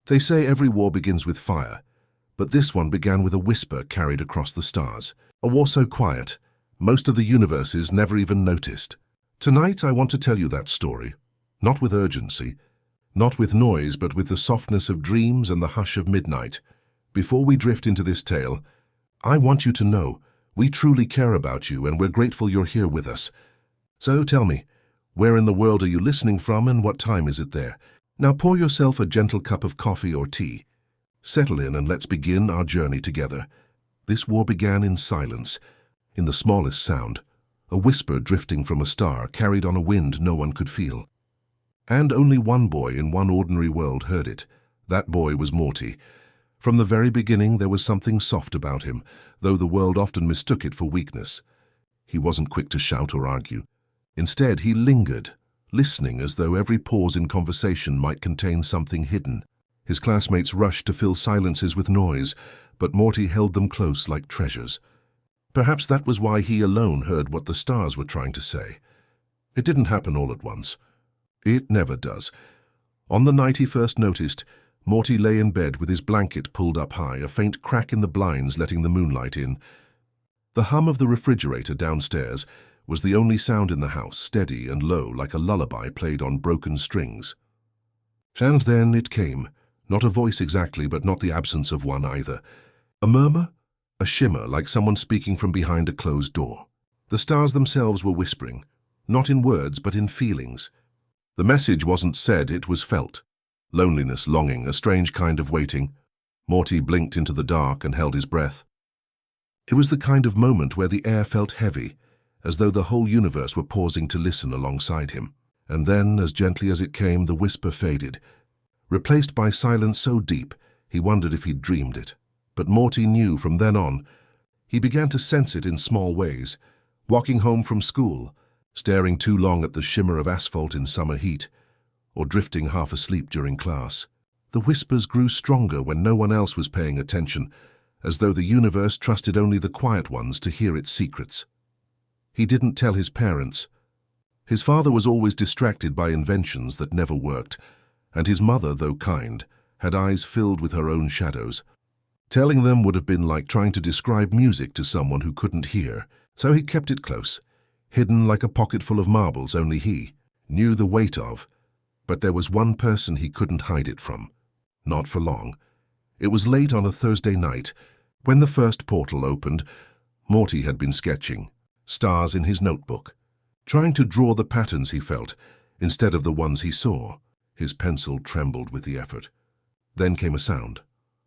They say every war begins with fire, but this one began with a whisper carried across the stars. A war so quiet, most of the universes never even noticed. Tonight I want to tell you that story, not with urgency, not with noise, but with the softness of dreams and the hush of midnight. Before we drift into this tale, I want you to know we truly care about you and we're grateful you're here with us. So tell me, where in the world are you listening from and what time is it there? Now pour yourself a gentle cup of coffee or tea. Settle in and let's begin our journey together. This war began in silence, in the smallest sound, a whisper drifting from a star carried on a wind no one could feel. And only one boy in one ordinary world heard it. That boy was Morty. From the very beginning there was something soft about him, though the world often mistook it for weakness. He wasn't quick to shout or argue. Instead, he lingered, listening as though every pause in conversation might contain something hidden. His classmates rushed to fill silences with noise, but Morty held them close like treasures. Perhaps that was why he alone heard what the stars were trying to say. It didn't happen all at once. It never does. On the night he first noticed, Morty lay in bed with his blanket pulled up high, a faint crack in the blinds letting the moonlight in. The hum of the refrigerator downstairs was the only sound in the house, steady and low like a lullaby played on broken strings. And then it came, not a voice exactly, but not the absence of one either. A murmur, a shimmer like someone speaking from behind a closed door. The stars themselves were whispering, not in words but in feelings. The message wasn't said, it was felt. Loneliness, longing, a strange kind of waiting. Morty blinked into the dark and held his breath. It was the kind of moment where the air felt heavy, as though the whole universe were pausing to listen alongside him. And then, as gently as it came, the whisper faded, replaced by silence so deep he wondered if he'd dreamed it. But Morty knew from then on. He began to sense it in small ways, walking home from school, staring too long at the shimmer of asphalt in summer heat, or drifting half asleep during class. The whispers grew stronger when no one else was paying attention, as though the universe trusted only the quiet ones to hear its secrets. He didn't tell his parents. His father was always distracted by inventions that never worked, and his mother, though kind, had eyes filled with her own shadows. Telling them would have been like trying to describe music to someone who couldn't hear, so he kept it close, hidden like a pocket full of marbles only he knew the weight of. But there was one person he couldn't hide it from. Not for long. It was late on a Thursday night. When the first portal opened, Morty had been sketching, stars in his notebook, trying to draw the patterns he felt, instead of the ones he saw. His pencil trembled with the effort. Then came a sound,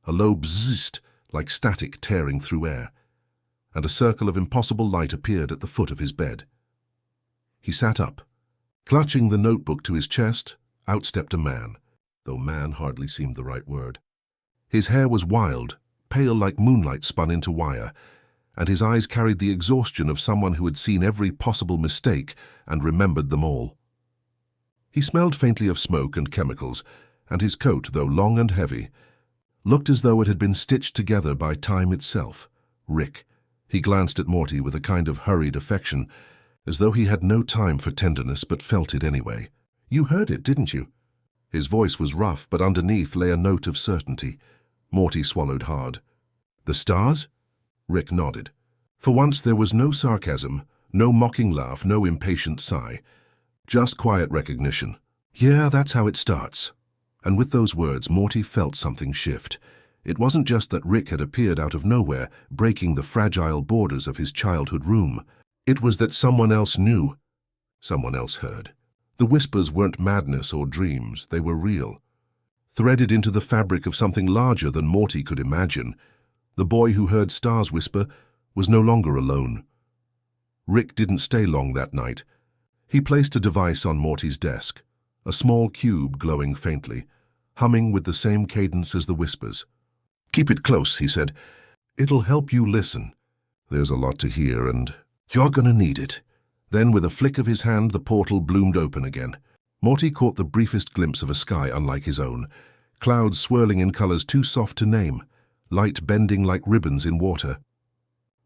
a low bzzzt, like static tearing through air, and a circle of impossible light appeared at the foot of his bed. He sat up. Clutching the notebook to his chest, out stepped a man, though man hardly seemed the right word. His hair was wild, pale like moonlight spun into wire, and his eyes carried the exhaustion of someone who had seen every possible mistake and remembered them all. He smelled faintly of smoke and chemicals, and his coat, though long and heavy, looked as though it had been stitched together by time itself. Rick. He glanced at Morty with a kind of hurried affection, as though he had no time for tenderness but felt it anyway. "You heard it, didn't you?" His voice was rough, but underneath lay a note of certainty. Morty swallowed hard. "The stars?" Rick nodded. For once there was no sarcasm, no mocking laugh, no impatient sigh. Just quiet recognition. "Yeah, that's how it starts." And with those words, Morty felt something shift. It wasn't just that Rick had appeared out of nowhere, breaking the fragile borders of his childhood room. It was that someone else knew. Someone else heard. The whispers weren't madness or dreams, they were real. Threaded into the fabric of something larger than Morty could imagine. The boy who heard stars whisper was no longer alone. Rick didn't stay long that night. He placed a device on Morty's desk, a small cube glowing faintly, humming with the same cadence as the whispers. "Keep it close," he said. "It'll help you listen. There's a lot to hear, and you're gonna need it." Then, with a flick of his hand, the portal bloomed open again. Morty caught the briefest glimpse of a sky unlike his own, clouds swirling in colors too soft to name, light bending like ribbons in water.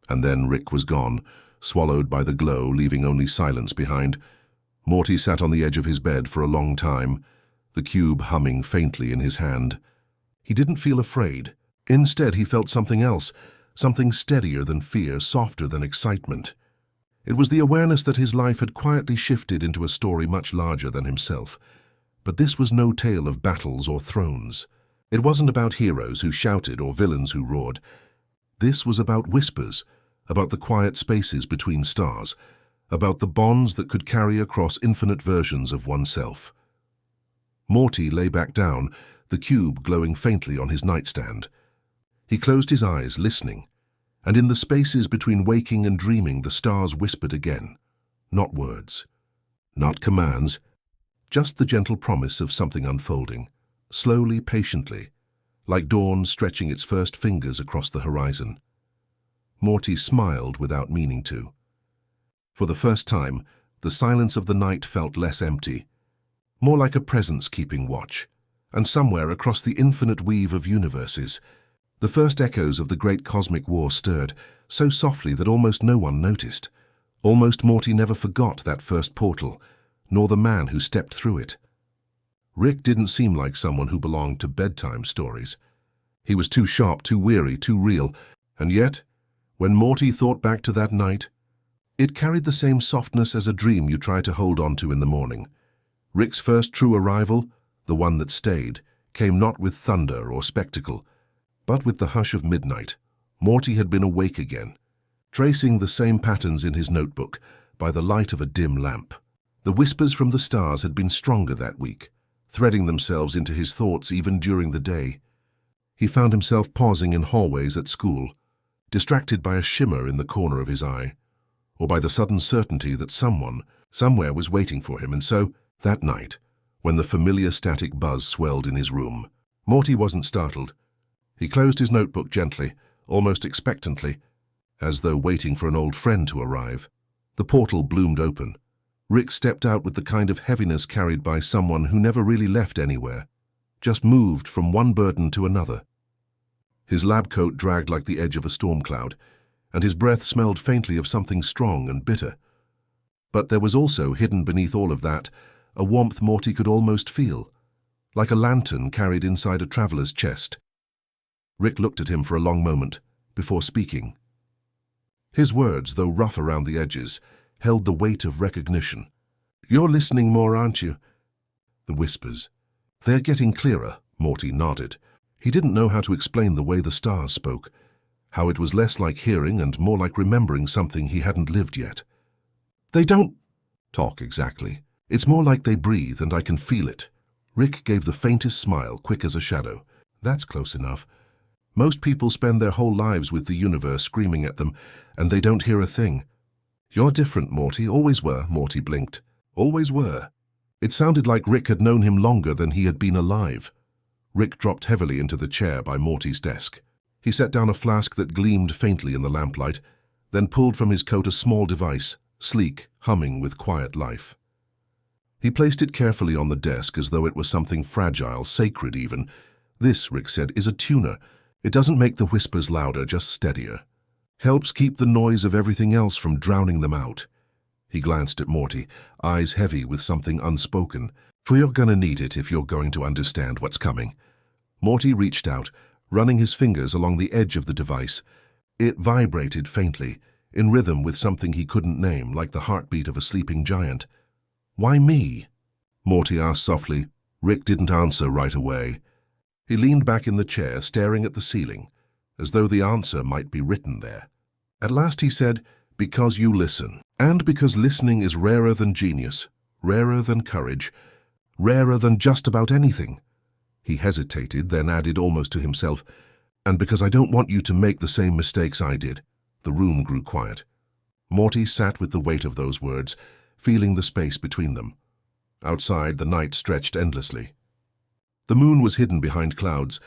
And then Rick was gone, swallowed by the glow, leaving only silence behind. Morty sat on the edge of his bed for a long time, the cube humming faintly in his hand. He didn't feel afraid. Instead, he felt something else, something steadier than fear, softer than excitement. It was the awareness that his life had quietly shifted into a story much larger than himself. But this was no tale of battles or thrones. It wasn't about heroes who shouted or villains who roared. This was about whispers, about the quiet spaces between stars, about the bonds that could carry across infinite versions of oneself. Morty lay back down, the cube glowing faintly on his nightstand. He closed his eyes, listening, and in the spaces between waking and dreaming, the stars whispered again. Not words, not commands, just the gentle promise of something unfolding, slowly, patiently, like dawn stretching its first fingers across the horizon. Morty smiled without meaning to. For the first time, the silence of the night felt less empty, more like a presence keeping watch, and somewhere across the infinite weave of universes, the first echoes of the great cosmic war stirred, so softly that almost no one noticed. Almost Morty never forgot that first portal, nor the man who stepped through it. Rick didn't seem like someone who belonged to bedtime stories. He was too sharp, too weary, too real, and yet, when Morty thought back to that night, it carried the same softness as a dream you try to hold on to in the morning. Rick's first true arrival, the one that stayed, came not with thunder or spectacle, but with the hush of midnight. Morty had been awake again, tracing the same patterns in his notebook by the light of a dim lamp. The whispers from the stars had been stronger that week, threading themselves into his thoughts even during the day. He found himself pausing in hallways at school, distracted by a shimmer in the corner of his eye, or by the sudden certainty that someone, somewhere was waiting for him. And so, that night, when the familiar static buzz swelled in his room, Morty wasn't startled. He closed his notebook gently, almost expectantly, as though waiting for an old friend to arrive. The portal bloomed open. Rick stepped out with the kind of heaviness carried by someone who never really left anywhere, just moved from one burden to another. His lab coat dragged like the edge of a storm cloud, and his breath smelled faintly of something strong and bitter. But there was also, hidden beneath all of that, a warmth Morty could almost feel, like a lantern carried inside a traveler's chest. Rick looked at him for a long moment, before speaking. His words, though rough around the edges, held the weight of recognition. "You're listening more, aren't you?" The whispers. "They're getting clearer," Morty nodded. He didn't know how to explain the way the stars spoke, how it was less like hearing and more like remembering something he hadn't lived yet. "They don't talk exactly. It's more like they breathe, and I can feel it." Rick gave the faintest smile, quick as a shadow. "That's close enough. Most people spend their whole lives with the universe screaming at them, and they don't hear a thing. You're different, Morty. Always were." Morty blinked. "Always were." It sounded like Rick had known him longer than he had been alive. Rick dropped heavily into the chair by Morty's desk. He set down a flask that gleamed faintly in the lamplight, then pulled from his coat a small device, sleek, humming with quiet life. He placed it carefully on the desk as though it was something fragile, sacred even. "This," Rick said, "is a tuner. It doesn't make the whispers louder, just steadier. Helps keep the noise of everything else from drowning them out." He glanced at Morty, eyes heavy with something unspoken. "For you're gonna need it if you're going to understand what's coming." Morty reached out, running his fingers along the edge of the device. It vibrated faintly, in rhythm with something he couldn't name, like the heartbeat of a sleeping giant. "Why me?" Morty asked softly. Rick didn't answer right away. He leaned back in the chair, staring at the ceiling, as though the answer might be written there. At last he said, "Because you listen. And because listening is rarer than genius, rarer than courage, rarer than just about anything." He hesitated, then added almost to himself, "And because I don't want you to make the same mistakes I did." The room grew quiet. Morty sat with the weight of those words, feeling the space between them. Outside, the night stretched endlessly. The moon was hidden behind clouds,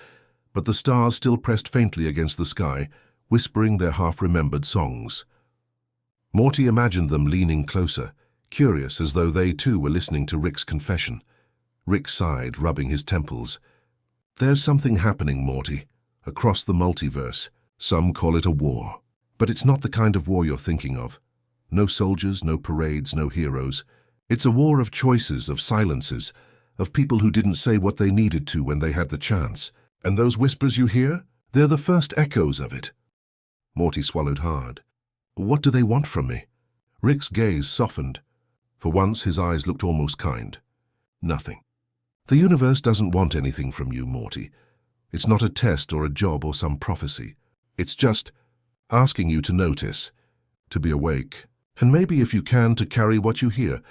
but the stars still pressed faintly against the sky, whispering their half-remembered songs. Morty imagined them leaning closer, curious as though they too were listening to Rick's confession. Rick sighed, rubbing his temples. "There's something happening, Morty, across the multiverse. Some call it a war. But it's not the kind of war you're thinking of. No soldiers, no parades, no heroes. It's a war of choices, of silences, of people who didn't say what they needed to when they had the chance. And those whispers you hear? They're the first echoes of it. Morty swallowed hard. What do they want from me? Rick's gaze softened. For once, his eyes looked almost kind. Nothing. The universe doesn't want anything from you, Morty. It's not a test or a job or some prophecy. It's just asking you to notice, to be awake, and maybe if you can, to carry what you hear.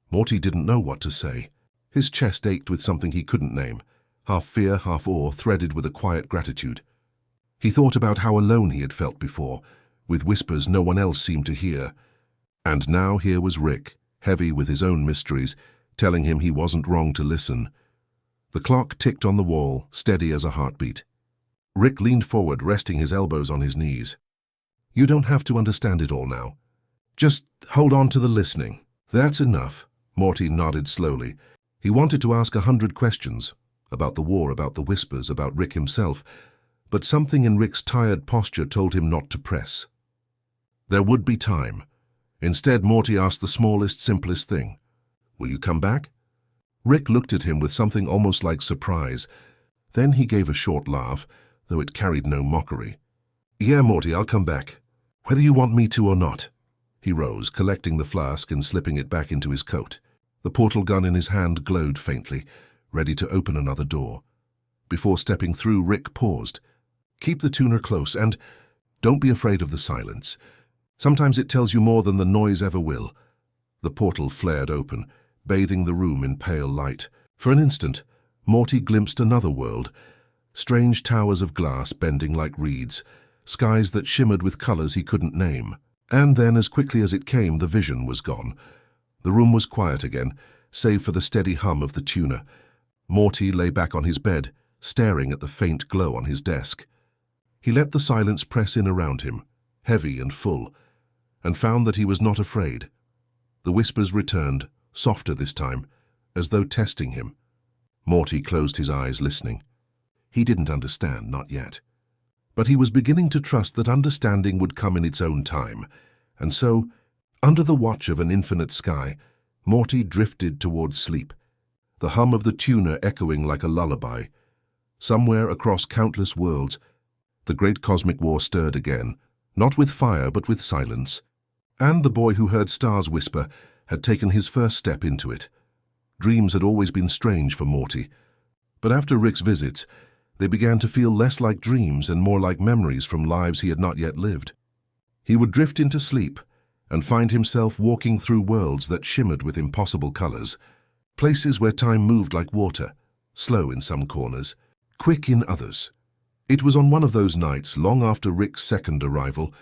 Morty didn't know what to say. His chest ached with something he couldn't name, half fear, half awe, threaded with a quiet gratitude. He thought about how alone he had felt before, with whispers no one else seemed to hear. And now here was Rick, heavy with his own mysteries, telling him he wasn't wrong to listen. The clock ticked on the wall, steady as a heartbeat. Rick leaned forward, resting his elbows on his knees. You don't have to understand it all now. Just hold on to the listening. That's enough. Morty nodded slowly. He wanted to ask 100 questions, about the war, about the whispers, about Rick himself, but something in Rick's tired posture told him not to press. There would be time. Instead, Morty asked the smallest, simplest thing. Will you come back? Rick looked at him with something almost like surprise. Then he gave a short laugh, though it carried no mockery. Yeah, Morty, I'll come back, whether you want me to or not. He rose, collecting the flask and slipping it back into his coat. The portal gun in his hand glowed faintly, ready to open another door. Before stepping through, Rick paused. Keep the tuner close and don't be afraid of the silence. Sometimes it tells you more than the noise ever will. The portal flared open, bathing the room in pale light. For an instant, Morty glimpsed another world. Strange towers of glass bending like reeds, skies that shimmered with colors he couldn't name. And then, as quickly as it came, the vision was gone. The room was quiet again, save for the steady hum of the tuner. Morty lay back on his bed, staring at the faint glow on his desk. He let the silence press in around him, heavy and full, and found that he was not afraid. The whispers returned, softer this time, as though testing him. Morty closed his eyes, listening. He didn't understand, not yet. But he was beginning to trust that understanding would come in its own time, and so, under the watch of an infinite sky, Morty drifted towards sleep, the hum of the tuner echoing like a lullaby. Somewhere across countless worlds, the great cosmic war stirred again, not with fire but with silence, and the boy who heard stars whisper had taken his first step into it. Dreams had always been strange for Morty, but after Rick's visits, they began to feel less like dreams and more like memories from lives he had not yet lived. He would drift into sleep and find himself walking through worlds that shimmered with impossible colors, places where time moved like water, slow in some corners, quick in others. It was on one of those nights, long after Rick's second arrival,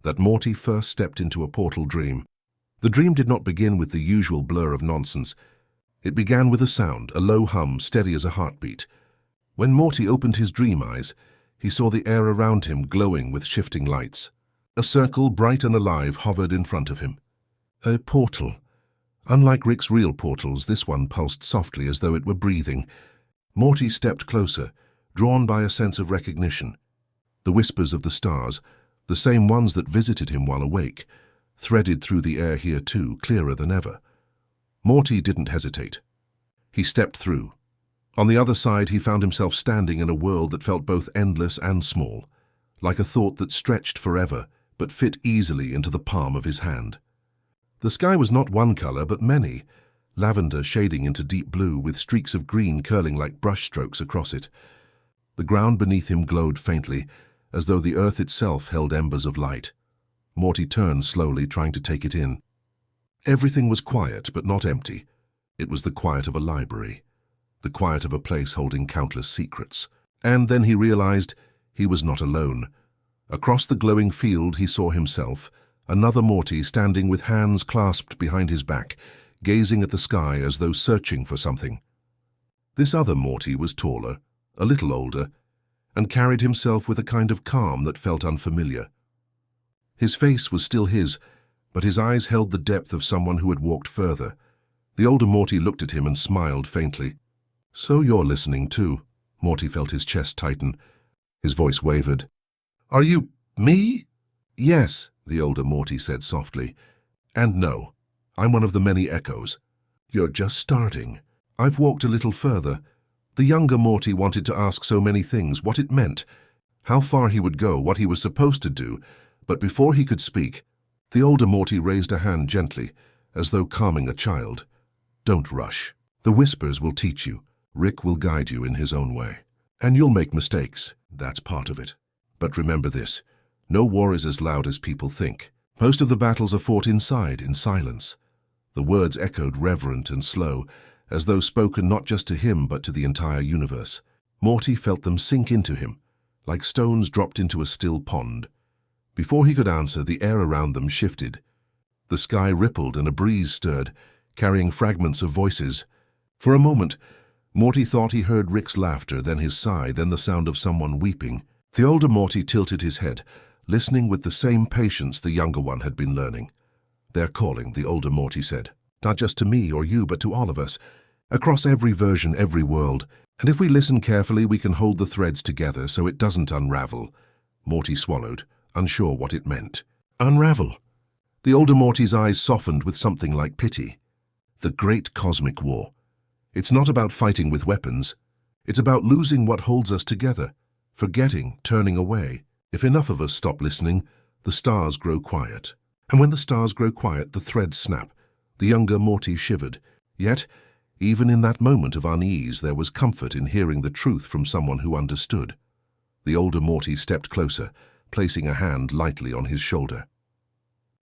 that Morty first stepped into a portal dream. The dream did not begin with the usual blur of nonsense. It began with a sound, a low hum, steady as a heartbeat. When Morty opened his dream eyes, he saw the air around him glowing with shifting lights. A circle, bright and alive, hovered in front of him. A portal. Unlike Rick's real portals, this one pulsed softly as though it were breathing. Morty stepped closer, drawn by a sense of recognition. The whispers of the stars, the same ones that visited him while awake, threaded through the air here too, clearer than ever. Morty didn't hesitate. He stepped through. On the other side, he found himself standing in a world that felt both endless and small, like a thought that stretched forever, but fit easily into the palm of his hand. The sky was not one color, but many, lavender shading into deep blue with streaks of green curling like brushstrokes across it. The ground beneath him glowed faintly, as though the earth itself held embers of light. Morty turned slowly, trying to take it in. Everything was quiet, but not empty. It was the quiet of a library, the quiet of a place holding countless secrets. And then he realized he was not alone. Across the glowing field he saw himself, another Morty standing with hands clasped behind his back, gazing at the sky as though searching for something. This other Morty was taller, a little older, and carried himself with a kind of calm that felt unfamiliar. His face was still his, but his eyes held the depth of someone who had walked further. The older Morty looked at him and smiled faintly. So you're listening too. Morty felt his chest tighten. His voice wavered. Are you me? Yes, the older Morty said softly. And no, I'm one of the many echoes. You're just starting. I've walked a little further. The younger Morty wanted to ask so many things, what it meant, how far he would go, what he was supposed to do, but before he could speak, the older Morty raised a hand gently, as though calming a child. Don't rush. The whispers will teach you. Rick will guide you in his own way. And you'll make mistakes. That's part of it. But remember this, no war is as loud as people think. Most of the battles are fought inside, in silence. The words echoed reverent and slow, as though spoken not just to him but to the entire universe. Morty felt them sink into him, like stones dropped into a still pond. Before he could answer, the air around them shifted. The sky rippled and a breeze stirred, carrying fragments of voices. For a moment, Morty thought he heard Rick's laughter, then his sigh, then the sound of someone weeping. The older Morty tilted his head, listening with the same patience the younger one had been learning. They're calling, the older Morty said. Not just to me or you, but to all of us. Across every version, every world. And if we listen carefully, we can hold the threads together so it doesn't unravel. Morty swallowed, unsure what it meant. Unravel? The older Morty's eyes softened with something like pity. The Great Cosmic War. It's not about fighting with weapons. It's about losing what holds us together, forgetting, turning away. If enough of us stop listening, the stars grow quiet. And when the stars grow quiet, the threads snap. The younger Morty shivered. Yet, even in that moment of unease, there was comfort in hearing the truth from someone who understood. The older Morty stepped closer, placing a hand lightly on his shoulder.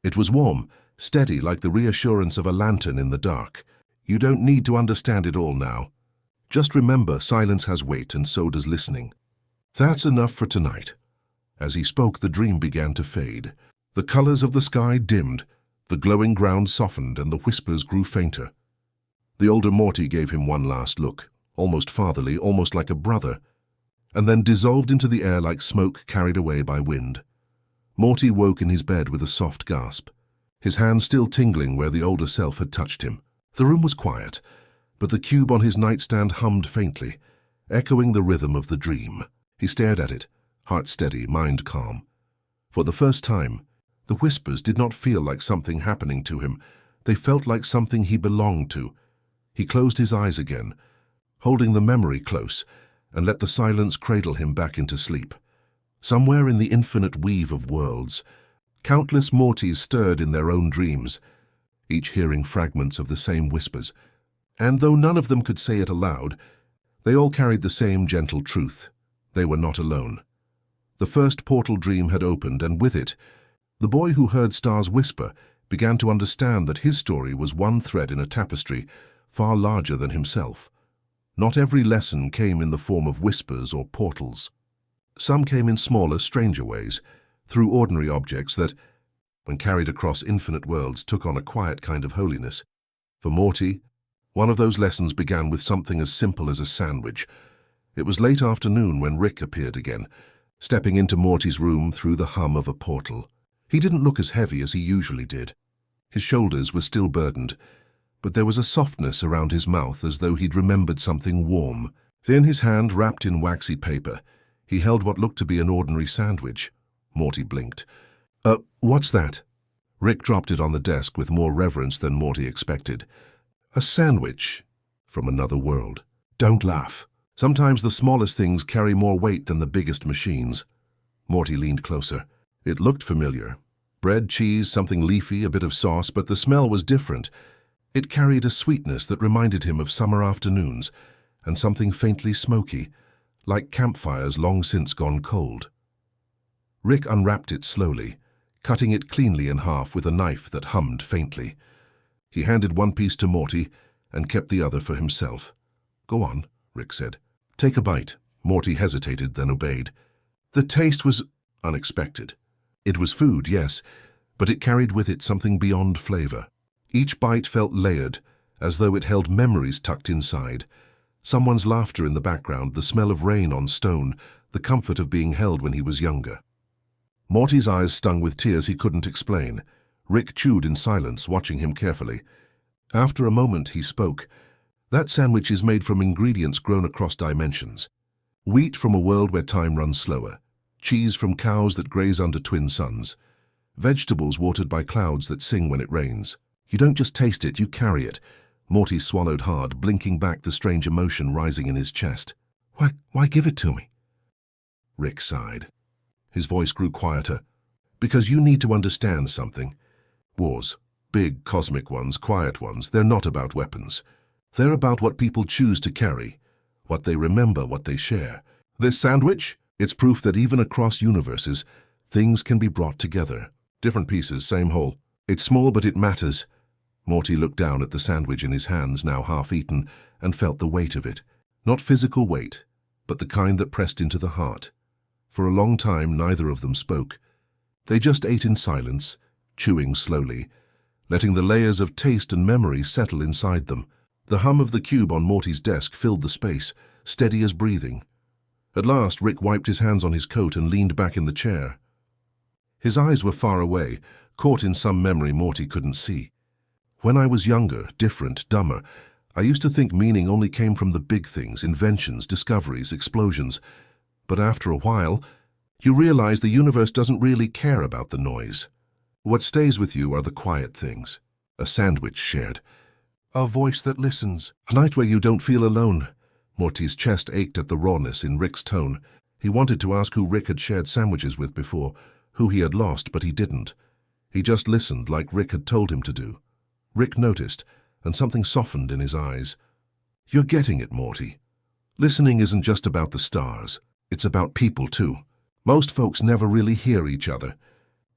It was warm, steady, like the reassurance of a lantern in the dark. You don't need to understand it all now. Just remember, silence has weight, and so does listening. That's enough for tonight. As he spoke, the dream began to fade. The colors of the sky dimmed, the glowing ground softened, and the whispers grew fainter. The older Morty gave him one last look, almost fatherly, almost like a brother, and then dissolved into the air like smoke carried away by wind. Morty woke in his bed with a soft gasp, his hand still tingling where the older self had touched him. The room was quiet, but the cube on his nightstand hummed faintly, echoing the rhythm of the dream. He stared at it, heart steady, mind calm. For the first time, the whispers did not feel like something happening to him. They felt like something he belonged to. He closed his eyes again, holding the memory close, and let the silence cradle him back into sleep. Somewhere in the infinite weave of worlds, countless Mortys stirred in their own dreams, each hearing fragments of the same whispers. And though none of them could say it aloud, they all carried the same gentle truth. They were not alone. The first portal dream had opened, and with it, the boy who heard stars whisper began to understand that his story was one thread in a tapestry far larger than himself. Not every lesson came in the form of whispers or portals. Some came in smaller, stranger ways, through ordinary objects that, when carried across infinite worlds, took on a quiet kind of holiness. For Morty, one of those lessons began with something as simple as a sandwich. It was late afternoon when Rick appeared again, stepping into Morty's room through the hum of a portal. He didn't look as heavy as he usually did. His shoulders were still burdened, but there was a softness around his mouth as though he'd remembered something warm. Then his hand wrapped in waxy paper, he held what looked to be an ordinary sandwich. Morty blinked. What's that?" Rick dropped it on the desk with more reverence than Morty expected. "A sandwich from another world. Don't laugh. Sometimes the smallest things carry more weight than the biggest machines." Morty leaned closer. It looked familiar. Bread, cheese, something leafy, a bit of sauce, but the smell was different. It carried a sweetness that reminded him of summer afternoons, and something faintly smoky, like campfires long since gone cold. Rick unwrapped it slowly, cutting it cleanly in half with a knife that hummed faintly. He handed one piece to Morty and kept the other for himself. "Go on," Rick said. "Take a bite." Morty hesitated, then obeyed. The taste was unexpected. It was food, yes, but it carried with it something beyond flavor. Each bite felt layered, as though it held memories tucked inside. Someone's laughter in the background, the smell of rain on stone, the comfort of being held when he was younger. Morty's eyes stung with tears he couldn't explain. Rick chewed in silence, watching him carefully. After a moment, he spoke. "That sandwich is made from ingredients grown across dimensions. Wheat from a world where time runs slower. Cheese from cows that graze under twin suns. Vegetables watered by clouds that sing when it rains. You don't just taste it, you carry it. Morty swallowed hard, blinking back the strange emotion rising in his chest. Why give it to me? Rick sighed. His voice grew quieter. Because you need to understand something. Wars, big cosmic ones, quiet ones, they're not about weapons. They're about what people choose to carry, what they remember, what they share. This sandwich? It's proof that even across universes, things can be brought together. Different pieces, same whole. It's small, but it matters. Morty looked down at the sandwich in his hands, now half-eaten, and felt the weight of it. Not physical weight, but the kind that pressed into the heart. For a long time, neither of them spoke. They just ate in silence, chewing slowly, letting the layers of taste and memory settle inside them. The hum of the cube on Morty's desk filled the space, steady as breathing. At last, Rick wiped his hands on his coat and leaned back in the chair. His eyes were far away, caught in some memory Morty couldn't see. When I was younger, different, dumber, I used to think meaning only came from the big things, inventions, discoveries, explosions. But after a while, you realize the universe doesn't really care about the noise. What stays with you are the quiet things. A sandwich shared. A voice that listens. A night where you don't feel alone. Morty's chest ached at the rawness in Rick's tone. He wanted to ask who Rick had shared sandwiches with before, who he had lost, but he didn't. He just listened like Rick had told him to do. Rick noticed, and something softened in his eyes. You're getting it, Morty. Listening isn't just about the stars. It's about people, too. Most folks never really hear each other.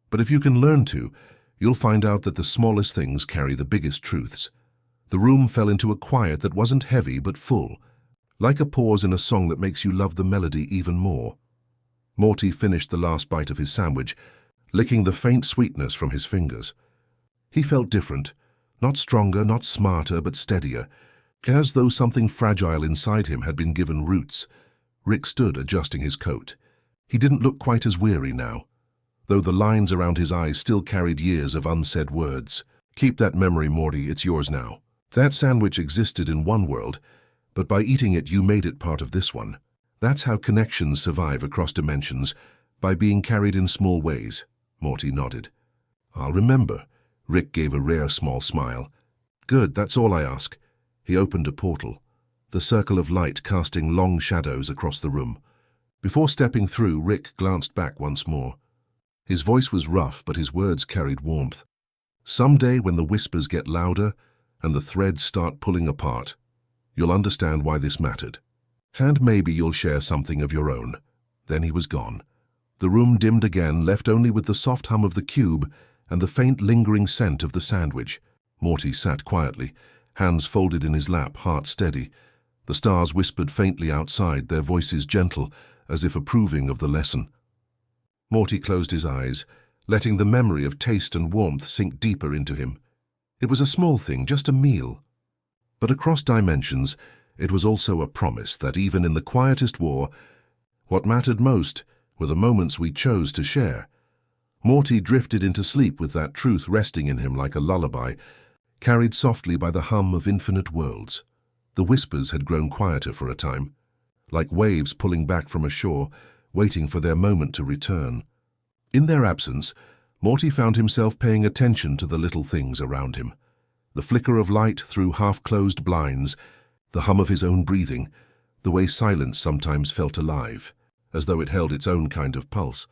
But if you can learn to, you'll find out that the smallest things carry the biggest truths. The room fell into a quiet that wasn't heavy but full, like a pause in a song that makes you love the melody even more. Morty finished the last bite of his sandwich, licking the faint sweetness from his fingers. He felt different, not stronger, not smarter, but steadier, as though something fragile inside him had been given roots. Rick stood, adjusting his coat. He didn't look quite as weary now, though the lines around his eyes still carried years of unsaid words. Keep that memory, Morty, it's yours now. That sandwich existed in one world, but by eating it you made it part of this one. That's how connections survive across dimensions, by being carried in small ways. Morty nodded. I'll remember. Rick gave a rare small smile. Good, that's all I ask. He opened a portal, the circle of light casting long shadows across the room. Before stepping through, Rick glanced back once more. His voice was rough, but his words carried warmth. Someday, when the whispers get louder and the threads start pulling apart, you'll understand why this mattered. And maybe you'll share something of your own. Then he was gone. The room dimmed again, left only with the soft hum of the cube and the faint lingering scent of the sandwich. Morty sat quietly, hands folded in his lap, heart steady. The stars whispered faintly outside, their voices gentle, as if approving of the lesson. Morty closed his eyes, letting the memory of taste and warmth sink deeper into him. It was a small thing, just a meal. But across dimensions, it was also a promise that even in the quietest war, what mattered most were the moments we chose to share. Morty drifted into sleep with that truth resting in him like a lullaby, carried softly by the hum of infinite worlds. The whispers had grown quieter for a time, like waves pulling back from a shore, waiting for their moment to return. In their absence, Morty found himself paying attention to the little things around him. The flicker of light through half-closed blinds, the hum of his own breathing, the way silence sometimes felt alive, as though it held its own kind of pulse.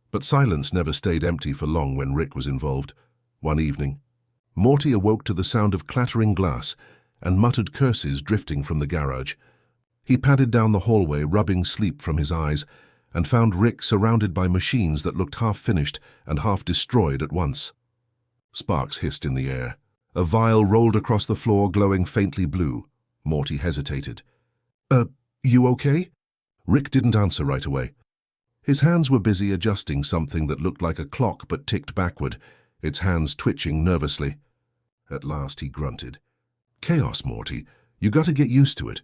But silence never stayed empty for long when Rick was involved. One evening, Morty awoke to the sound of clattering glass and muttered curses drifting from the garage. He padded down the hallway, rubbing sleep from his eyes, and found Rick surrounded by machines that looked half-finished and half-destroyed at once. Sparks hissed in the air. A vial rolled across the floor, glowing faintly blue. Morty hesitated. You okay?" Rick didn't answer right away. His hands were busy adjusting something that looked like a clock but ticked backward, its hands twitching nervously. At last he grunted. "Chaos, Morty. You gotta get used to it.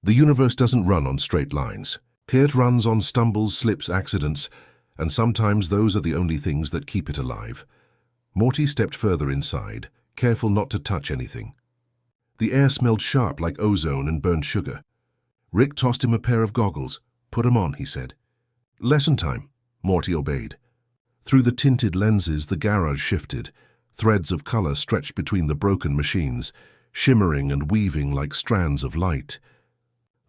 The universe doesn't run on straight lines. It runs on stumbles, slips, accidents, and sometimes those are the only things that keep it alive." Morty stepped further inside, careful not to touch anything. The air smelled sharp like ozone and burnt sugar. Rick tossed him a pair of goggles. "Put 'em on," he said. "Lesson time." Morty obeyed. Through the tinted lenses, the garage shifted. Threads of color stretched between the broken machines. shimmering and weaving like strands of light.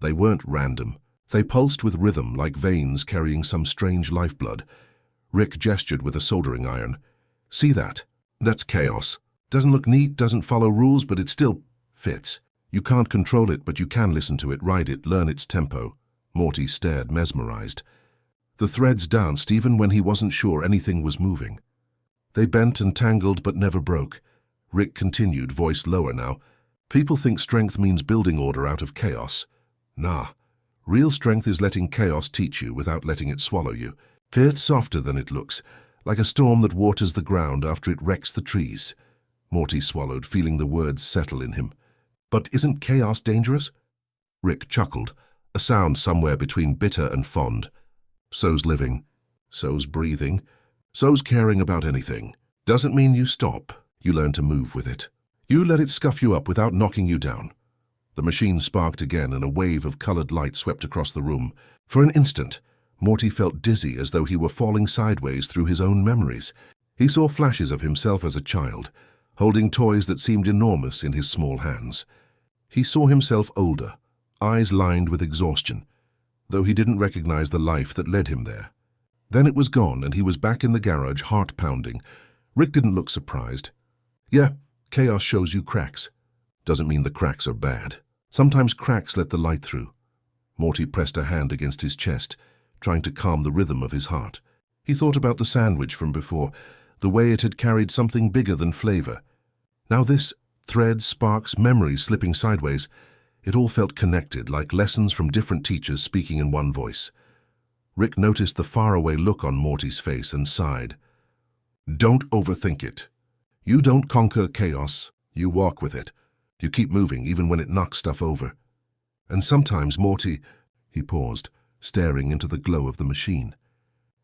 They weren't random. They pulsed with rhythm like veins carrying some strange lifeblood. Rick gestured with a soldering iron. "See that? That's chaos. Doesn't look neat, doesn't follow rules, but it still fits. You can't control it, but you can listen to it, ride it, learn its tempo." Morty stared, mesmerized. The threads danced even when he wasn't sure anything was moving. They bent and tangled but never broke. Rick continued, voice lower now. "People think strength means building order out of chaos. Nah. Real strength is letting chaos teach you without letting it swallow you. It's softer than it looks, like a storm that waters the ground after it wrecks the trees." Morty swallowed, feeling the words settle in him. "But isn't chaos dangerous?" Rick chuckled, a sound somewhere between bitter and fond. "So's living. So's breathing. So's caring about anything. Doesn't mean you stop. You learn to move with it. You let it scuff you up without knocking you down." The machine sparked again and a wave of colored light swept across the room. For an instant, Morty felt dizzy as though he were falling sideways through his own memories. He saw flashes of himself as a child, holding toys that seemed enormous in his small hands. He saw himself older, eyes lined with exhaustion, though he didn't recognize the life that led him there. Then it was gone and he was back in the garage, heart pounding. Rick didn't look surprised. "Yeah, chaos shows you cracks. Doesn't mean the cracks are bad. Sometimes cracks let the light through." Morty pressed a hand against his chest, trying to calm the rhythm of his heart. He thought about the sandwich from before, the way it had carried something bigger than flavor. Now this, threads, sparks, memories slipping sideways, it all felt connected, like lessons from different teachers speaking in one voice. Rick noticed the faraway look on Morty's face and sighed. "Don't overthink it. You don't conquer chaos, you walk with it. You keep moving even when it knocks stuff over. And sometimes, Morty," he paused, staring into the glow of the machine.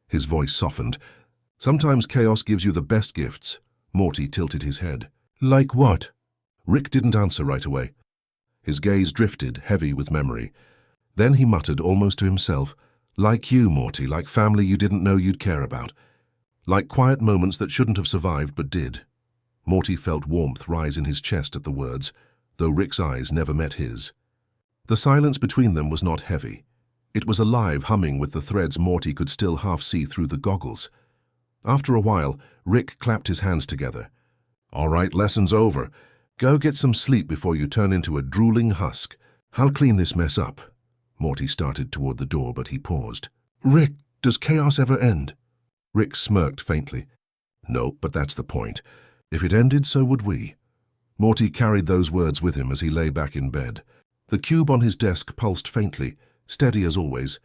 His voice softened. "Sometimes chaos gives you the best gifts." Morty tilted his head. "Like what?" Rick didn't answer right away. His gaze drifted, heavy with memory. Then he muttered almost to himself, "Like you, Morty, like family you didn't know you'd care about. Like quiet moments that shouldn't have survived but did." Morty felt warmth rise in his chest at the words, though Rick's eyes never met his. The silence between them was not heavy. It was alive, humming with the threads Morty could still half see through the goggles. After a while, Rick clapped his hands together. "All right, lesson's over. Go get some sleep before you turn into a drooling husk. I'll clean this mess up." Morty started toward the door, but he paused. "Rick, does chaos ever end?" Rick smirked faintly. "No, but that's the point. If it ended, so would we." Morty carried those words with him as he lay back in bed. The cube on his desk pulsed faintly, steady as always,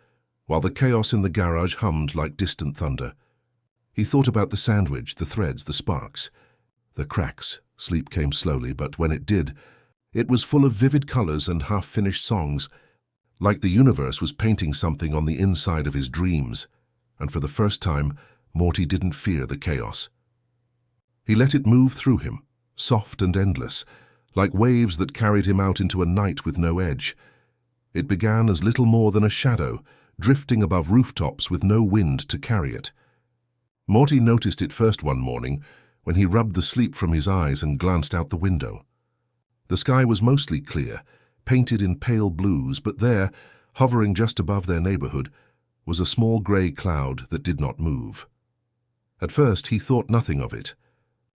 while the chaos in the garage hummed like distant thunder. He thought about the sandwich, the threads, the sparks, the cracks. Sleep came slowly, but when it did, it was full of vivid colors and half-finished songs, like the universe was painting something on the inside of his dreams, and for the first time, Morty didn't fear the chaos. He let it move through him, soft and endless, like waves that carried him out into a night with no edge. It began as little more than a shadow, drifting above rooftops with no wind to carry it. Morty noticed it first one morning when he rubbed the sleep from his eyes and glanced out the window. The sky was mostly clear, painted in pale blues, but there, hovering just above their neighborhood, was a small gray cloud that did not move. At first he thought nothing of it.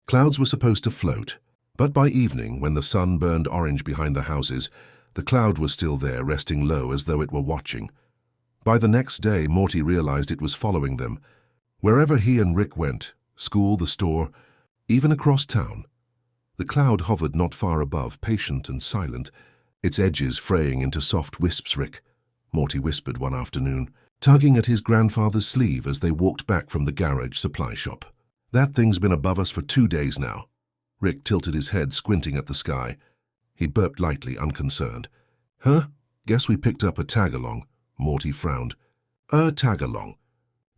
Clouds were supposed to float, but by evening, when the sun burned orange behind the houses, the cloud was still there, resting low as though it were watching. By the next day, Morty realized it was following them. Wherever he and Rick went, school, the store, even across town, the cloud hovered not far above, patient and silent, its edges fraying into soft wisps. "Rick," Morty whispered one afternoon, tugging at his grandfather's sleeve as they walked back from the garage supply shop. "That thing's been above us for 2 days now." Rick tilted his head, squinting at the sky. He burped lightly, unconcerned. "Huh? Guess we picked up a tag-along." Morty frowned. "A tag-along?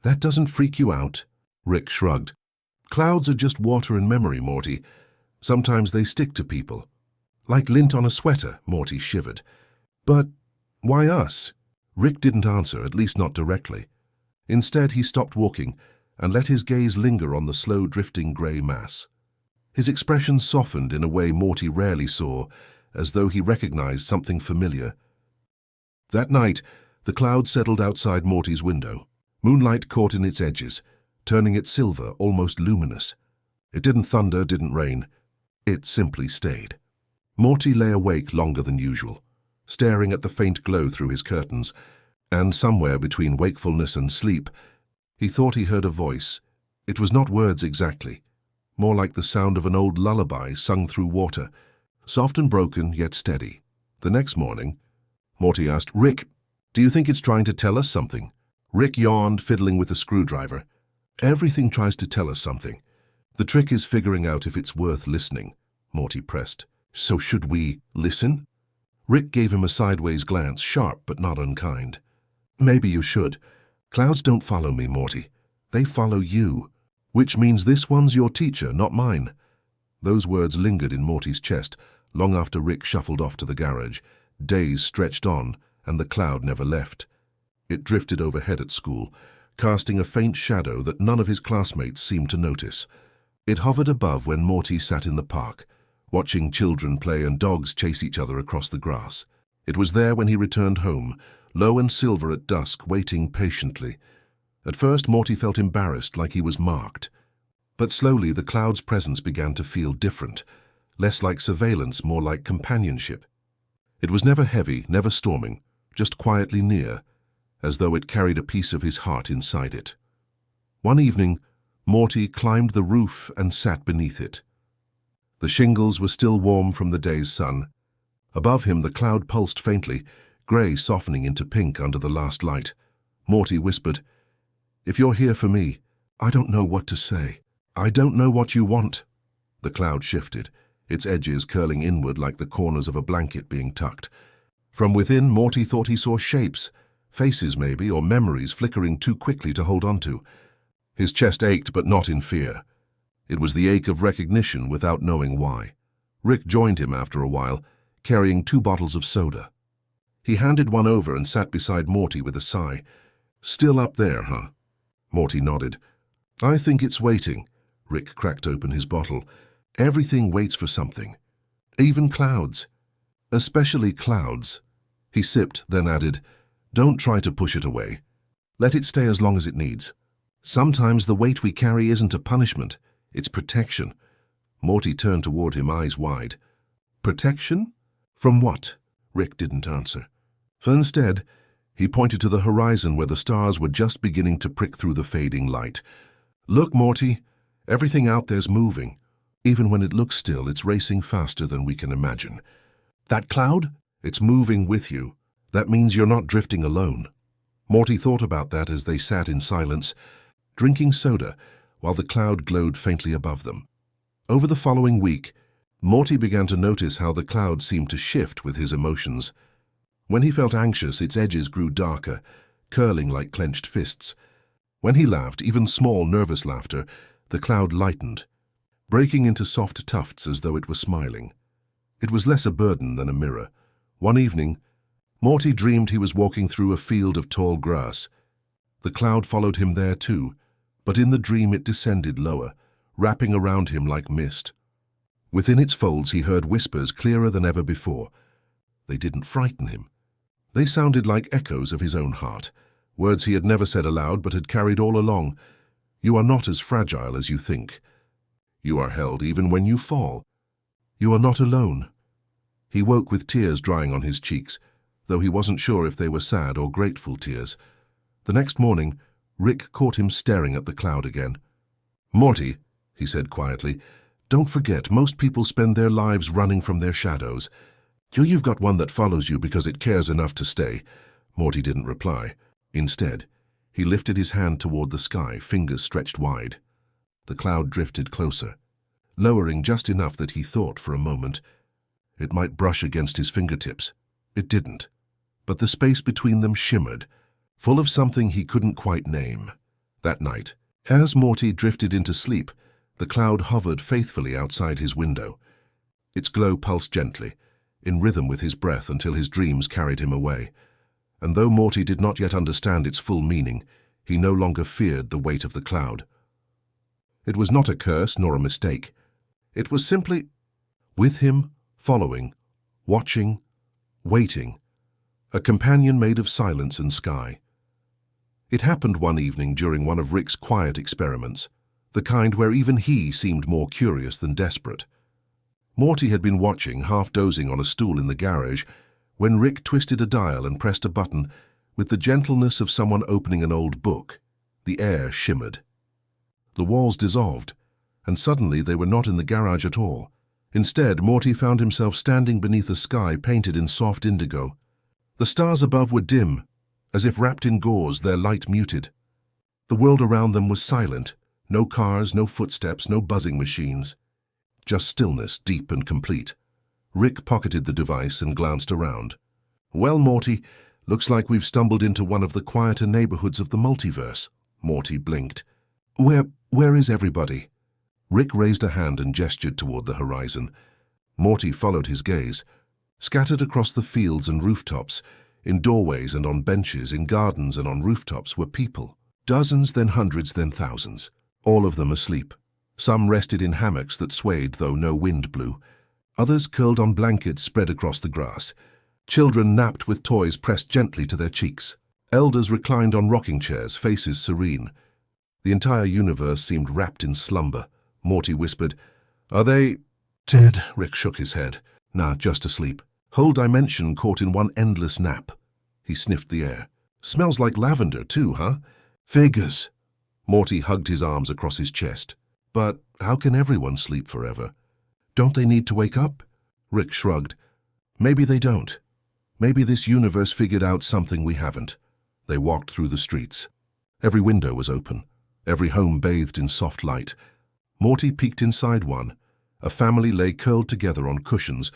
That doesn't freak you out?" Rick shrugged. "Clouds are just water and memory, Morty. Sometimes they stick to people. Like lint on a sweater," Morty shivered. "But why us?" Rick didn't answer, at least not directly. Instead, he stopped walking and let his gaze linger on the slow-drifting gray mass. His expression softened in a way Morty rarely saw, as though he recognized something familiar. That night, the cloud settled outside Morty's window. Moonlight caught in its edges, turning it silver, almost luminous. It didn't thunder, didn't rain. It simply stayed. Morty lay awake longer than usual, staring at the faint glow through his curtains, and somewhere between wakefulness and sleep, he thought he heard a voice. It was not words exactly, more like the sound of an old lullaby sung through water, soft and broken yet steady. The next morning, Morty asked, "Rick, do you think it's trying to tell us something?" Rick yawned, fiddling with a screwdriver. "Everything tries to tell us something. The trick is figuring out if it's worth listening," Morty pressed. "So should we listen?" Rick gave him a sideways glance, sharp but not unkind. "Maybe you should. Clouds don't follow me, Morty. They follow you. Which means this one's your teacher, not mine." Those words lingered in Morty's chest long after Rick shuffled off to the garage. Days stretched on, and the cloud never left. It drifted overhead at school, casting a faint shadow that none of his classmates seemed to notice. It hovered above when Morty sat in the park, watching children play and dogs chase each other across the grass. It was there when he returned home, low and silver at dusk, waiting patiently. At first, Morty felt embarrassed, like he was marked. But slowly, the cloud's presence began to feel different, less like surveillance, more like companionship. It was never heavy, never storming, just quietly near, as though it carried a piece of his heart inside it. One evening, Morty climbed the roof and sat beneath it. The shingles were still warm from the day's sun. Above him, the cloud pulsed faintly, grey softening into pink under the last light. Morty whispered, "If you're here for me, I don't know what to say. I don't know what you want." The cloud shifted, its edges curling inward like the corners of a blanket being tucked. From within, Morty thought he saw shapes, faces maybe, or memories flickering too quickly to hold on to. His chest ached, but not in fear. It was the ache of recognition without knowing why. Rick joined him after a while, carrying 2 bottles of soda. He handed one over and sat beside Morty with a sigh. "Still up there, huh?" Morty nodded. "I think it's waiting." Rick cracked open his bottle. "Everything waits for something. Even clouds. Especially clouds." He sipped, then added, "Don't try to push it away. Let it stay as long as it needs. Sometimes the weight we carry isn't a punishment, it's protection." Morty turned toward him, eyes wide. "Protection? From what?" Rick didn't answer. Instead, he pointed to the horizon where the stars were just beginning to prick through the fading light. "Look, Morty, everything out there's moving. Even when it looks still, it's racing faster than we can imagine. That cloud? It's moving with you. That means you're not drifting alone." Morty thought about that as they sat in silence, drinking soda, while the cloud glowed faintly above them. Over the following week, Morty began to notice how the cloud seemed to shift with his emotions. When he felt anxious, its edges grew darker, curling like clenched fists. When he laughed, even small, nervous laughter, the cloud lightened, breaking into soft tufts as though it were smiling. It was less a burden than a mirror. One evening, Morty dreamed he was walking through a field of tall grass. The cloud followed him there too, but in the dream it descended lower, wrapping around him like mist. Within its folds he heard whispers clearer than ever before. They didn't frighten him. They sounded like echoes of his own heart, words he had never said aloud but had carried all along. "You are not as fragile as you think. You are held even when you fall. You are not alone." He woke with tears drying on his cheeks, though he wasn't sure if they were sad or grateful tears. The next morning, Rick caught him staring at the cloud again. "Morty," he said quietly, "don't forget, most people spend their lives running from their shadows. You've got one that follows you because it cares enough to stay." Morty didn't reply. Instead, he lifted his hand toward the sky, fingers stretched wide. The cloud drifted closer, lowering just enough that he thought for a moment it might brush against his fingertips. It didn't, but the space between them shimmered, full of something he couldn't quite name. That night, as Morty drifted into sleep, the cloud hovered faithfully outside his window. Its glow pulsed gently, in rhythm with his breath until his dreams carried him away. And though Morty did not yet understand its full meaning, he no longer feared the weight of the cloud. It was not a curse nor a mistake. It was simply with him, following, watching, waiting, a companion made of silence and sky. It happened one evening during one of Rick's quiet experiments, the kind where even he seemed more curious than desperate. Morty had been watching, half dozing on a stool in the garage, when Rick twisted a dial and pressed a button with the gentleness of someone opening an old book. The air shimmered. The walls dissolved, and suddenly they were not in the garage at all. Instead, Morty found himself standing beneath a sky painted in soft indigo. The stars above were dim, as if wrapped in gauze, their light muted. The world around them was silent. No cars, no footsteps, no buzzing machines. Just stillness, deep and complete. Rick pocketed the device and glanced around. "Well, Morty, looks like we've stumbled into one of the quieter neighborhoods of the multiverse." Morty blinked. Where is everybody?" Rick raised a hand and gestured toward the horizon. Morty followed his gaze. Scattered across the fields and rooftops, in doorways and on benches, in gardens and on rooftops, were people. Dozens, then hundreds, then thousands. All of them asleep. Some rested in hammocks that swayed though no wind blew. Others curled on blankets spread across the grass. Children napped with toys pressed gently to their cheeks. Elders reclined on rocking chairs, faces serene. The entire universe seemed wrapped in slumber. Morty whispered, "Are they dead?" Rick shook his head. "Nah, just asleep. Whole dimension caught in one endless nap." He sniffed the air. "Smells like lavender too, huh?" "Figures." Morty hugged his arms across his chest. "But how can everyone sleep forever? Don't they need to wake up?" Rick shrugged. "Maybe they don't. Maybe this universe figured out something we haven't." They walked through the streets. Every window was open. Every home bathed in soft light. Morty peeked inside one. A family lay curled together on cushions,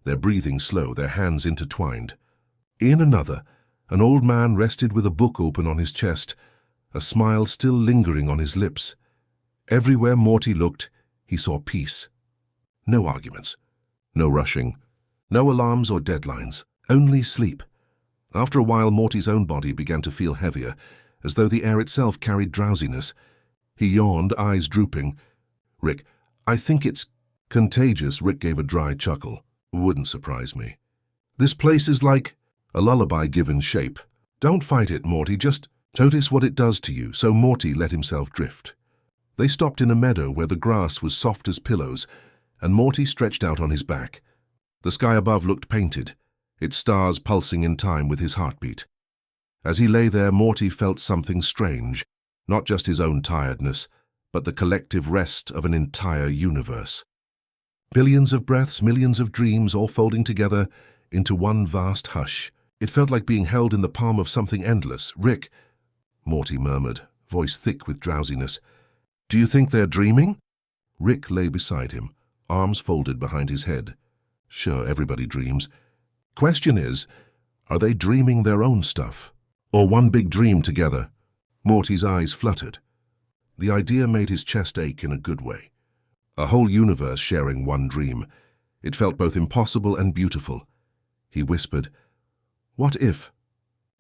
their breathing slow, their hands intertwined. In another, an old man rested with a book open on his chest, a smile still lingering on his lips. Everywhere Morty looked, he saw peace. No arguments, no rushing, no alarms or deadlines, only sleep. After a while, Morty's own body began to feel heavier, as though the air itself carried drowsiness. He yawned, eyes drooping. "Rick, I think it's contagious." Rick gave a dry chuckle. "Wouldn't surprise me. This place is like a lullaby given shape. Don't fight it, Morty, just notice what it does to you." So Morty let himself drift. They stopped in a meadow where the grass was soft as pillows, and Morty stretched out on his back. The sky above looked painted, its stars pulsing in time with his heartbeat. As he lay there, Morty felt something strange, not just his own tiredness, but the collective rest of an entire universe. Billions of breaths, millions of dreams, all folding together into one vast hush. It felt like being held in the palm of something endless. "Rick," Morty murmured, voice thick with drowsiness, "do you think they're dreaming?" Rick lay beside him, arms folded behind his head. "Sure, everybody dreams. Question is, are they dreaming their own stuff? Or one big dream together?" Morty's eyes fluttered. The idea made his chest ache in a good way. A whole universe sharing one dream. It felt both impossible and beautiful. He whispered, "What if?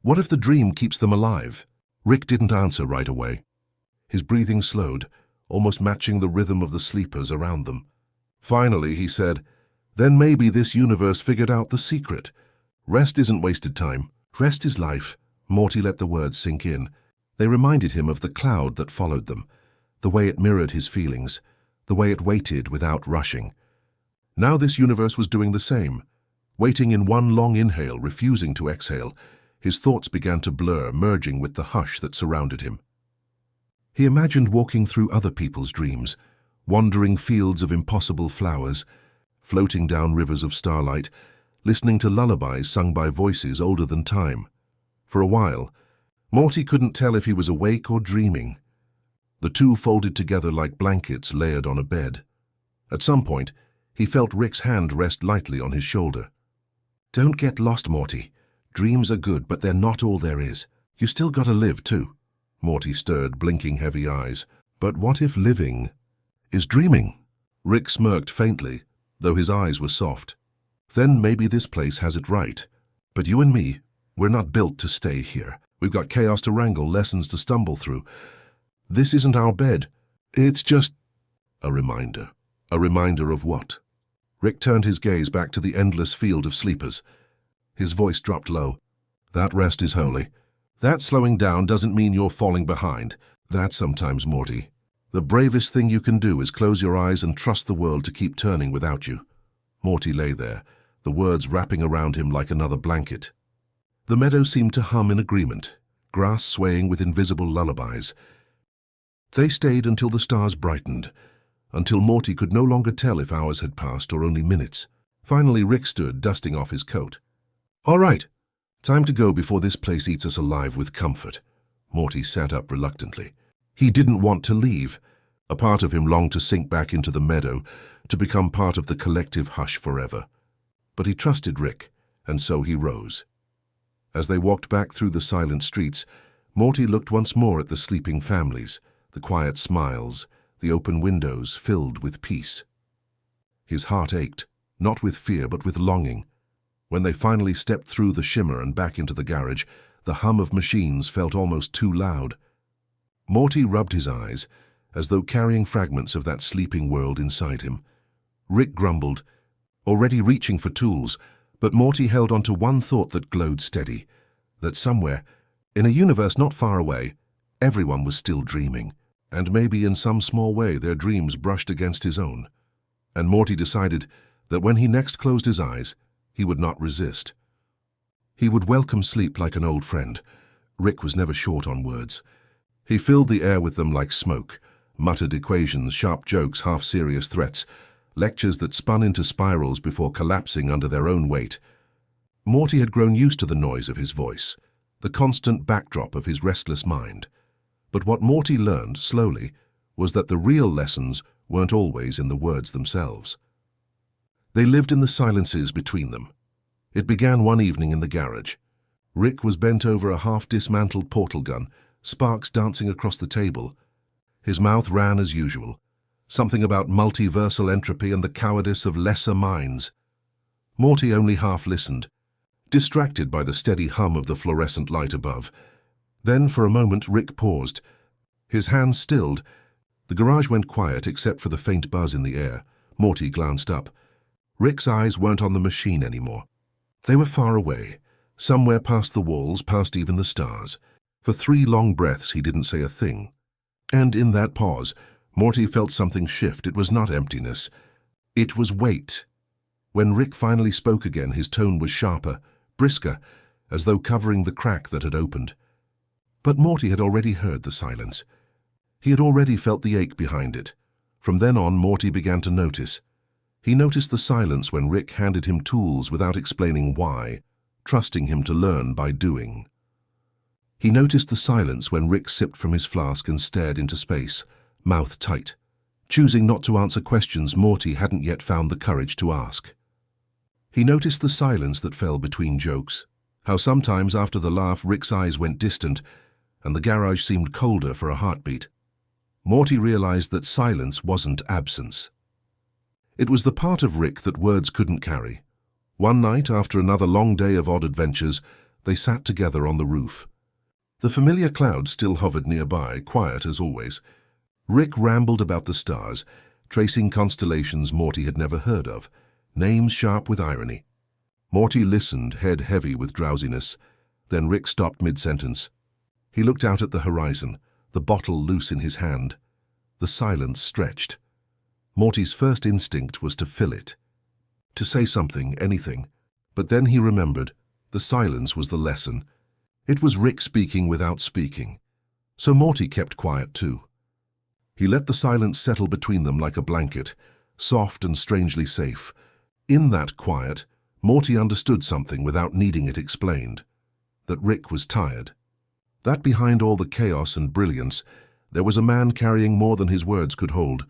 What if the dream keeps them alive?" Rick didn't answer right away. His breathing slowed, almost matching the rhythm of the sleepers around them. Finally, he said, "Then maybe this universe figured out the secret. Rest isn't wasted time. Rest is life." Morty let the words sink in. They reminded him of the cloud that followed them, the way it mirrored his feelings, the way it waited without rushing. Now this universe was doing the same, waiting in one long inhale, refusing to exhale. His thoughts began to blur, merging with the hush that surrounded him. He imagined walking through other people's dreams, wandering fields of impossible flowers, floating down rivers of starlight, listening to lullabies sung by voices older than time. For a while, Morty couldn't tell if he was awake or dreaming. The two folded together like blankets layered on a bed. At some point, he felt Rick's hand rest lightly on his shoulder. "Don't get lost, Morty. Dreams are good, but they're not all there is. You still gotta live, too." Morty stirred, blinking heavy eyes. "But what if living is dreaming?" Rick smirked faintly, though his eyes were soft. "Then maybe this place has it right. But you and me, we're not built to stay here. We've got chaos to wrangle, lessons to stumble through. This isn't our bed. It's just a reminder. A reminder of what? Rick turned his gaze back to the endless field of sleepers. His voice dropped low. That rest is holy. That slowing down doesn't mean you're falling behind. That sometimes, Morty. The bravest thing you can do is close your eyes and trust the world to keep turning without you. Morty lay there, the words wrapping around him like another blanket. The meadow seemed to hum in agreement, grass swaying with invisible lullabies. They stayed until the stars brightened, until Morty could no longer tell if hours had passed or only minutes. Finally, Rick stood, dusting off his coat. "All right, time to go before this place eats us alive with comfort." Morty sat up reluctantly. He didn't want to leave. A part of him longed to sink back into the meadow, to become part of the collective hush forever. But he trusted Rick, and so he rose. As they walked back through the silent streets, Morty looked once more at the sleeping families, the quiet smiles, the open windows filled with peace. His heart ached, not with fear but with longing. When they finally stepped through the shimmer and back into the garage, the hum of machines felt almost too loud. Morty rubbed his eyes, as though carrying fragments of that sleeping world inside him. Rick grumbled, already reaching for tools, but Morty held on to one thought that glowed steady, that somewhere, in a universe not far away, everyone was still dreaming, and maybe in some small way their dreams brushed against his own. And Morty decided that when he next closed his eyes, he would not resist. He would welcome sleep like an old friend. Rick was never short on words. He filled the air with them like smoke, muttered equations, sharp jokes, half-serious threats, lectures that spun into spirals before collapsing under their own weight. Morty had grown used to the noise of his voice, the constant backdrop of his restless mind. But what Morty learned, slowly, was that the real lessons weren't always in the words themselves. They lived in the silences between them. It began one evening in the garage. Rick was bent over a half-dismantled portal gun, sparks dancing across the table. His mouth ran as usual, something about multiversal entropy and the cowardice of lesser minds. Morty only half listened, distracted by the steady hum of the fluorescent light above. Then, for a moment, Rick paused. His hands stilled. The garage went quiet except for the faint buzz in the air. Morty glanced up. Rick's eyes weren't on the machine anymore. They were far away, somewhere past the walls, past even the stars. For 3 long breaths he didn't say a thing. And in that pause, Morty felt something shift. It was not emptiness. It was weight. When Rick finally spoke again, his tone was sharper, brisker, as though covering the crack that had opened. But Morty had already heard the silence. He had already felt the ache behind it. From then on, Morty began to notice. He noticed the silence when Rick handed him tools without explaining why, trusting him to learn by doing. He noticed the silence when Rick sipped from his flask and stared into space, mouth tight, choosing not to answer questions Morty hadn't yet found the courage to ask. He noticed the silence that fell between jokes, how sometimes after the laugh Rick's eyes went distant and the garage seemed colder for a heartbeat. Morty realized that silence wasn't absence. It was the part of Rick that words couldn't carry. One night, after another long day of odd adventures, they sat together on the roof. The familiar clouds still hovered nearby, quiet as always. Rick rambled about the stars, tracing constellations Morty had never heard of, names sharp with irony. Morty listened, head heavy with drowsiness. Then Rick stopped mid-sentence. He looked out at the horizon, the bottle loose in his hand. The silence stretched. Morty's first instinct was to fill it, to say something, anything. But then he remembered. The silence was the lesson. It was Rick speaking without speaking. So Morty kept quiet too. He let the silence settle between them like a blanket, soft and strangely safe. In that quiet, Morty understood something without needing it explained. That Rick was tired. That behind all the chaos and brilliance, there was a man carrying more than his words could hold.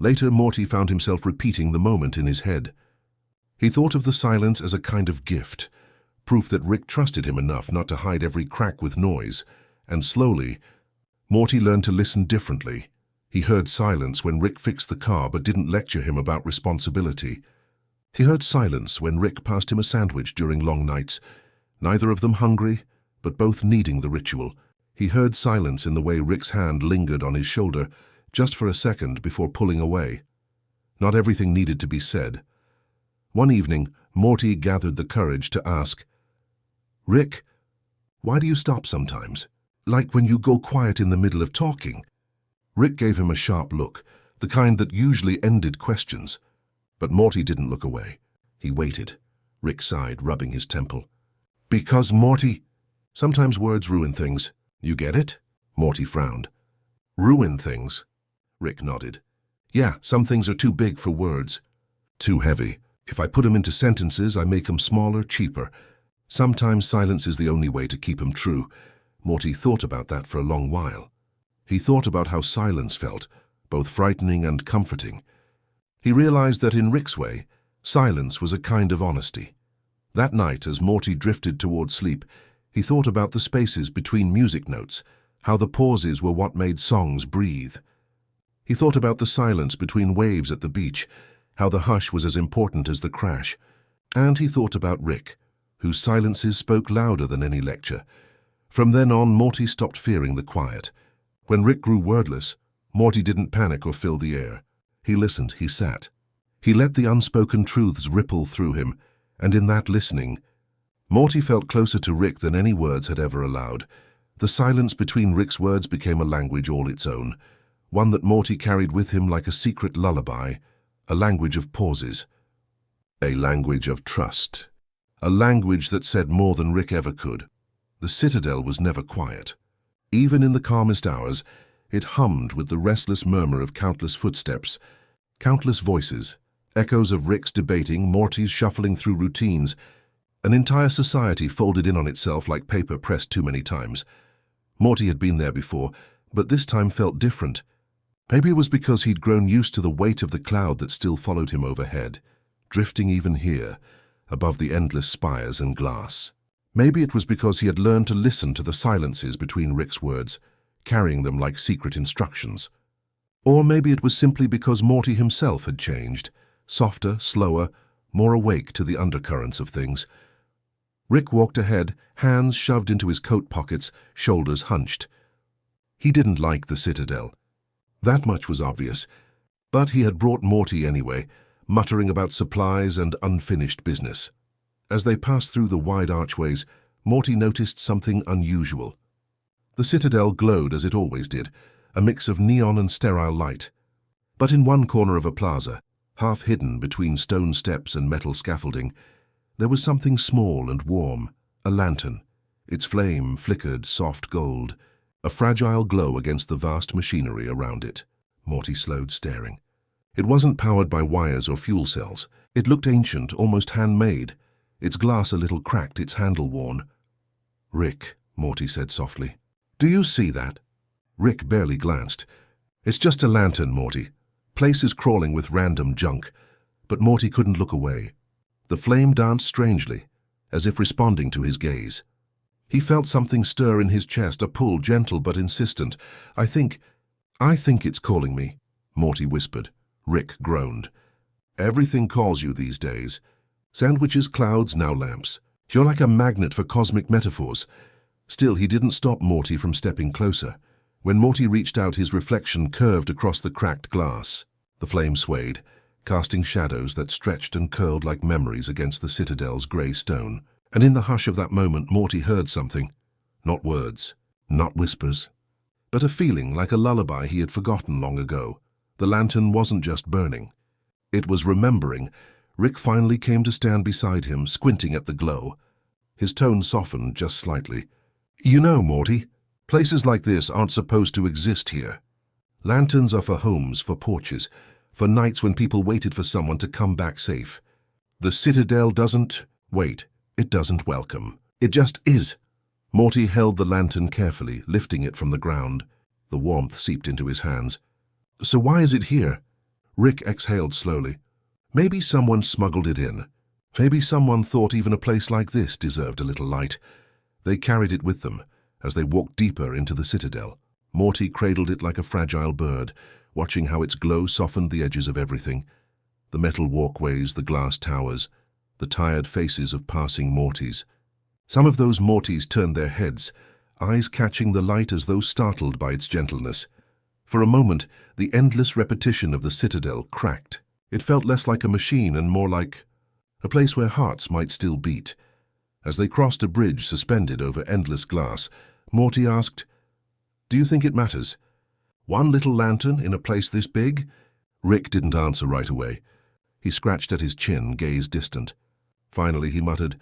Later, Morty found himself repeating the moment in his head. He thought of the silence as a kind of gift, proof that Rick trusted him enough not to hide every crack with noise. And slowly, Morty learned to listen differently. He heard silence when Rick fixed the car but didn't lecture him about responsibility. He heard silence when Rick passed him a sandwich during long nights, neither of them hungry, but both needing the ritual. He heard silence in the way Rick's hand lingered on his shoulder, just for a second before pulling away. Not everything needed to be said. One evening, Morty gathered the courage to ask, "Rick, why do you stop sometimes? Like when you go quiet in the middle of talking?" Rick gave him a sharp look, the kind that usually ended questions. But Morty didn't look away. He waited. Rick sighed, rubbing his temple. "Because, Morty, sometimes words ruin things. You get it?" Morty frowned. "Ruin things?" Rick nodded. "Yeah, some things are too big for words. Too heavy. If I put them into sentences, I make them smaller, cheaper. Sometimes silence is the only way to keep them true." Morty thought about that for a long while. He thought about how silence felt, both frightening and comforting. He realized that in Rick's way, silence was a kind of honesty. That night, as Morty drifted toward sleep, he thought about the spaces between music notes, how the pauses were what made songs breathe. He thought about the silence between waves at the beach, how the hush was as important as the crash. And he thought about Rick, whose silences spoke louder than any lecture. From then on, Morty stopped fearing the quiet. When Rick grew wordless, Morty didn't panic or fill the air. He listened, he sat. He let the unspoken truths ripple through him, and in that listening, Morty felt closer to Rick than any words had ever allowed. The silence between Rick's words became a language all its own, one that Morty carried with him like a secret lullaby, a language of pauses, a language of trust, a language that said more than Rick ever could. The Citadel was never quiet. Even in the calmest hours, it hummed with the restless murmur of countless footsteps, countless voices, echoes of Rick's debating, Morty's shuffling through routines, an entire society folded in on itself like paper pressed too many times. Morty had been there before, but this time felt different. Maybe it was because he'd grown used to the weight of the cloud that still followed him overhead, drifting even here, above the endless spires and glass. Maybe it was because he had learned to listen to the silences between Rick's words, carrying them like secret instructions. Or maybe it was simply because Morty himself had changed, softer, slower, more awake to the undercurrents of things. Rick walked ahead, hands shoved into his coat pockets, shoulders hunched. He didn't like the Citadel. That much was obvious, but he had brought Morty anyway, muttering about supplies and unfinished business. As they passed through the wide archways, Morty noticed something unusual. The Citadel glowed as it always did, a mix of neon and sterile light. But in one corner of a plaza, half hidden between stone steps and metal scaffolding, there was something small and warm, a lantern. Its flame flickered soft gold, a fragile glow against the vast machinery around it. Morty slowed, staring. It wasn't powered by wires or fuel cells. It looked ancient, almost handmade, its glass a little cracked, its handle worn. "Rick," Morty said softly, "do you see that?" Rick barely glanced. "It's just a lantern, Morty. Place is crawling with random junk." But Morty couldn't look away. The flame danced strangely, as if responding to his gaze. He felt something stir in his chest, a pull, gentle but insistent. I think it's calling me," Morty whispered. Rick groaned. "Everything calls you these days. Sandwiches, clouds, now lamps. You're like a magnet for cosmic metaphors." Still, he didn't stop Morty from stepping closer. When Morty reached out, his reflection curved across the cracked glass. The flame swayed, casting shadows that stretched and curled like memories against the Citadel's grey stone. And in the hush of that moment, Morty heard something. Not words, not whispers, but a feeling like a lullaby he had forgotten long ago. The lantern wasn't just burning. It was remembering. Rick finally came to stand beside him, squinting at the glow. His tone softened just slightly. "You know, Morty, places like this aren't supposed to exist here. Lanterns are for homes, for porches, for nights when people waited for someone to come back safe. The Citadel doesn't wait. It doesn't welcome. It just is." Morty held the lantern carefully, lifting it from the ground. The warmth seeped into his hands. "So why is it here?" Rick exhaled slowly. "Maybe someone smuggled it in. Maybe someone thought even a place like this deserved a little light. They carried it with them as they walked deeper into the Citadel. Morty cradled it like a fragile bird, watching how its glow softened the edges of everything. The metal walkways, the glass towers, the tired faces of passing Mortys. Some of those Mortys turned their heads, eyes catching the light as though startled by its gentleness. For a moment, the endless repetition of the Citadel cracked. It felt less like a machine and more like a place where hearts might still beat. As they crossed a bridge suspended over endless glass, Morty asked, "Do you think it matters? One little lantern in a place this big?" Rick didn't answer right away. He scratched at his chin, gaze distant. Finally he muttered,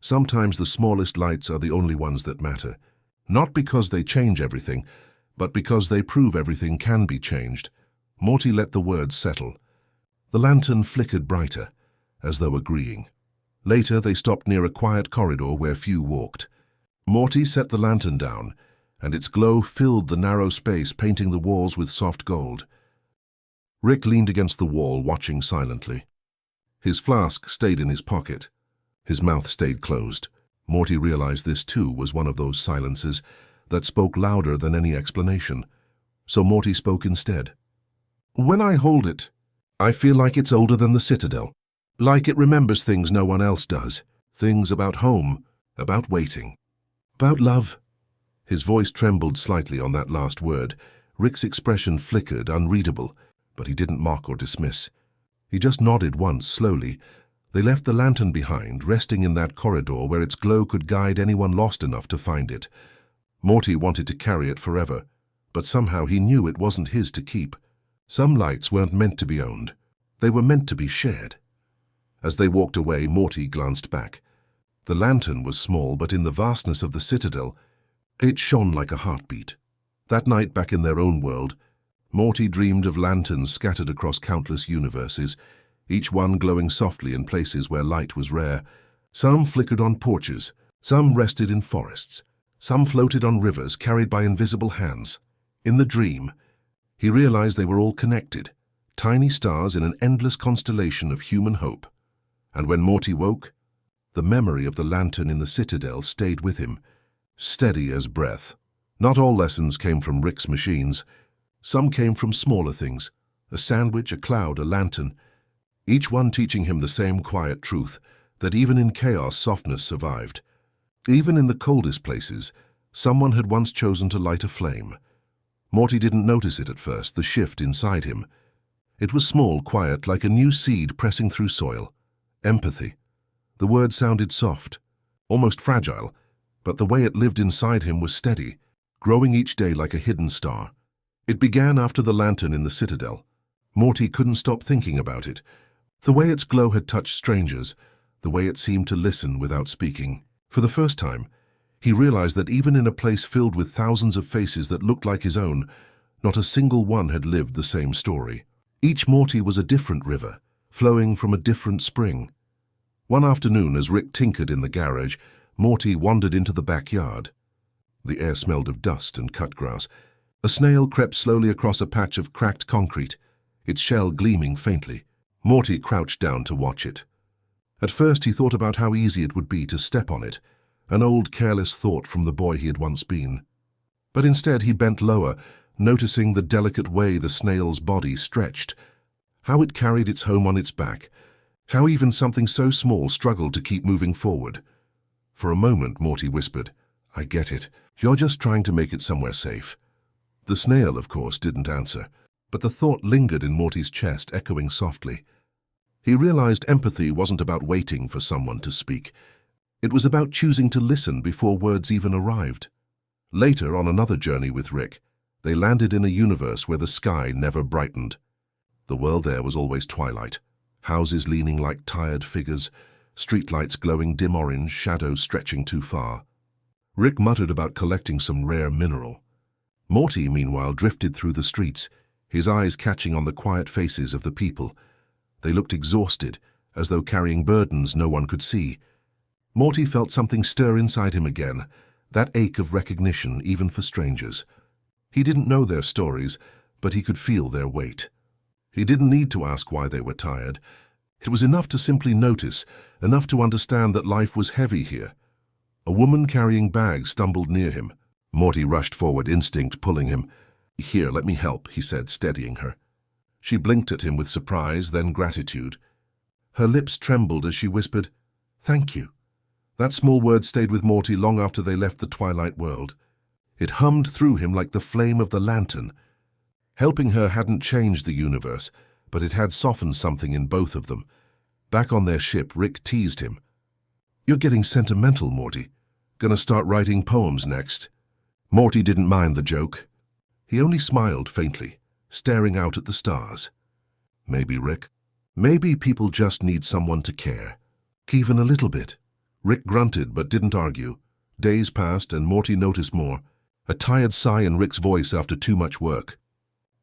"Sometimes the smallest lights are the only ones that matter. Not because they change everything, but because they prove everything can be changed." Morty let the words settle. The lantern flickered brighter, as though agreeing. Later they stopped near a quiet corridor where few walked. Morty set the lantern down, and its glow filled the narrow space, painting the walls with soft gold. Rick leaned against the wall, watching silently. His flask stayed in his pocket. His mouth stayed closed. Morty realized this too was one of those silences that spoke louder than any explanation. So Morty spoke instead. "When I hold it, I feel like it's older than the Citadel. Like it remembers things no one else does. Things about home, about waiting, about love." His voice trembled slightly on that last word. Rick's expression flickered, unreadable, but he didn't mock or dismiss. He just nodded once, slowly. They left the lantern behind, resting in that corridor where its glow could guide anyone lost enough to find it. Morty wanted to carry it forever, but somehow he knew it wasn't his to keep. Some lights weren't meant to be owned. They were meant to be shared. As they walked away, Morty glanced back. The lantern was small, but in the vastness of the Citadel, it shone like a heartbeat. That night, back in their own world, Morty dreamed of lanterns scattered across countless universes, each one glowing softly in places where light was rare. Some flickered on porches, some rested in forests, some floated on rivers carried by invisible hands. In the dream, he realized they were all connected, tiny stars in an endless constellation of human hope. And when Morty woke, the memory of the lantern in the Citadel stayed with him, steady as breath. Not all lessons came from Rick's machines. Some came from smaller things, a sandwich, a cloud, a lantern, each one teaching him the same quiet truth, that even in chaos, softness survived. Even in the coldest places, someone had once chosen to light a flame. Morty didn't notice it at first, the shift inside him. It was small, quiet, like a new seed pressing through soil. Empathy. The word sounded soft, almost fragile, but the way it lived inside him was steady, growing each day like a hidden star. It began after the lantern in the Citadel. Morty couldn't stop thinking about it. The way its glow had touched strangers, the way it seemed to listen without speaking. For the first time, he realized that even in a place filled with thousands of faces that looked like his own, not a single one had lived the same story. Each Morty was a different river, flowing from a different spring. One afternoon, as Rick tinkered in the garage, Morty wandered into the backyard. The air smelled of dust and cut grass. A snail crept slowly across a patch of cracked concrete, its shell gleaming faintly. Morty crouched down to watch it. At first he thought about how easy it would be to step on it, an old careless thought from the boy he had once been. But instead he bent lower, noticing the delicate way the snail's body stretched, how it carried its home on its back, how even something so small struggled to keep moving forward. For a moment, Morty whispered, "I get it. You're just trying to make it somewhere safe." The snail, of course, didn't answer, but the thought lingered in Morty's chest, echoing softly. He realized empathy wasn't about waiting for someone to speak. It was about choosing to listen before words even arrived. Later, on another journey with Rick, they landed in a universe where the sky never brightened. The world there was always twilight, houses leaning like tired figures, streetlights glowing dim orange, shadows stretching too far. Rick muttered about collecting some rare mineral. Morty, meanwhile, drifted through the streets, his eyes catching on the quiet faces of the people. They looked exhausted, as though carrying burdens no one could see. Morty felt something stir inside him again, that ache of recognition even for strangers. He didn't know their stories, but he could feel their weight. He didn't need to ask why they were tired. It was enough to simply notice, enough to understand that life was heavy here. A woman carrying bags stumbled near him. Morty rushed forward, instinct pulling him. "Here, let me help," he said, steadying her. She blinked at him with surprise, then gratitude. Her lips trembled as she whispered, "Thank you." That small word stayed with Morty long after they left the twilight world. It hummed through him like the flame of the lantern. Helping her hadn't changed the universe, but it had softened something in both of them. Back on their ship, Rick teased him. "You're getting sentimental, Morty. Gonna start writing poems next?" Morty didn't mind the joke. He only smiled faintly, staring out at the stars. "Maybe, Rick. Maybe people just need someone to care. Even a little bit." Rick grunted but didn't argue. Days passed and Morty noticed more. A tired sigh in Rick's voice after too much work.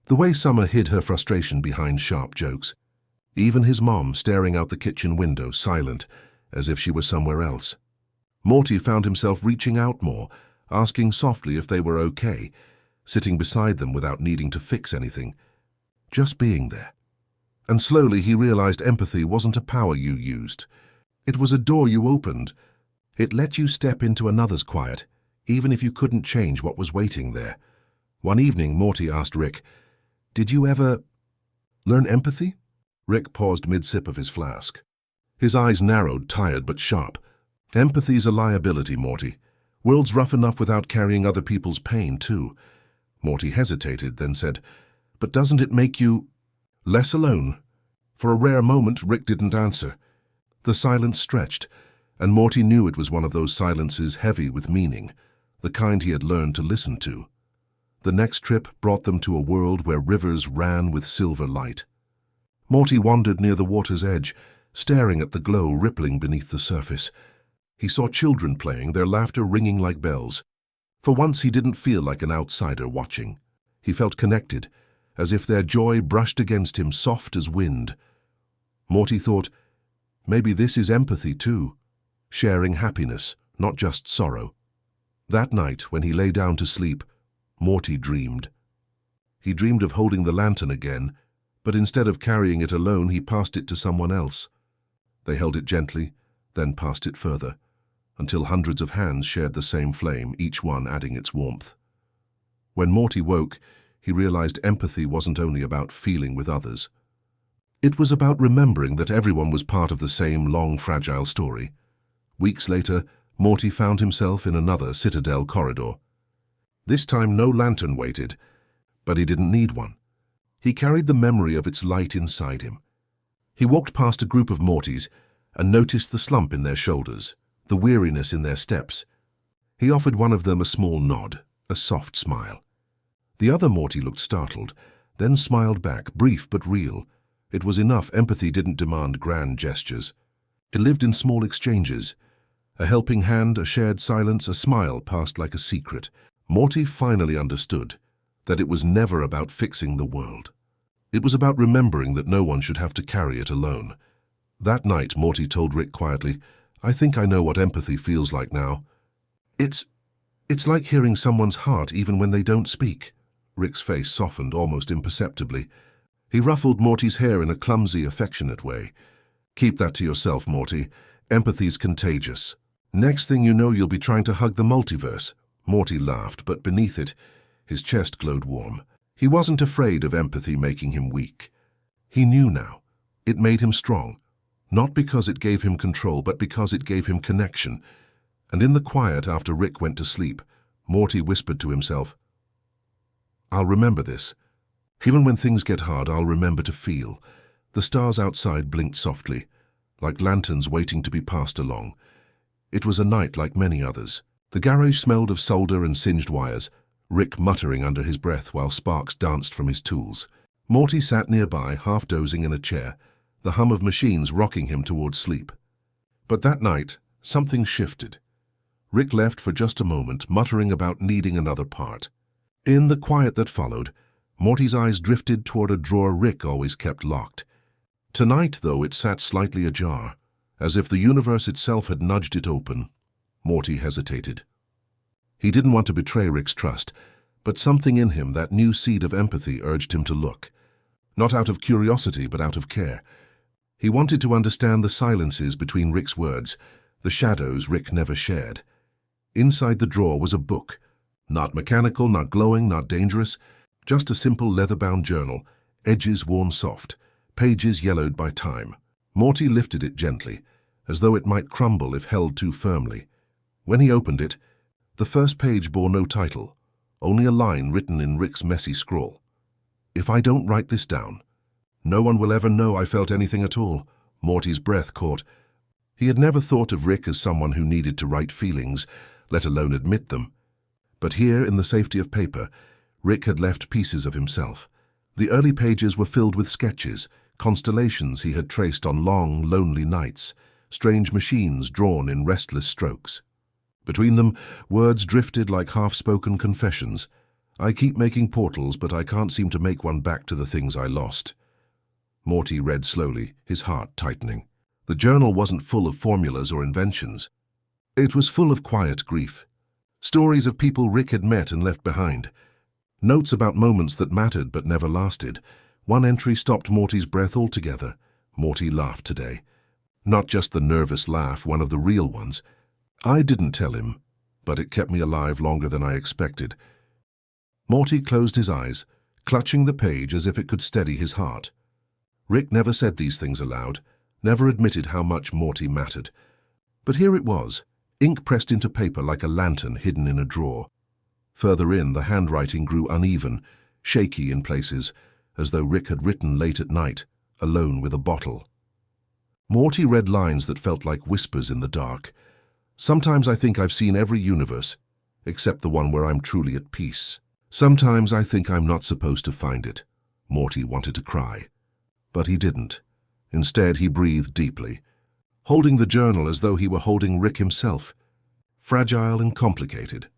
The way Summer hid her frustration behind sharp jokes. Even his mom staring out the kitchen window, silent, as if she were somewhere else. Morty found himself reaching out more, asking softly if they were okay, sitting beside them without needing to fix anything. Just being there. And slowly he realized empathy wasn't a power you used. It was a door you opened. It let you step into another's quiet, even if you couldn't change what was waiting there. One evening, Morty asked Rick, "Did you ever learn empathy?" Rick paused mid-sip of his flask. His eyes narrowed, tired but sharp. "Empathy's a liability, Morty. World's rough enough without carrying other people's pain, too." Morty hesitated, then said, "But doesn't it make you less alone?" For a rare moment, Rick didn't answer. The silence stretched, and Morty knew it was one of those silences heavy with meaning, the kind he had learned to listen to. The next trip brought them to a world where rivers ran with silver light. Morty wandered near the water's edge, staring at the glow rippling beneath the surface. He saw children playing, their laughter ringing like bells. For once he didn't feel like an outsider watching. He felt connected, as if their joy brushed against him soft as wind. Morty thought, maybe this is empathy too, sharing happiness, not just sorrow. That night, when he lay down to sleep, Morty dreamed. He dreamed of holding the lantern again, but instead of carrying it alone, he passed it to someone else. They held it gently, then passed it further, until hundreds of hands shared the same flame, each one adding its warmth. When Morty woke, he realized empathy wasn't only about feeling with others. It was about remembering that everyone was part of the same long, fragile story. Weeks later, Morty found himself in another Citadel corridor. This time no lantern waited, but he didn't need one. He carried the memory of its light inside him. He walked past a group of Mortys and noticed the slump in their shoulders, the weariness in their steps. He offered one of them a small nod, a soft smile. The other Morty looked startled, then smiled back, brief but real. It was enough. Empathy didn't demand grand gestures. It lived in small exchanges. A helping hand, a shared silence, a smile passed like a secret. Morty finally understood that it was never about fixing the world. It was about remembering that no one should have to carry it alone. That night, Morty told Rick quietly, "I think I know what empathy feels like now. It's like hearing someone's heart even when they don't speak." Rick's face softened almost imperceptibly. He ruffled Morty's hair in a clumsy, affectionate way. "Keep that to yourself, Morty. Empathy's contagious. Next thing you know, you'll be trying to hug the multiverse." Morty laughed, but beneath it, his chest glowed warm. He wasn't afraid of empathy making him weak. He knew now. It made him strong. Not because it gave him control, but because it gave him connection. And in the quiet after Rick went to sleep, Morty whispered to himself, "I'll remember this. Even when things get hard, I'll remember to feel." The stars outside blinked softly, like lanterns waiting to be passed along. It was a night like many others. The garage smelled of solder and singed wires, Rick muttering under his breath while sparks danced from his tools. Morty sat nearby, half dozing in a chair, the hum of machines rocking him towards sleep. But that night, something shifted. Rick left for just a moment, muttering about needing another part. In the quiet that followed, Morty's eyes drifted toward a drawer Rick always kept locked. Tonight, though, it sat slightly ajar, as if the universe itself had nudged it open. Morty hesitated. He didn't want to betray Rick's trust, but something in him, that new seed of empathy, urged him to look. Not out of curiosity, but out of care. He wanted to understand the silences between Rick's words, the shadows Rick never shared. Inside the drawer was a book. Not mechanical, not glowing, not dangerous. Just a simple leather-bound journal, edges worn soft, pages yellowed by time. Morty lifted it gently, as though it might crumble if held too firmly. When he opened it, the first page bore no title, only a line written in Rick's messy scrawl. "If I don't write this down, No one will ever know I felt anything at all. Morty's breath caught. He had never thought of Rick as someone who needed to write feelings, let alone admit them. But here, in the safety of paper, Rick had left pieces of himself. The early pages were filled with sketches, constellations he had traced on long, lonely nights, strange machines drawn in restless strokes. Between them, words drifted like half-spoken confessions. I keep making portals, but I can't seem to make one back to the things I lost. Morty read slowly, his heart tightening. The journal wasn't full of formulas or inventions. It was full of quiet grief. Stories of people Rick had met and left behind. Notes about moments that mattered but never lasted. One entry stopped Morty's breath altogether. Morty laughed today. Not just the nervous laugh, one of the real ones. I didn't tell him, but it kept me alive longer than I expected. Morty closed his eyes, clutching the page as if it could steady his heart. Rick never said these things aloud, never admitted how much Morty mattered. But here it was, ink pressed into paper like a lantern hidden in a drawer. Further in, the handwriting grew uneven, shaky in places, as though Rick had written late at night, alone with a bottle. Morty read lines that felt like whispers in the dark. Sometimes I think I've seen every universe, except the one where I'm truly at peace. Sometimes I think I'm not supposed to find it. Morty wanted to cry. But he didn't. Instead, he breathed deeply, holding the journal as though he were holding Rick himself, fragile and complicated.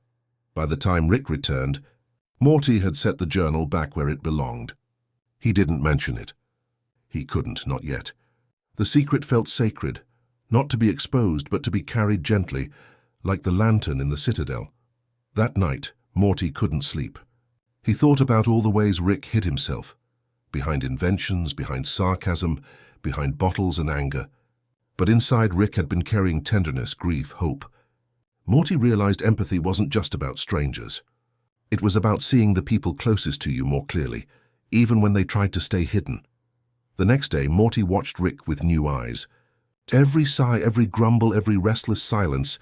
By the time Rick returned, Morty had set the journal back where it belonged. He didn't mention it. He couldn't, not yet. The secret felt sacred, not to be exposed but to be carried gently, like the lantern in the citadel. That night, Morty couldn't sleep. He thought about all the ways Rick hid himself, behind inventions, behind sarcasm, behind bottles and anger. But inside Rick had been carrying tenderness, grief, hope. Morty realized empathy wasn't just about strangers. It was about seeing the people closest to you more clearly, even when they tried to stay hidden. The next day, Morty watched Rick with new eyes. Every sigh, every grumble, every restless silence,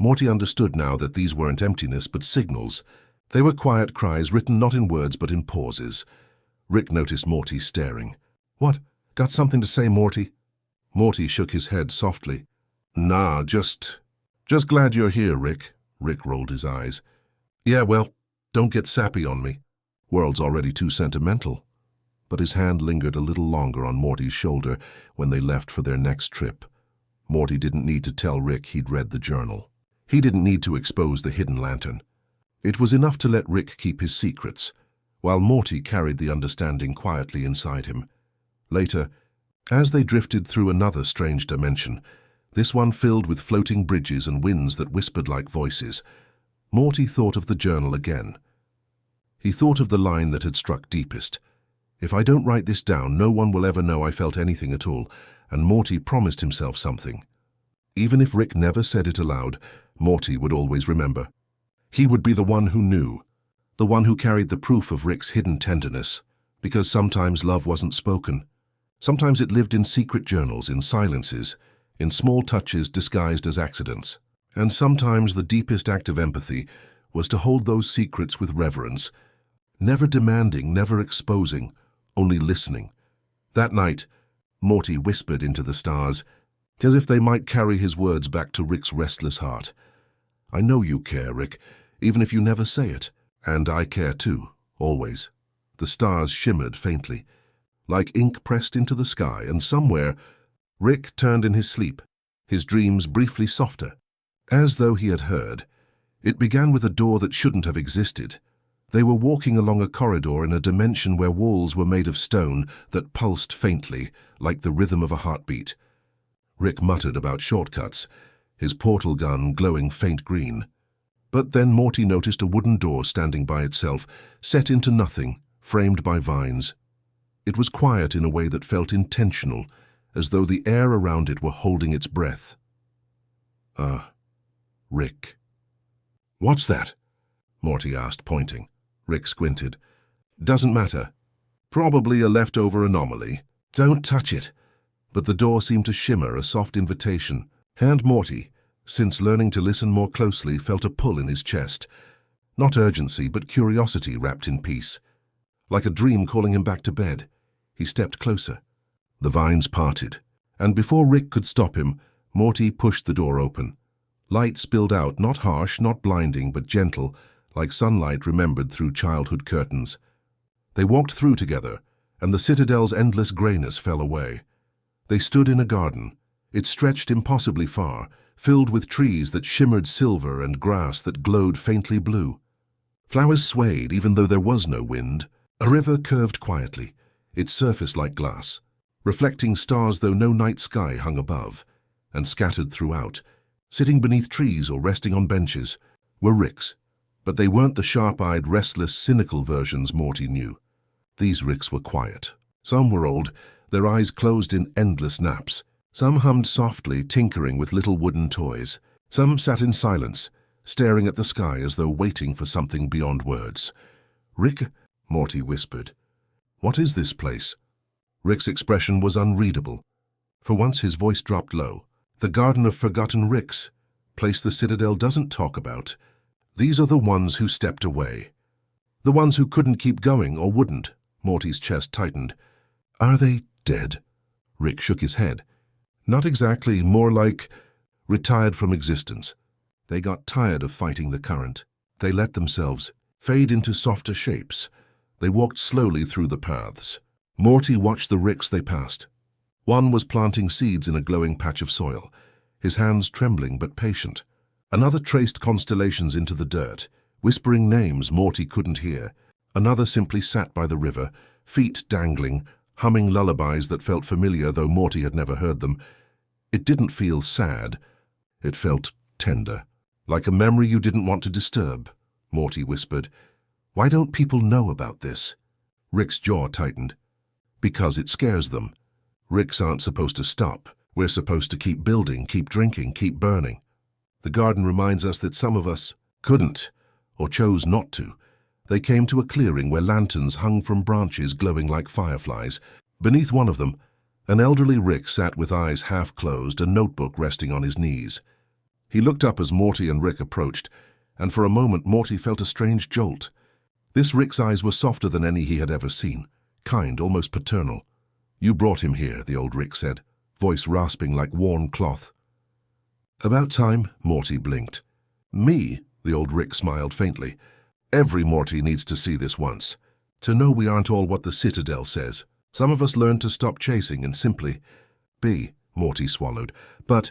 Morty understood now that these weren't emptiness but signals. They were quiet cries written not in words but in pauses. Rick noticed Morty staring. "What? Got something to say, Morty?" Morty shook his head softly. "Nah, just glad you're here, Rick." Rick rolled his eyes. "Yeah, well, don't get sappy on me. World's already too sentimental." But his hand lingered a little longer on Morty's shoulder when they left for their next trip. Morty didn't need to tell Rick he'd read the journal. He didn't need to expose the hidden lantern. It was enough to let Rick keep his secrets, while Morty carried the understanding quietly inside him. Later, as they drifted through another strange dimension, this one filled with floating bridges and winds that whispered like voices, Morty thought of the journal again. He thought of the line that had struck deepest. "If I don't write this down, no one will ever know I felt anything at all," and Morty promised himself something. Even if Rick never said it aloud, Morty would always remember. He would be the one who knew, the one who carried the proof of Rick's hidden tenderness, because sometimes love wasn't spoken. Sometimes it lived in secret journals, in silences, in small touches disguised as accidents. And sometimes the deepest act of empathy was to hold those secrets with reverence, never demanding, never exposing, only listening. That night, Morty whispered into the stars, as if they might carry his words back to Rick's restless heart. "I know you care, Rick, even if you never say it. And I care too, always." The stars shimmered faintly, like ink pressed into the sky, and somewhere, Rick turned in his sleep, his dreams briefly softer. As though he had heard, it began with a door that shouldn't have existed. They were walking along a corridor in a dimension where walls were made of stone that pulsed faintly, like the rhythm of a heartbeat. Rick muttered about shortcuts, his portal gun glowing faint green. But then Morty noticed a wooden door standing by itself, set into nothing, framed by vines. It was quiet in a way that felt intentional, as though the air around it were holding its breath. Rick. "What's that?" Morty asked, pointing. Rick squinted. "Doesn't matter. Probably a leftover anomaly. Don't touch it." But the door seemed to shimmer, a soft invitation. And Morty, since learning to listen more closely, felt a pull in his chest. Not urgency, but curiosity wrapped in peace. Like a dream calling him back to bed. He stepped closer. The vines parted, and before Rick could stop him, Morty pushed the door open. Light spilled out, not harsh, not blinding, but gentle, like sunlight remembered through childhood curtains. They walked through together, and the citadel's endless grayness fell away. They stood in a garden. It stretched impossibly far, filled with trees that shimmered silver and grass that glowed faintly blue. Flowers swayed even though there was no wind. A river curved quietly, its surface like glass, reflecting stars though no night sky hung above, and scattered throughout, sitting beneath trees or resting on benches, were Ricks. But they weren't the sharp-eyed, restless, cynical versions Morty knew. These Ricks were quiet. Some were old, their eyes closed in endless naps. Some hummed softly, tinkering with little wooden toys. Some sat in silence, staring at the sky as though waiting for something beyond words. "Rick," Morty whispered. "What is this place?" Rick's expression was unreadable. For once his voice dropped low. "The Garden of Forgotten Ricks, place the Citadel doesn't talk about. These are the ones who stepped away. The ones who couldn't keep going or wouldn't." Morty's chest tightened. "Are they dead?" Rick shook his head. "Not exactly, more like retired from existence. They got tired of fighting the current. They let themselves fade into softer shapes. They walked slowly through the paths." Morty watched the Ricks they passed. One was planting seeds in a glowing patch of soil, his hands trembling but patient. Another traced constellations into the dirt, whispering names Morty couldn't hear. Another simply sat by the river, feet dangling, humming lullabies that felt familiar though Morty had never heard them. It didn't feel sad. It felt tender. "Like a memory you didn't want to disturb," Morty whispered. "Why don't people know about this?" Rick's jaw tightened. "Because it scares them. Ricks aren't supposed to stop. We're supposed to keep building, keep drinking, keep burning. The garden reminds us that some of us couldn't, or chose not to." They came to a clearing where lanterns hung from branches glowing like fireflies. Beneath one of them, an elderly Rick sat with eyes half closed, a notebook resting on his knees. He looked up as Morty and Rick approached, and for a moment Morty felt a strange jolt. This Rick's eyes were softer than any he had ever seen, kind, almost paternal. "You brought him here," the old Rick said, voice rasping like worn cloth. "About time," Morty blinked. "Me?" the old Rick smiled faintly. "Every Morty needs to see this once, to know we aren't all what the Citadel says. Some of us learn to stop chasing and simply be," Morty swallowed. "But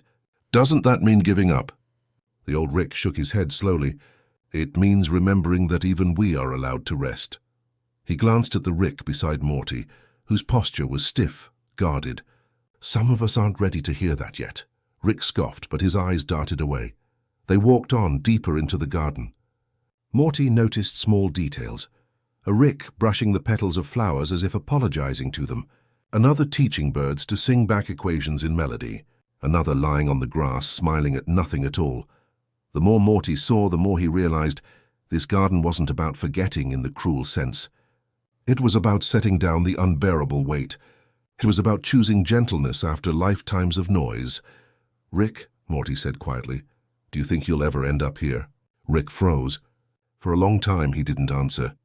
doesn't that mean giving up?" The old Rick shook his head slowly. "It means remembering that even we are allowed to rest." He glanced at the Rick beside Morty, whose posture was stiff, guarded. "Some of us aren't ready to hear that yet." Rick scoffed, but his eyes darted away. They walked on, deeper into the garden. Morty noticed small details. A Rick brushing the petals of flowers as if apologizing to them. Another teaching birds to sing back equations in melody. Another lying on the grass, smiling at nothing at all. The more Morty saw, the more he realized this garden wasn't about forgetting in the cruel sense. It was about setting down the unbearable weight. It was about choosing gentleness after lifetimes of noise. "Rick," Morty said quietly, "do you think you'll ever end up here?" Rick froze. For a long time he didn't answer.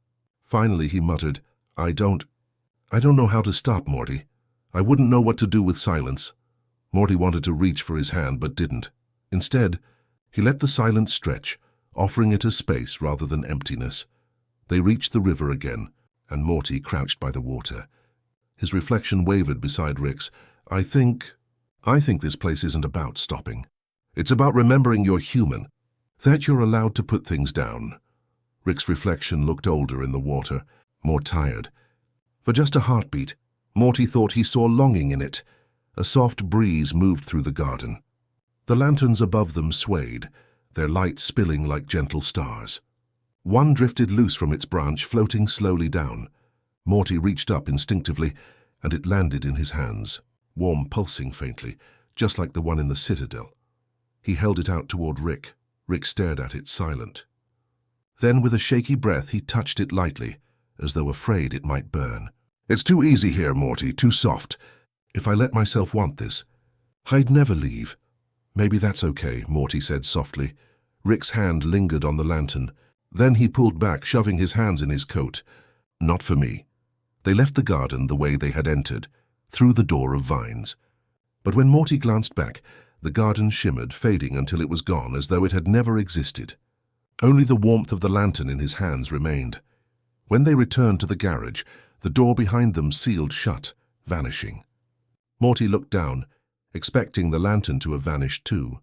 Finally he muttered, I don't know how to stop, Morty. I wouldn't know what to do with silence." Morty wanted to reach for his hand but didn't. Instead, he let the silence stretch, offering it a space rather than emptiness. They reached the river again, and Morty crouched by the water. His reflection wavered beside Rick's. I think this place isn't about stopping. It's about remembering you're human, that you're allowed to put things down." Rick's reflection looked older in the water, more tired. For just a heartbeat, Morty thought he saw longing in it. A soft breeze moved through the garden. The lanterns above them swayed, their light spilling like gentle stars. One drifted loose from its branch, floating slowly down. Morty reached up instinctively, and it landed in his hands, warm, pulsing faintly, just like the one in the Citadel. He held it out toward Rick. Rick stared at it, silent. Then, with a shaky breath, he touched it lightly, as though afraid it might burn. "It's too easy here, Morty, too soft. If I let myself want this, I'd never leave." "Maybe that's okay," Morty said softly. Rick's hand lingered on the lantern. Then he pulled back, shoving his hands in his coat. "Not for me." They left the garden the way they had entered, through the door of vines. But when Morty glanced back, the garden shimmered, fading until it was gone, as though it had never existed. Only the warmth of the lantern in his hands remained. When they returned to the garage, the door behind them sealed shut, vanishing. Morty looked down, expecting the lantern to have vanished too.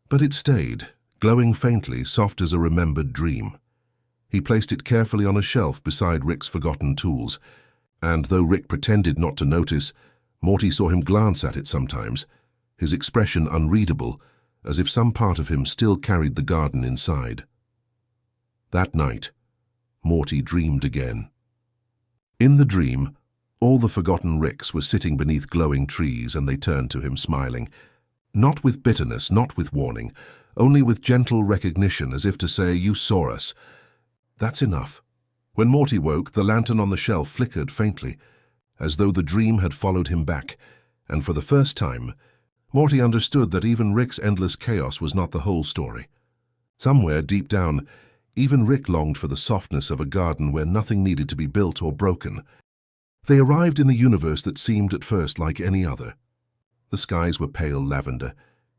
But it stayed, glowing faintly, soft as a remembered dream. He placed it carefully on a shelf beside Rick's forgotten tools, and though Rick pretended not to notice, Morty saw him glance at it sometimes, his expression unreadable, as if some part of him still carried the garden inside. That night, Morty dreamed again. In the dream, all the forgotten Ricks were sitting beneath glowing trees, and they turned to him smiling. Not with bitterness, not with warning, only with gentle recognition, as if to say, "You saw us. That's enough." When Morty woke, the lantern on the shelf flickered faintly, as though the dream had followed him back, and for the first time, Morty understood that even Rick's endless chaos was not the whole story. Somewhere, deep down, even Rick longed for the softness of a garden where nothing needed to be built or broken. They arrived in a universe that seemed at first like any other. The skies were pale lavender,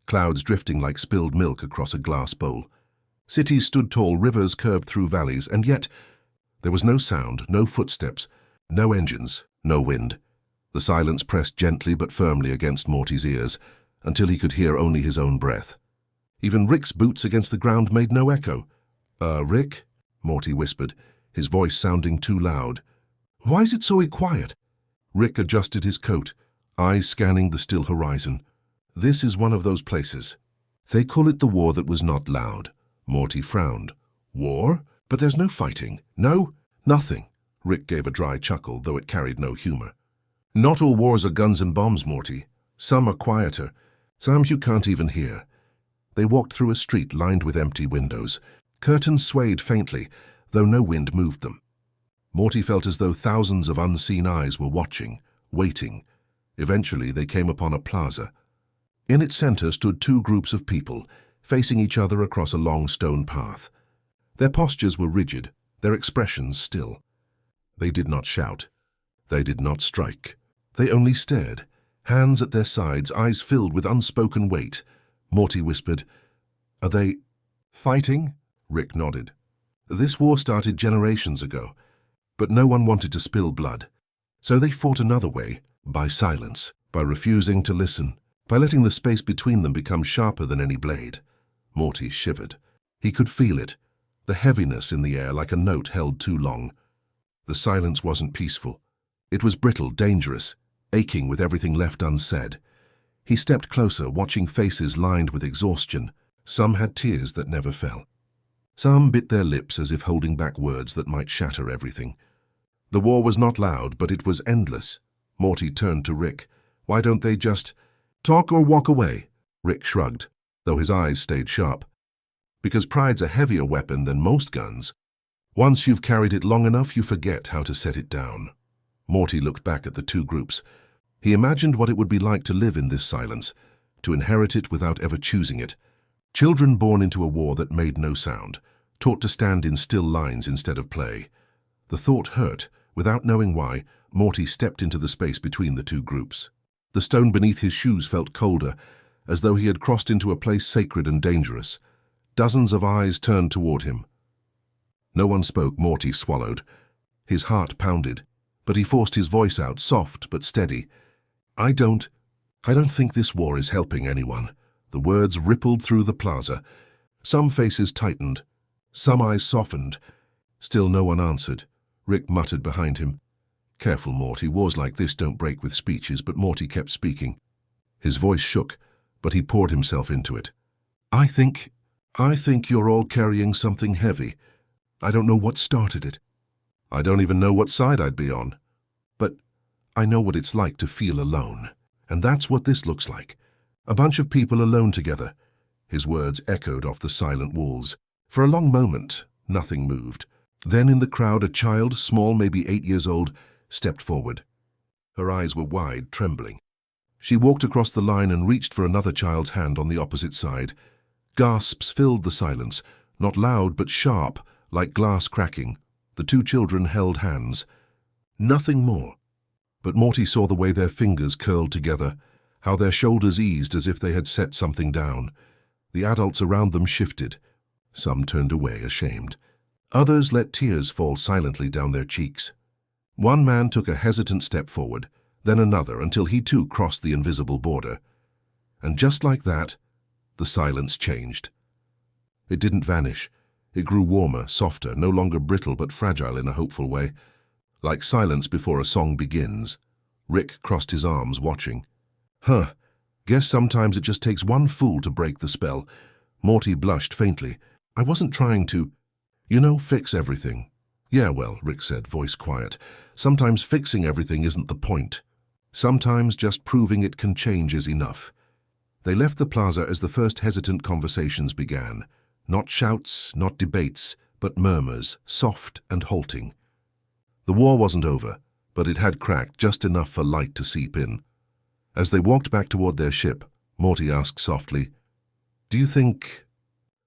clouds drifting like spilled milk across a glass bowl. Cities stood tall, rivers curved through valleys, and yet there was no sound, no footsteps, no engines, no wind. The silence pressed gently but firmly against Morty's ears, until he could hear only his own breath. Even Rick's boots against the ground made no echo. Rick?" Morty whispered, his voice sounding too loud. "Why is it so quiet?" Rick adjusted his coat, eyes scanning the still horizon. "This is one of those places. They call it the war that was not loud." Morty frowned. "War? But there's no fighting. No, nothing." Rick gave a dry chuckle, though it carried no humor. "Not all wars are guns and bombs, Morty. Some are quieter. Some you can't even hear." They walked through a street lined with empty windows. Curtains swayed faintly, though no wind moved them. Morty felt as though thousands of unseen eyes were watching, waiting. Eventually, they came upon a plaza. In its center stood two groups of people, facing each other across a long stone path. Their postures were rigid, their expressions still. They did not shout. They did not strike. They only stared, hands at their sides, eyes filled with unspoken weight. Morty whispered, "Are they fighting?" Rick nodded. "This war started generations ago, but no one wanted to spill blood. So they fought another way, by silence, by refusing to listen, by letting the space between them become sharper than any blade." Morty shivered. He could feel it, the heaviness in the air like a note held too long. The silence wasn't peaceful. It was brittle, dangerous, aching with everything left unsaid. He stepped closer, watching faces lined with exhaustion. Some had tears that never fell. Some bit their lips as if holding back words that might shatter everything. The war was not loud, but it was endless. Morty turned to Rick. "Why don't they just talk or walk away?" Rick shrugged, though his eyes stayed sharp. "Because pride's a heavier weapon than most guns. Once you've carried it long enough, you forget how to set it down." Morty looked back at the two groups. He imagined what it would be like to live in this silence, to inherit it without ever choosing it. Children born into a war that made no sound, taught to stand in still lines instead of play. The thought hurt. Without knowing why, Morty stepped into the space between the two groups. The stone beneath his shoes felt colder, as though he had crossed into a place sacred and dangerous. Dozens of eyes turned toward him. No one spoke. Morty swallowed. His heart pounded, but he forced his voice out, soft but steady. I don't think this war is helping anyone." The words rippled through the plaza. Some faces tightened, some eyes softened. Still no one answered. Rick muttered behind him, "Careful, Morty, wars like this don't break with speeches," but Morty kept speaking. His voice shook, but he poured himself into it. I think you're all carrying something heavy. I don't know what started it. I don't even know what side I'd be on. But I know what it's like to feel alone, and that's what this looks like. A bunch of people alone together." His words echoed off the silent walls. For a long moment, nothing moved. Then in the crowd, a child, small, maybe 8 years old, stepped forward. Her eyes were wide, trembling. She walked across the line and reached for another child's hand on the opposite side. Gasps filled the silence, not loud but sharp, like glass cracking. The two children held hands. Nothing more. But Morty saw the way their fingers curled together, how their shoulders eased as if they had set something down. The adults around them shifted. Some turned away, ashamed. Others let tears fall silently down their cheeks. One man took a hesitant step forward, then another, until he too crossed the invisible border. And just like that, the silence changed. It didn't vanish. It grew warmer, softer, no longer brittle but fragile in a hopeful way. Like silence before a song begins. Rick crossed his arms, watching. Guess sometimes it just takes one fool to break the spell. Morty blushed faintly. I wasn't trying to, fix everything. Yeah, well, Rick said, voice quiet. Sometimes fixing everything isn't the point. Sometimes just proving it can change is enough. They left the plaza as the first hesitant conversations began. Not shouts, not debates, but murmurs, soft and halting. The war wasn't over, but it had cracked just enough for light to seep in. As they walked back toward their ship, Morty asked softly, "Do you think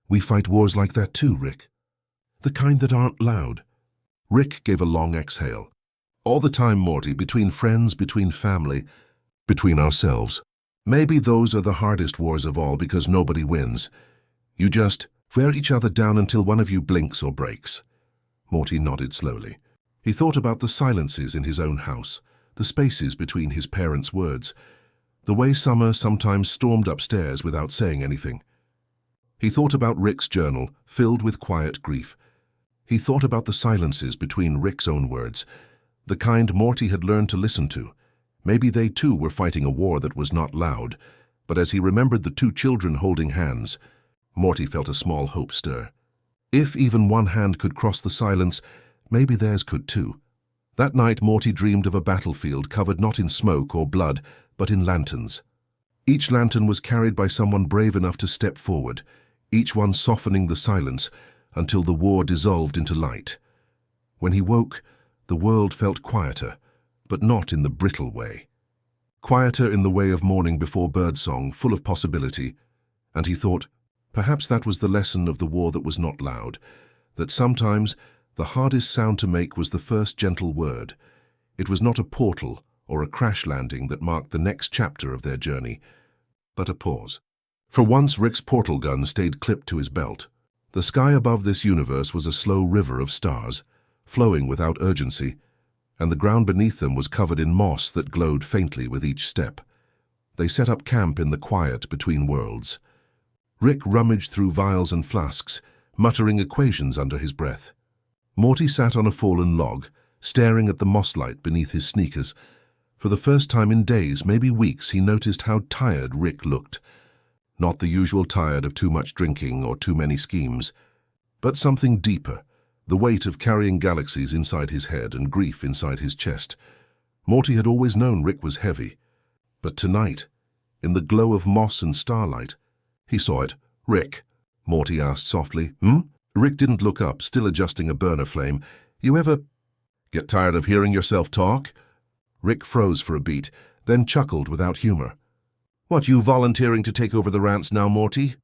we fight wars like that too, Rick? The kind that aren't loud?" Rick gave a long exhale. "All the time, Morty, between friends, between family, between ourselves. Maybe those are the hardest wars of all because nobody wins. You just wear each other down until one of you blinks or breaks." Morty nodded slowly. He thought about the silences in his own house, the spaces between his parents' words, the way Summer sometimes stormed upstairs without saying anything. He thought about Rick's journal, filled with quiet grief. He thought about the silences between Rick's own words, the kind Morty had learned to listen to. Maybe they too were fighting a war that was not loud, but as he remembered the two children holding hands, Morty felt a small hope stir. If even one hand could cross the silence, maybe theirs could too. That night Morty dreamed of a battlefield covered not in smoke or blood, but in lanterns. Each lantern was carried by someone brave enough to step forward, each one softening the silence until the war dissolved into light. When he woke, the world felt quieter, but not in the brittle way. Quieter in the way of morning before birdsong, full of possibility. And he thought, perhaps that was the lesson of the war that was not loud, that sometimes the hardest sound to make was the first gentle word. It was not a portal or a crash landing that marked the next chapter of their journey, but a pause. For once, Rick's portal gun stayed clipped to his belt. The sky above this universe was a slow river of stars, flowing without urgency, and the ground beneath them was covered in moss that glowed faintly with each step. They set up camp in the quiet between worlds. Rick rummaged through vials and flasks, muttering equations under his breath. Morty sat on a fallen log, staring at the moss light beneath his sneakers. For the first time in days, maybe weeks, he noticed how tired Rick looked. Not the usual tired of too much drinking or too many schemes, but something deeper, the weight of carrying galaxies inside his head and grief inside his chest. Morty had always known Rick was heavy, but tonight, in the glow of moss and starlight, he saw it. "Rick," Morty asked softly. Rick didn't look up, still adjusting a burner flame. "You ever get tired of hearing yourself talk?" Rick froze for a beat, then chuckled without humor. "What, you volunteering to take over the rants now, Morty?"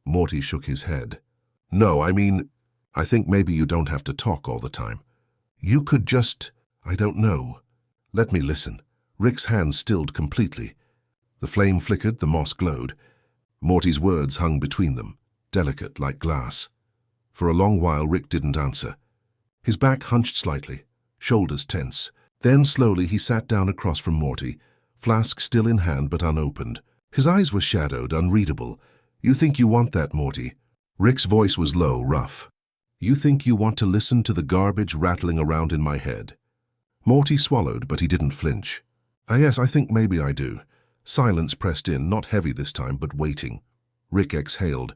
Morty shook his head. "No, I think maybe you don't have to talk all the time. You could just, I don't know. Let me listen." Rick's hand stilled completely. The flame flickered, the moss glowed. Morty's words hung between them, delicate like glass. For a long while, Rick didn't answer. His back hunched slightly, shoulders tense. Then slowly he sat down across from Morty, flask still in hand but unopened. His eyes were shadowed, unreadable. "You think you want that, Morty?" Rick's voice was low, rough. "You think you want to listen to the garbage rattling around in my head?" Morty swallowed, but he didn't flinch. Yes, I think maybe I do." Silence pressed in, not heavy this time, but waiting. Rick exhaled.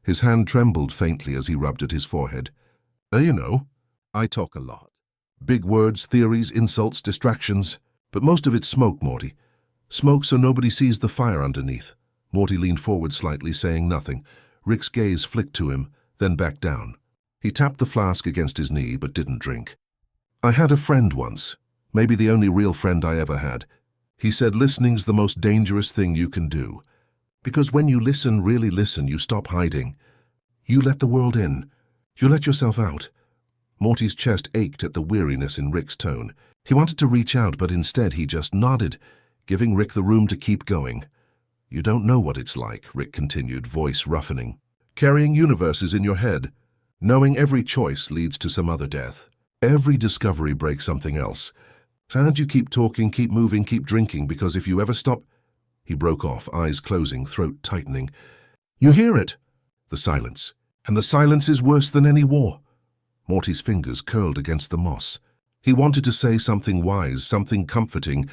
His hand trembled faintly as he rubbed at his forehead. I talk a lot. Big words, theories, insults, distractions. But most of it's smoke, Morty. Smoke so nobody sees the fire underneath." Morty leaned forward slightly, saying nothing. Rick's gaze flicked to him, then back down. He tapped the flask against his knee, but didn't drink. "I had a friend once, maybe the only real friend I ever had. He said listening's the most dangerous thing you can do. Because when you listen, really listen, you stop hiding. You let the world in. You let yourself out." Morty's chest ached at the weariness in Rick's tone. He wanted to reach out, but instead he just nodded, giving Rick the room to keep going. You don't know what it's like, Rick continued, voice roughening. Carrying universes in your head. Knowing every choice leads to some other death. Every discovery breaks something else. Can't you keep talking, keep moving, keep drinking, because if you ever stop... He broke off, eyes closing, throat tightening. You hear it? The silence. And the silence is worse than any war. Morty's fingers curled against the moss. He wanted to say something wise, something comforting,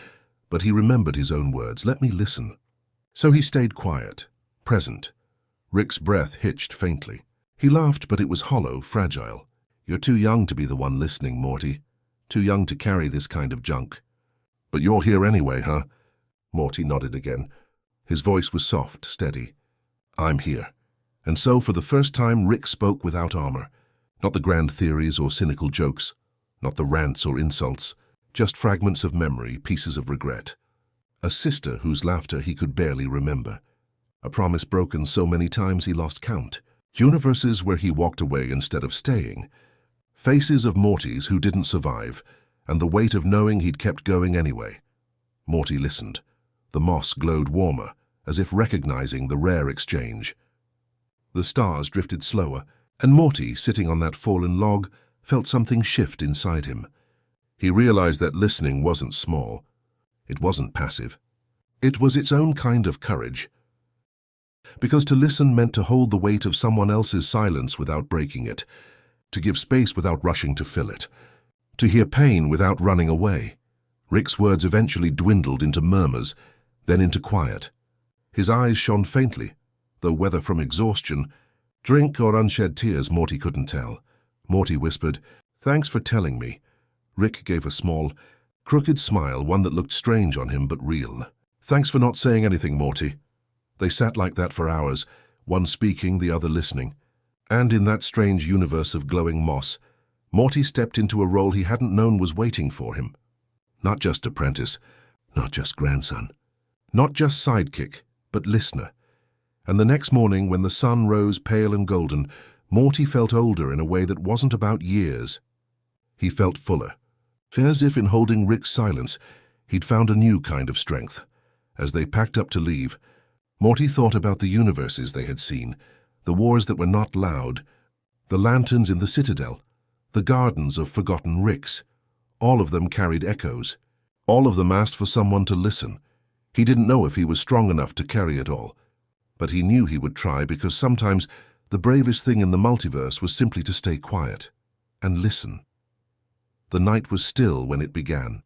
but he remembered his own words. Let me listen. So he stayed quiet, present. Rick's breath hitched faintly. He laughed, but it was hollow, fragile. You're too young to be the one listening, Morty. Too young to carry this kind of junk. But you're here anyway, huh? Morty nodded again. His voice was soft, steady. I'm here. And so, for the first time, Rick spoke without armor. Not the grand theories or cynical jokes. Not the rants or insults. Just fragments of memory, pieces of regret. A sister whose laughter he could barely remember. A promise broken so many times he lost count. Universes where he walked away instead of staying. Faces of Mortys who didn't survive, and the weight of knowing he'd kept going anyway. Morty listened. The moss glowed warmer, as if recognizing the rare exchange. The stars drifted slower, and Morty, sitting on that fallen log, felt something shift inside him. He realized that listening wasn't small. It wasn't passive. It was its own kind of courage. Because to listen meant to hold the weight of someone else's silence without breaking it, to give space without rushing to fill it, to hear pain without running away. Rick's words eventually dwindled into murmurs, then into quiet. His eyes shone faintly, though whether from exhaustion, drink or unshed tears, Morty couldn't tell. Morty whispered, "Thanks for telling me." Rick gave a small, crooked smile, one that looked strange on him but real. "Thanks for not saying anything, Morty." They sat like that for hours, one speaking, the other listening. And in that strange universe of glowing moss, Morty stepped into a role he hadn't known was waiting for him. Not just apprentice, not just grandson, not just sidekick, but listener. And the next morning, when the sun rose pale and golden, Morty felt older in a way that wasn't about years. He felt fuller, as if in holding Rick's silence, he'd found a new kind of strength. As they packed up to leave, Morty thought about the universes they had seen, the wars that were not loud, the lanterns in the Citadel, the gardens of forgotten Ricks. All of them carried echoes. All of them asked for someone to listen. He didn't know if he was strong enough to carry it all. But he knew he would try, because sometimes the bravest thing in the multiverse was simply to stay quiet and listen. The night was still when it began.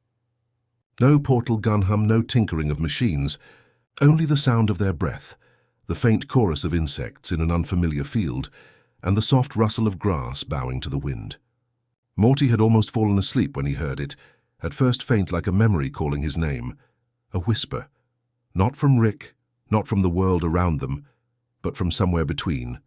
No portal gun hum, no tinkering of machines, only the sound of their breath, the faint chorus of insects in an unfamiliar field, and the soft rustle of grass bowing to the wind. Morty had almost fallen asleep when he heard it, at first faint like a memory calling his name. A whisper. Not from Rick, not from the world around them, but from somewhere between.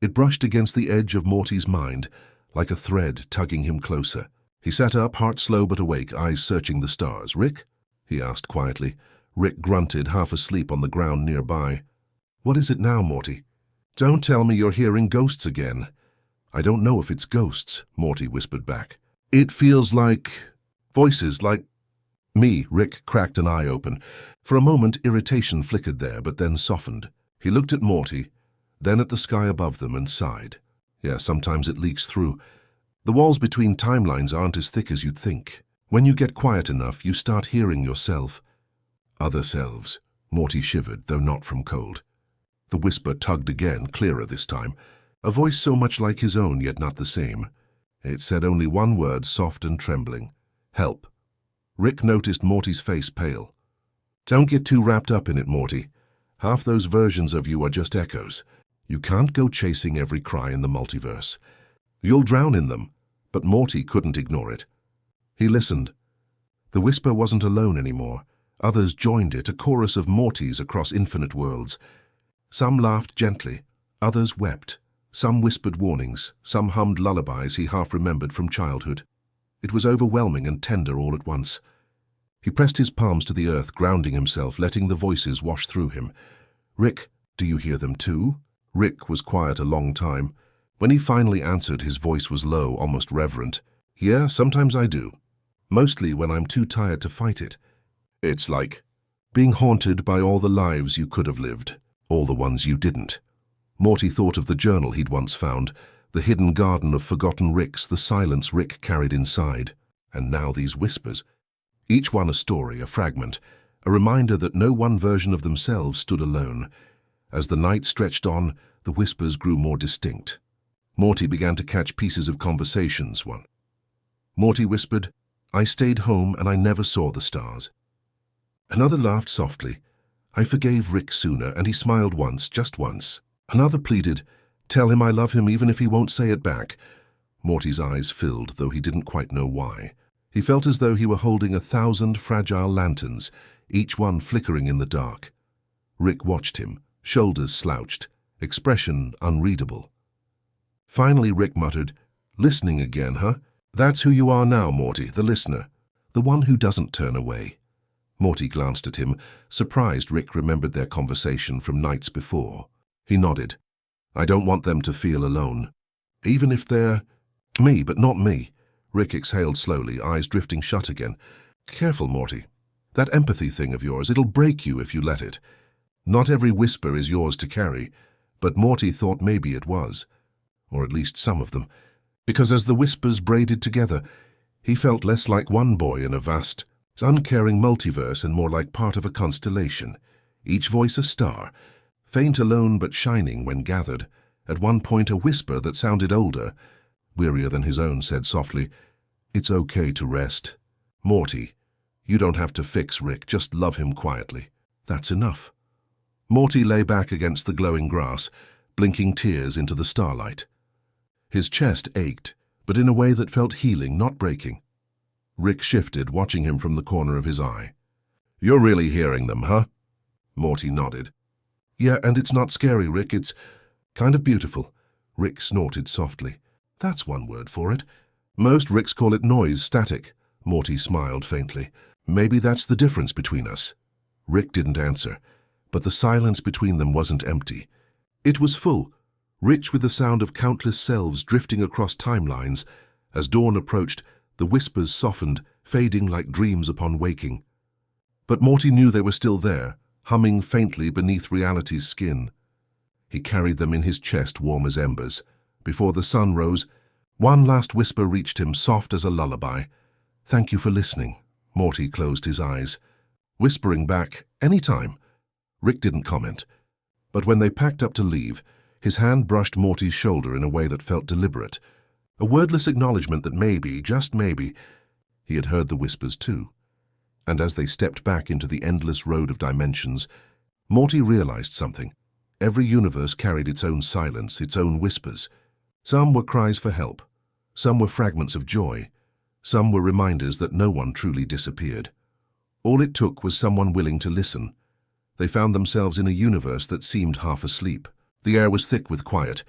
It brushed against the edge of Morty's mind, like a thread tugging him closer. He sat up, heart slow but awake, eyes searching the stars. "Rick?" he asked quietly. Rick grunted, half asleep on the ground nearby. "What is it now, Morty?" "Don't tell me you're hearing ghosts again." "I don't know if it's ghosts," Morty whispered back. "It feels like... voices, like... me." Rick cracked an eye open. For a moment, irritation flickered there, but then softened. He looked at Morty, then at the sky above them, and sighed. "Yeah, sometimes it leaks through. The walls between timelines aren't as thick as you'd think. When you get quiet enough, you start hearing yourself." "Other selves." Morty shivered, though not from cold. The whisper tugged again, clearer this time. A voice so much like his own, yet not the same. It said only one word, soft and trembling. "Help." Rick noticed Morty's face pale. "Don't get too wrapped up in it, Morty. Half those versions of you are just echoes. You can't go chasing every cry in the multiverse. You'll drown in them." But Morty couldn't ignore it. He listened. The whisper wasn't alone anymore. Others joined it, a chorus of Mortys across infinite worlds. Some laughed gently, others wept. Some whispered warnings, some hummed lullabies he half remembered from childhood. It was overwhelming and tender all at once. He pressed his palms to the earth, grounding himself, letting the voices wash through him. "Rick, do you hear them too?" Rick was quiet a long time. When he finally answered, his voice was low, almost reverent. "Yeah, sometimes I do." Mostly when I'm too tired to fight it. It's like being haunted by all the lives you could have lived, all the ones you didn't. Morty thought of the journal he'd once found, the hidden garden of forgotten Ricks, the silence Rick carried inside. And now these whispers. Each one a story, a fragment, a reminder that no one version of themselves stood alone. As the night stretched on, the whispers grew more distinct. Morty began to catch pieces of conversations. One. Morty whispered, "I stayed home and I never saw the stars." Another laughed softly. "I forgave Rick sooner and he smiled once, just once." Another pleaded, "Tell him I love him even if he won't say it back." Morty's eyes filled, though he didn't quite know why. He felt as though he were holding 1,000 fragile lanterns, each one flickering in the dark. Rick watched him, shoulders slouched, expression unreadable. Finally Rick muttered, "Listening again, huh? That's who you are now, Morty, the listener, the one who doesn't turn away." Morty glanced at him, surprised Rick remembered their conversation from nights before. He nodded. "I don't want them to feel alone. Even if they're me, but not me." Rick exhaled slowly, eyes drifting shut again. "Careful, Morty. That empathy thing of yours, it'll break you if you let it. Not every whisper is yours to carry, but Morty thought maybe it was. Or at least some of them. Because as the whispers braided together, he felt less like one boy in a vast, uncaring multiverse and more like part of a constellation. Each voice a star, faint alone but shining when gathered. At one point a whisper that sounded older, wearier than his own, said softly, "It's okay to rest. Morty, you don't have to fix Rick, just love him quietly. That's enough." Morty lay back against the glowing grass, blinking tears into the starlight. His chest ached, but in a way that felt healing, not breaking. Rick shifted, watching him from the corner of his eye. "You're really hearing them, huh?" Morty nodded. "Yeah, and it's not scary, Rick, it's kind of beautiful." Rick snorted softly. "That's one word for it. Most Ricks call it noise, static." Morty smiled faintly. "Maybe that's the difference between us." Rick didn't answer, but the silence between them wasn't empty. It was full, rich with the sound of countless selves drifting across timelines. As dawn approached, the whispers softened, fading like dreams upon waking. But Morty knew they were still there, humming faintly beneath reality's skin. He carried them in his chest, warm as embers. Before the sun rose, one last whisper reached him, soft as a lullaby. "Thank you for listening." Morty closed his eyes. Whispering back, "Any time." Rick didn't comment. But when they packed up to leave, his hand brushed Morty's shoulder in a way that felt deliberate. A wordless acknowledgement that maybe, just maybe, he had heard the whispers too. And as they stepped back into the endless road of dimensions, Morty realized something. Every universe carried its own silence, its own whispers. Some were cries for help. Some were fragments of joy. Some were reminders that no one truly disappeared. All it took was someone willing to listen. They found themselves in a universe that seemed half asleep. The air was thick with quiet,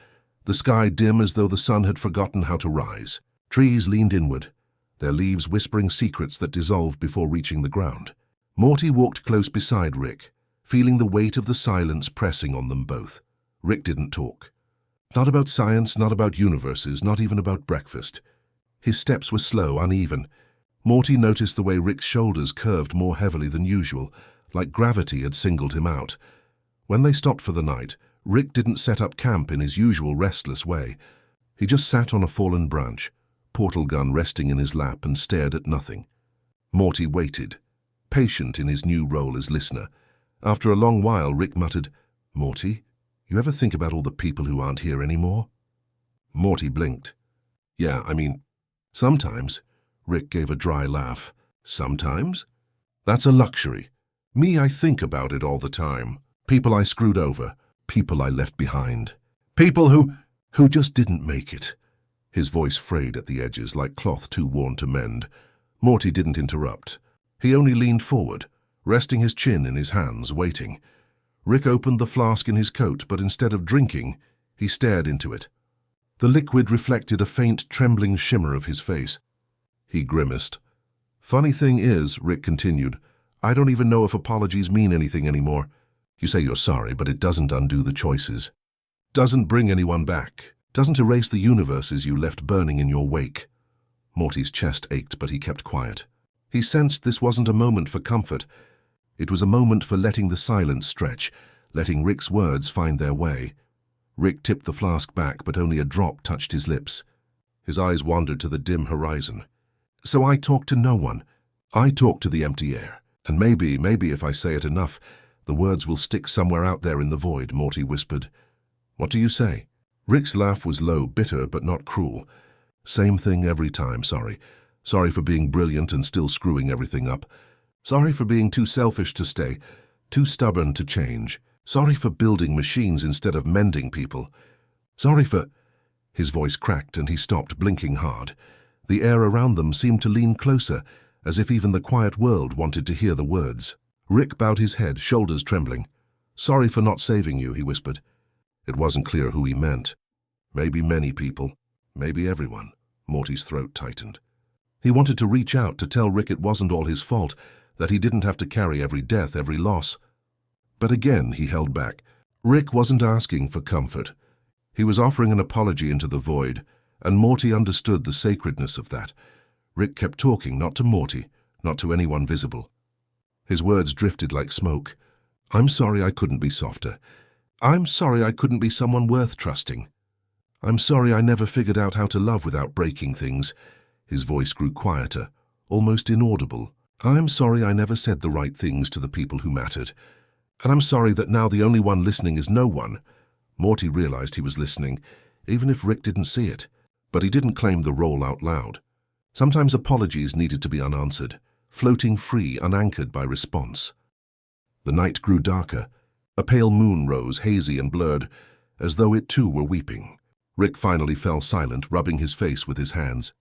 the sky dim as though the sun had forgotten how to rise. Trees leaned inward, their leaves whispering secrets that dissolved before reaching the ground. Morty walked close beside Rick, feeling the weight of the silence pressing on them both. Rick didn't talk. Not about science, not about universes, not even about breakfast. His steps were slow, uneven. Morty noticed the way Rick's shoulders curved more heavily than usual, like gravity had singled him out. When they stopped for the night, Rick didn't set up camp in his usual restless way. He just sat on a fallen branch, portal gun resting in his lap, and stared at nothing. Morty waited, patient in his new role as listener. After a long while, Rick muttered, "Morty, you ever think about all the people who aren't here anymore?" Morty blinked. "Yeah, sometimes." Rick gave a dry laugh. "Sometimes? That's a luxury. Me, I think about it all the time. People I screwed over. People I left behind. People who just didn't make it." His voice frayed at the edges like cloth too worn to mend. Morty didn't interrupt. He only leaned forward, resting his chin in his hands, waiting. Rick opened the flask in his coat, but instead of drinking, he stared into it. The liquid reflected a faint, trembling shimmer of his face. He grimaced. "Funny thing is," Rick continued, "I don't even know if apologies mean anything anymore. You say you're sorry, but it doesn't undo the choices. Doesn't bring anyone back. Doesn't erase the universes you left burning in your wake." Morty's chest ached, but he kept quiet. He sensed this wasn't a moment for comfort. It was a moment for letting the silence stretch, letting Rick's words find their way. Rick tipped the flask back, but only a drop touched his lips. His eyes wandered to the dim horizon. So I talked to no one. I talked to the empty air. And maybe if I say it enough, the words will stick somewhere out there in the void, Morty whispered. What do you say? Rick's laugh was low, bitter, but not cruel. Same thing every time, sorry. Sorry for being brilliant and still screwing everything up. Sorry for being too selfish to stay, too stubborn to change. Sorry for building machines instead of mending people. Sorry for... His voice cracked and he stopped, blinking hard. The air around them seemed to lean closer, as if even the quiet world wanted to hear the words. Rick bowed his head, shoulders trembling. Sorry for not saving you, he whispered. It wasn't clear who he meant. Maybe many people. Maybe everyone. Morty's throat tightened. He wanted to reach out to tell Rick it wasn't all his fault, that he didn't have to carry every death, every loss. But again he held back. Rick wasn't asking for comfort. He was offering an apology into the void, and Morty understood the sacredness of that. Rick kept talking, not to Morty, not to anyone visible. His words drifted like smoke. I'm sorry I couldn't be softer. I'm sorry I couldn't be someone worth trusting. I'm sorry I never figured out how to love without breaking things. His voice grew quieter, almost inaudible. I'm sorry I never said the right things to the people who mattered. And I'm sorry that now the only one listening is no one. Morty realized he was listening, even if Rick didn't see it. But he didn't claim the role out loud. Sometimes apologies needed to be unanswered, floating free, unanchored by response. The night grew darker. A pale moon rose, hazy and blurred, as though it too were weeping. Rick finally fell silent, rubbing his face with his hands.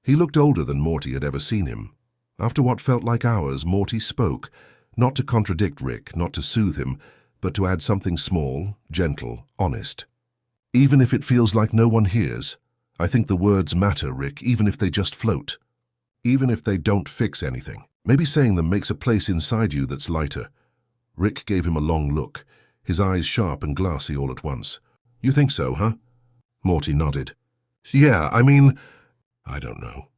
He looked older than Morty had ever seen him. After what felt like hours, Morty spoke, not to contradict Rick, not to soothe him, but to add something small, gentle, honest. Even if it feels like no one hears, I think the words matter, Rick, even if they just float. Even if they don't fix anything. Maybe saying them makes a place inside you that's lighter. Rick gave him a long look, his eyes sharp and glassy all at once. You think so, huh? Morty nodded. Yeah, I mean, I don't know.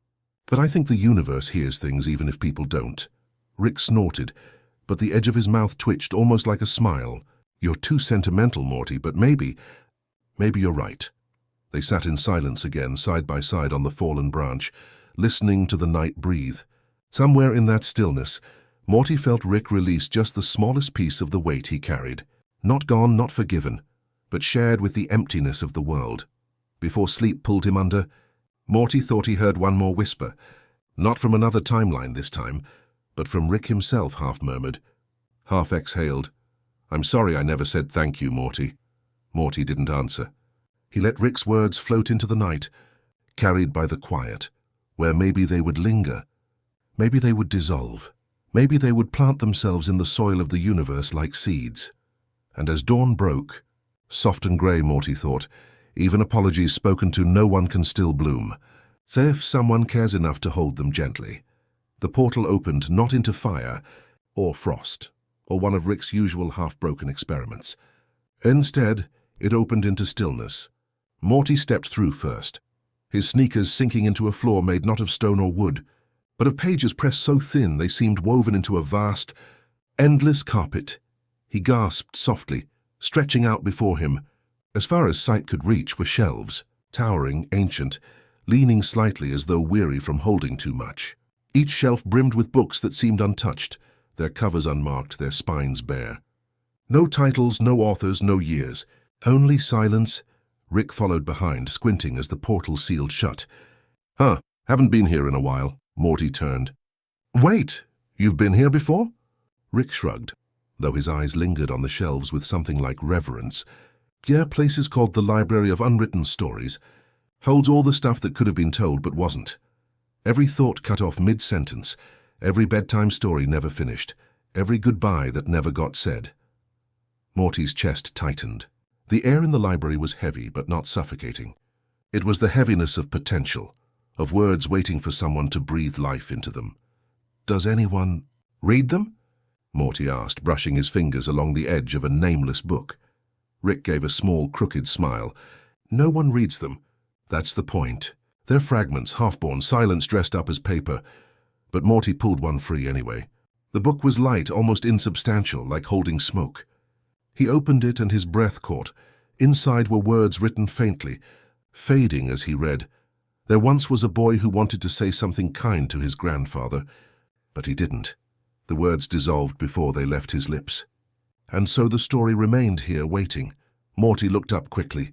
But I think the universe hears things even if people don't. Rick snorted, but the edge of his mouth twitched almost like a smile. You're too sentimental, Morty, but maybe you're right. They sat in silence again, side by side on the fallen branch, listening to the night breathe. Somewhere in that stillness, Morty felt Rick release just the smallest piece of the weight he carried. Not gone, not forgiven, but shared with the emptiness of the world. Before sleep pulled him under, Morty thought he heard one more whisper. Not from another timeline this time, but from Rick himself, half murmured, half exhaled. I'm sorry I never said thank you, Morty. Morty didn't answer. He let Rick's words float into the night, carried by the quiet, where maybe they would linger. Maybe they would dissolve. Maybe they would plant themselves in the soil of the universe like seeds. And as dawn broke, soft and grey, Morty thought, even apologies spoken to no one can still bloom. Say if someone cares enough to hold them gently. The portal opened not into fire, or frost, or one of Rick's usual half-broken experiments. Instead, it opened into stillness. Morty stepped through first, his sneakers sinking into a floor made not of stone or wood, but of pages pressed so thin they seemed woven into a vast, endless carpet. He gasped softly, stretching out before him. As far as sight could reach were shelves, towering, ancient, leaning slightly as though weary from holding too much. Each shelf brimmed with books that seemed untouched, their covers unmarked, their spines bare. No titles, no authors, no years. Only silence. Rick followed behind, squinting as the portal sealed shut. Huh, haven't been here in a while. Morty turned. Wait, you've been here before? Rick shrugged, though his eyes lingered on the shelves with something like reverence. Yeah, place is called the Library of Unwritten Stories. Holds all the stuff that could have been told but wasn't. Every thought cut off mid-sentence, every bedtime story never finished, every goodbye that never got said. Morty's chest tightened. The air in the library was heavy but not suffocating. It was the heaviness of potential, of words waiting for someone to breathe life into them. Does anyone read them? Morty asked, brushing his fingers along the edge of a nameless book. Rick gave a small, crooked smile. No one reads them. That's the point. They're fragments, half-born, silence dressed up as paper. but Morty pulled one free anyway. The book was light, almost insubstantial, like holding smoke. He opened it and his breath caught. Inside were words written faintly, fading as he read. There once was a boy who wanted to say something kind to his grandfather, but he didn't. The words dissolved before they left his lips. And so the story remained here, waiting. Morty looked up quickly.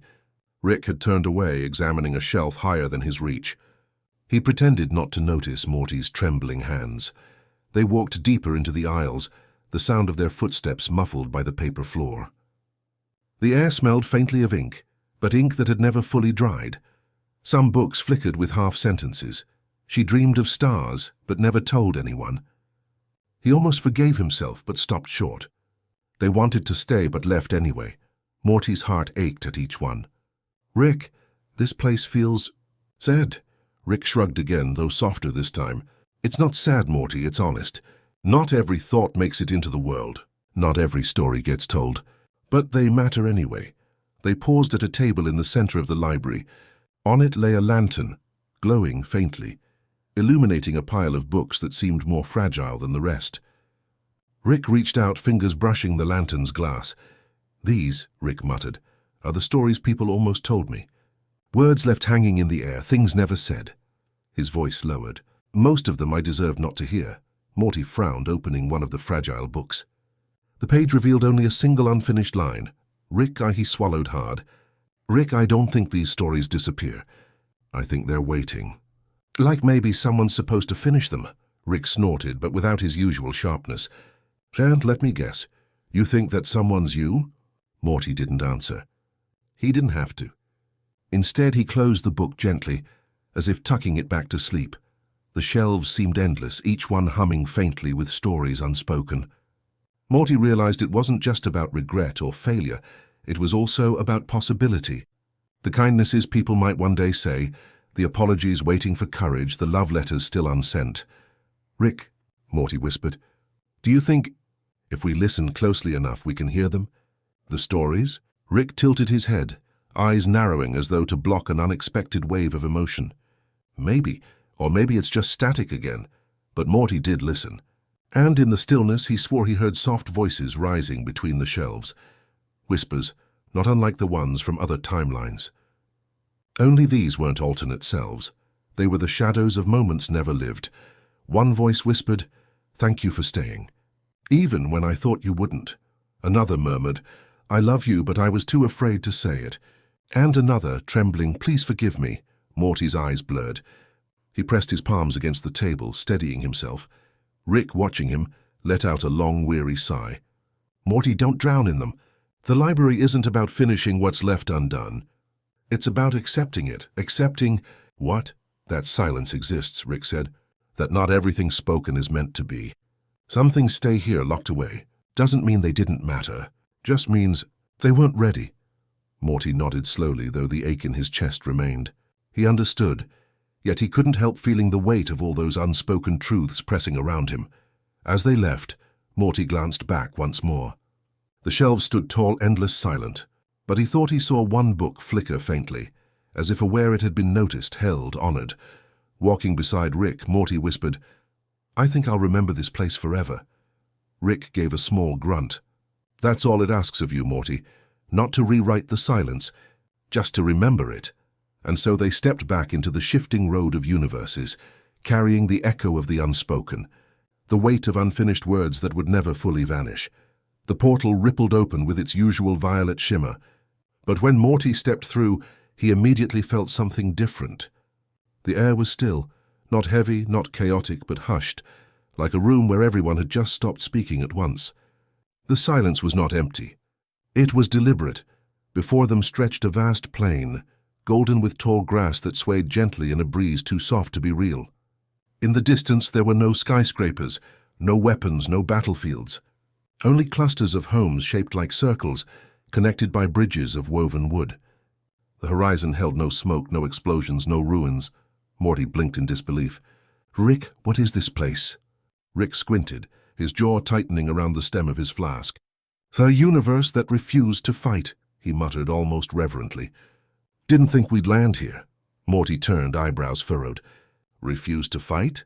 Rick had turned away, examining a shelf higher than his reach. He pretended not to notice Morty's trembling hands. They walked deeper into the aisles, the sound of their footsteps muffled by the paper floor. The air smelled faintly of ink, but ink that had never fully dried. Some books flickered with half-sentences. She dreamed of stars, but never told anyone. He almost forgave himself, but stopped short. They wanted to stay, but left anyway. Morty's heart ached at each one. "Rick, this place feels sad." Rick shrugged again, though softer this time. "It's not sad, Morty, it's honest. Not every thought makes it into the world. Not every story gets told. But they matter anyway." They paused at a table in the center of the library. On it lay a lantern, glowing faintly, illuminating a pile of books that seemed more fragile than the rest. Rick reached out, fingers brushing the lantern's glass. "These," Rick muttered, "are the stories people almost told me. Words left hanging in the air, things never said." His voice lowered. "Most of them I deserved not to hear." Morty frowned, opening one of the fragile books. The page revealed only a single unfinished line. He swallowed hard. "Rick, I don't think these stories disappear. I think they're waiting." "Like maybe someone's supposed to finish them." Rick snorted, but without his usual sharpness. "And let me guess, you think that someone's you?" Morty didn't answer. He didn't have to. Instead, he closed the book gently, as if tucking it back to sleep. The shelves seemed endless, each one humming faintly with stories unspoken. Morty realized it wasn't just about regret or failure. It was also about possibility. The kindnesses people might one day say, the apologies waiting for courage, the love letters still unsent. "Rick," Morty whispered, "do you think, if we listen closely enough, we can hear them? The stories?" Rick tilted his head, eyes narrowing as though to block an unexpected wave of emotion. "Maybe, or maybe it's just static again." But Morty did listen. And in the stillness, he swore he heard soft voices rising between the shelves. Whispers, not unlike the ones from other timelines. Only these weren't alternate selves. They were the shadows of moments never lived. One voice whispered, "Thank you for staying, even when I thought you wouldn't." Another murmured, "I love you, but I was too afraid to say it." And another, trembling, "Please forgive me." Morty's eyes blurred. He pressed his palms against the table, steadying himself. Rick, watching him, let out a long, weary sigh. "Morty, don't drown in them. The library isn't about finishing what's left undone. It's about accepting it, accepting—" "What?" "That silence exists," Rick said. "That not everything spoken is meant to be. Some things stay here, locked away. Doesn't mean they didn't matter. Just means they weren't ready." Morty nodded slowly, though the ache in his chest remained. He understood, yet he couldn't help feeling the weight of all those unspoken truths pressing around him. As they left, Morty glanced back once more. The shelves stood tall, endless, silent, but he thought he saw one book flicker faintly, as if aware it had been noticed, held, honored. Walking beside Rick, Morty whispered, "I think I'll remember this place forever." Rick gave a small grunt. "That's all it asks of you, Morty. Not to rewrite the silence, just to remember it." And so they stepped back into the shifting road of universes, carrying the echo of the unspoken, the weight of unfinished words that would never fully vanish. The portal rippled open with its usual violet shimmer. But when Morty stepped through, he immediately felt something different. The air was still, not heavy, not chaotic, but hushed, like a room where everyone had just stopped speaking at once. The silence was not empty. It was deliberate. Before them stretched a vast plain, golden with tall grass that swayed gently in a breeze too soft to be real. In the distance there were no skyscrapers, no weapons, no battlefields. Only clusters of homes shaped like circles, connected by bridges of woven wood. The horizon held no smoke, no explosions, no ruins. Morty blinked in disbelief. "Rick, what is this place?" Rick squinted, his jaw tightening around the stem of his flask. "The universe that refused to fight," he muttered almost reverently. "Didn't think we'd land here." Morty turned, eyebrows furrowed. "Refused to fight?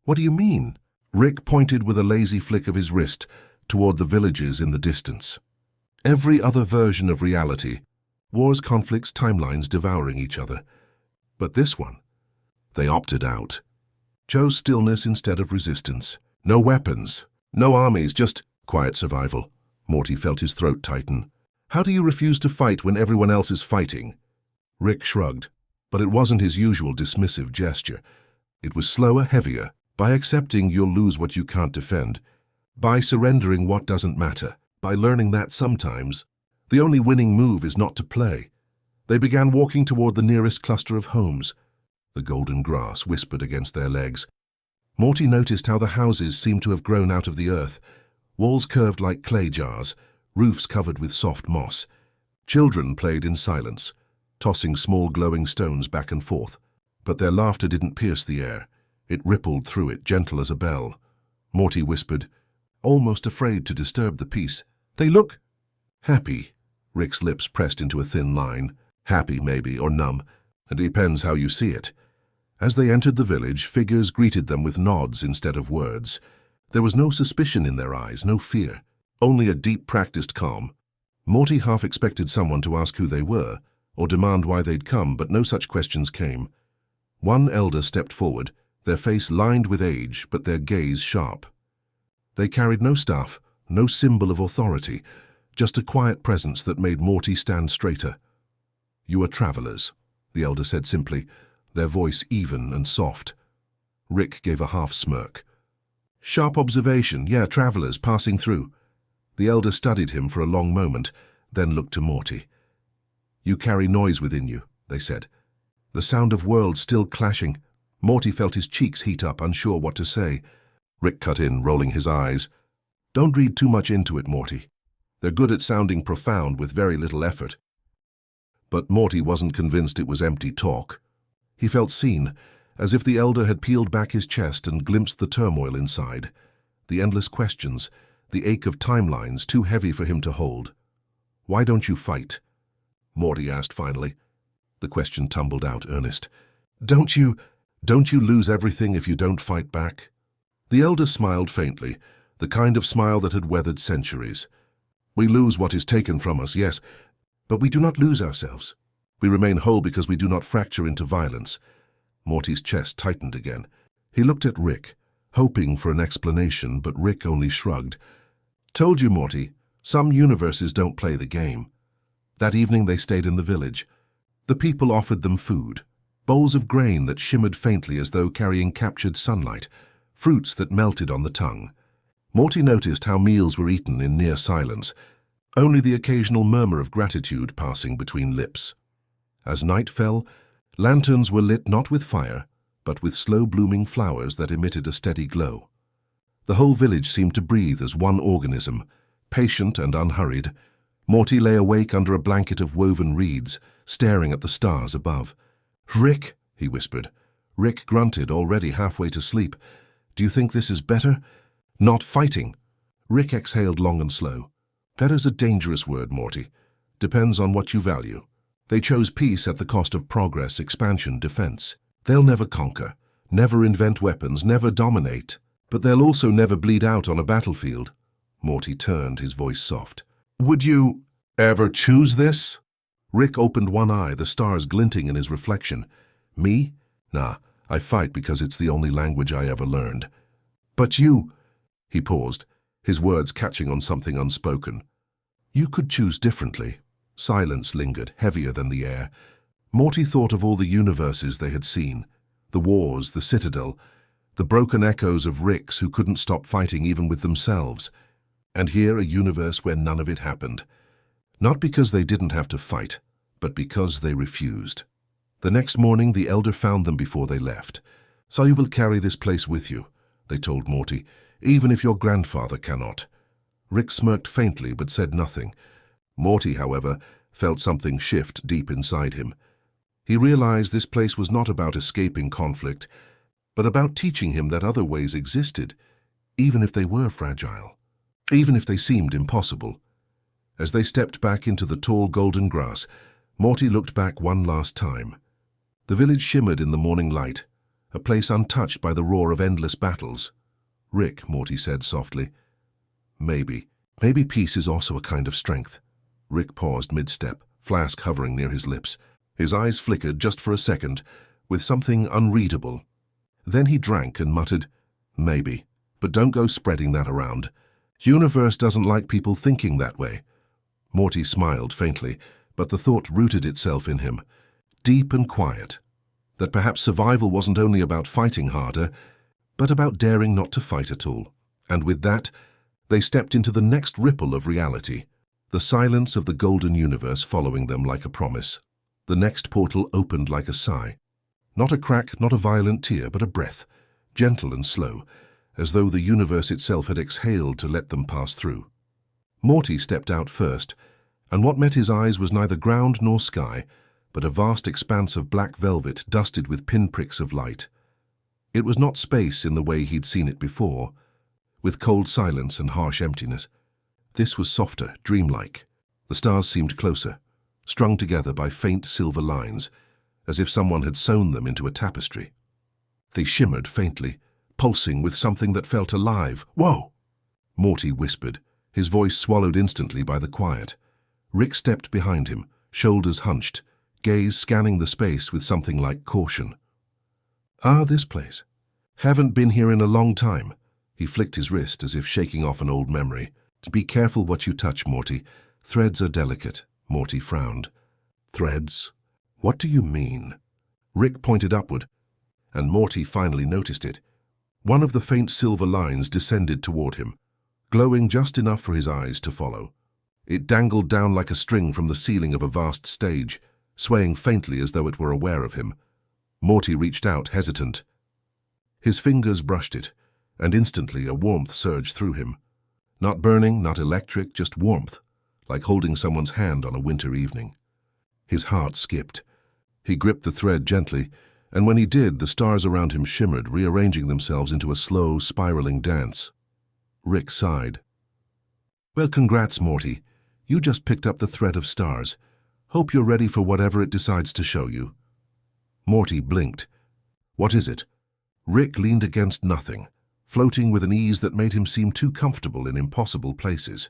What do you mean? Rick pointed with a lazy flick of his wrist toward the villages in the distance. Every other version of reality, wars, conflicts, timelines devouring each other. But this one, they opted out. Chose stillness instead of resistance. No weapons, no armies, just quiet survival. Morty felt his throat tighten. How do you refuse to fight when everyone else is fighting? Rick shrugged, but it wasn't his usual dismissive gesture. It was slower, heavier. By accepting you'll lose what you can't defend. By surrendering what doesn't matter. By learning that sometimes the only winning move is not to play. They began walking toward the nearest cluster of homes. The golden grass whispered against their legs. Morty noticed how the houses seemed to have grown out of the earth. Walls curved like clay jars, roofs covered with soft moss. Children played in silence, tossing small glowing stones back and forth. But their laughter didn't pierce the air. It rippled through it, gentle as a bell. Morty whispered, almost afraid to disturb the peace. They look happy. Rick's lips pressed into a thin line. Happy, maybe, or numb. It depends how you see it. As they entered the village, figures greeted them with nods instead of words. There was no suspicion in their eyes, no fear, only a deep practiced calm. Morty half expected someone to ask who they were, or demand why they'd come, but no such questions came. One elder stepped forward, their face lined with age, but their gaze sharp. They carried no staff, no symbol of authority, just a quiet presence that made Morty stand straighter. You are travelers, the elder said simply, their voice even and soft. Rick gave a half smirk. Sharp observation, yeah, travelers passing through. The elder studied him for a long moment, then looked to Morty. You carry noise within you, they said. The sound of worlds still clashing. Morty felt his cheeks heat up, unsure what to say. Rick cut in, rolling his eyes. Don't read too much into it, Morty. They're good at sounding profound with very little effort. But Morty wasn't convinced it was empty talk. He felt seen, as if the elder had peeled back his chest and glimpsed the turmoil inside. The endless questions, the ache of timelines too heavy for him to hold. Why don't you fight? Morty asked finally. The question tumbled out, earnest. Don't you lose everything if you don't fight back? The elder smiled faintly, the kind of smile that had weathered centuries. We lose what is taken from us, yes, but we do not lose ourselves. We remain whole because we do not fracture into violence. Morty's chest tightened again. He looked at Rick, hoping for an explanation, but Rick only shrugged. Told you, Morty, some universes don't play the game. That evening they stayed in the village. The people offered them food, bowls of grain that shimmered faintly as though carrying captured sunlight, fruits that melted on the tongue. Morty noticed how meals were eaten in near silence, only the occasional murmur of gratitude passing between lips. As night fell, lanterns were lit not with fire, but with slow-blooming flowers that emitted a steady glow. The whole village seemed to breathe as one organism, patient and unhurried. Morty lay awake under a blanket of woven reeds, staring at the stars above. Rick, he whispered. Rick grunted, already halfway to sleep. Do you think this is better? Not fighting. Rick exhaled long and slow. Better's a dangerous word, Morty. Depends on what you value. They chose peace at the cost of progress, expansion, defense. They'll never conquer, never invent weapons, never dominate. But they'll also never bleed out on a battlefield. Morty turned, his voice soft. Would you ever choose this? Rick opened one eye, the stars glinting in his reflection. Me? Nah, I fight because it's the only language I ever learned. But you... He paused, his words catching on something unspoken. You could choose differently. Silence lingered, heavier than the air. Morty thought of all the universes they had seen. The wars, the Citadel, the broken echoes of Ricks who couldn't stop fighting even with themselves. And here a universe where none of it happened. Not because they didn't have to fight, but because they refused. The next morning the elder found them before they left. So you will carry this place with you, they told Morty, even if your grandfather cannot. Rick smirked faintly but said nothing. Morty, however, felt something shift deep inside him. He realized this place was not about escaping conflict, but about teaching him that other ways existed, even if they were fragile, even if they seemed impossible. As they stepped back into the tall golden grass, Morty looked back one last time. The village shimmered in the morning light. a place untouched by the roar of endless battles. "Rick," Morty said softly. "Maybe. Maybe peace is also a kind of strength." Rick paused mid-step, flask hovering near his lips. His eyes flickered just for a second, with something unreadable. Then he drank and muttered, "Maybe, but don't go spreading that around. Universe doesn't like people thinking that way." Morty smiled faintly, but the thought rooted itself in him, deep and quiet, that perhaps survival wasn't only about fighting harder, but about daring not to fight at all. And with that, they stepped into the next ripple of reality, the silence of the golden universe following them like a promise. The next portal opened like a sigh. Not a crack, not a violent tear, but a breath, gentle and slow, as though the universe itself had exhaled to let them pass through. Morty stepped out first, and what met his eyes was neither ground nor sky, but a vast expanse of black velvet dusted with pinpricks of light. It was not space in the way he'd seen it before, with cold silence and harsh emptiness. This was softer, dreamlike. The stars seemed closer, strung together by faint silver lines, as if someone had sewn them into a tapestry. They shimmered faintly, pulsing with something that felt alive. "Whoa!" Morty whispered, his voice swallowed instantly by the quiet. Rick stepped behind him, shoulders hunched, gaze scanning the space with something like caution. "Ah, this place. Haven't been here in a long time." He flicked his wrist as if shaking off an old memory. "Be careful what you touch, Morty. Threads are delicate." Morty frowned. "Threads? What do you mean?" Rick pointed upward, and Morty finally noticed it. One of the faint silver lines descended toward him, glowing just enough for his eyes to follow. It dangled down like a string from the ceiling of a vast stage, swaying faintly as though it were aware of him. Morty reached out, hesitant. His fingers brushed it, and instantly a warmth surged through him. Not burning, not electric, just warmth, like holding someone's hand on a winter evening. His heart skipped. He gripped the thread gently, and when he did, the stars around him shimmered, rearranging themselves into a slow, spiraling dance. Rick sighed. "Well, congrats, Morty. You just picked up the thread of stars. Hope you're ready for whatever it decides to show you." Morty blinked. "What is it?" Rick leaned against nothing, floating with an ease that made him seem too comfortable in impossible places.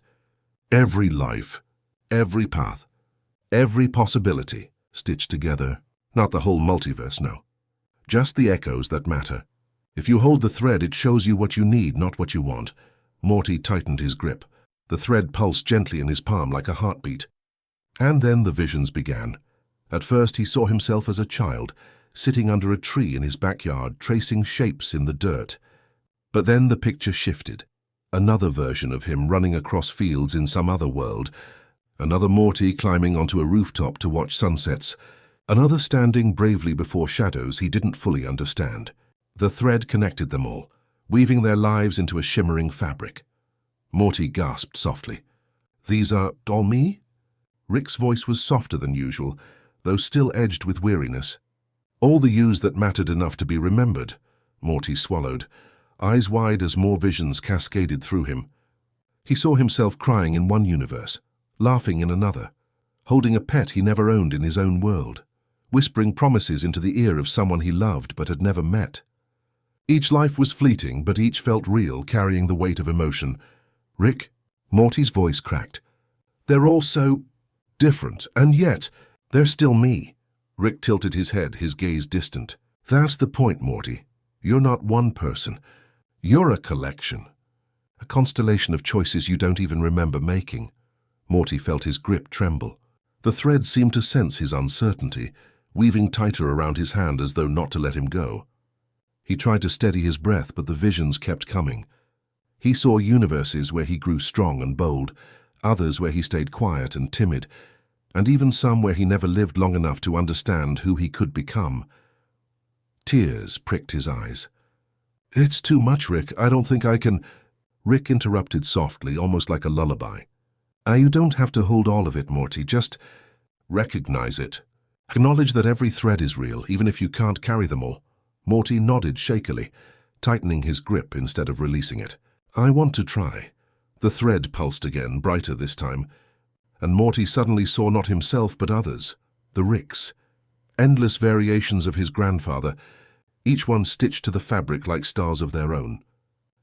"Every life, every path, every possibility, stitched together. Not the whole multiverse, no. Just the echoes that matter. If you hold the thread, it shows you what you need, not what you want." Morty tightened his grip. The thread pulsed gently in his palm like a heartbeat. And then the visions began. At first he saw himself as a child, sitting under a tree in his backyard, tracing shapes in the dirt. But then the picture shifted. Another version of him running across fields in some other world. Another Morty climbing onto a rooftop to watch sunsets. Another standing bravely before shadows he didn't fully understand. The thread connected them all, weaving their lives into a shimmering fabric. Morty gasped softly. "These are all me?" Rick's voice was softer than usual, though still edged with weariness. "All the yous that mattered enough to be remembered." Morty swallowed, eyes wide as more visions cascaded through him. He saw himself crying in one universe, laughing in another, holding a pet he never owned in his own world, whispering promises into the ear of someone he loved but had never met. Each life was fleeting, but each felt real, carrying the weight of emotion. "Rick," Morty's voice cracked. "They're all so different, and yet they're still me." Rick tilted his head, his gaze distant. "That's the point, Morty. You're not one person. You're a collection. A constellation of choices you don't even remember making." Morty felt his grip tremble. The thread seemed to sense his uncertainty, weaving tighter around his hand as though not to let him go. He tried to steady his breath, but the visions kept coming. He saw universes where he grew strong and bold, others where he stayed quiet and timid, and even some where he never lived long enough to understand who he could become. Tears pricked his eyes. "It's too much, Rick. I don't think I can—" Rick interrupted softly, almost like a lullaby. You don't have to hold all of it, Morty. Just recognize it. Acknowledge that every thread is real, even if you can't carry them all." Morty nodded shakily, tightening his grip instead of releasing it. "I want to try." The thread pulsed again, brighter this time, and Morty suddenly saw not himself but others, the Ricks, endless variations of his grandfather, each one stitched to the fabric like stars of their own.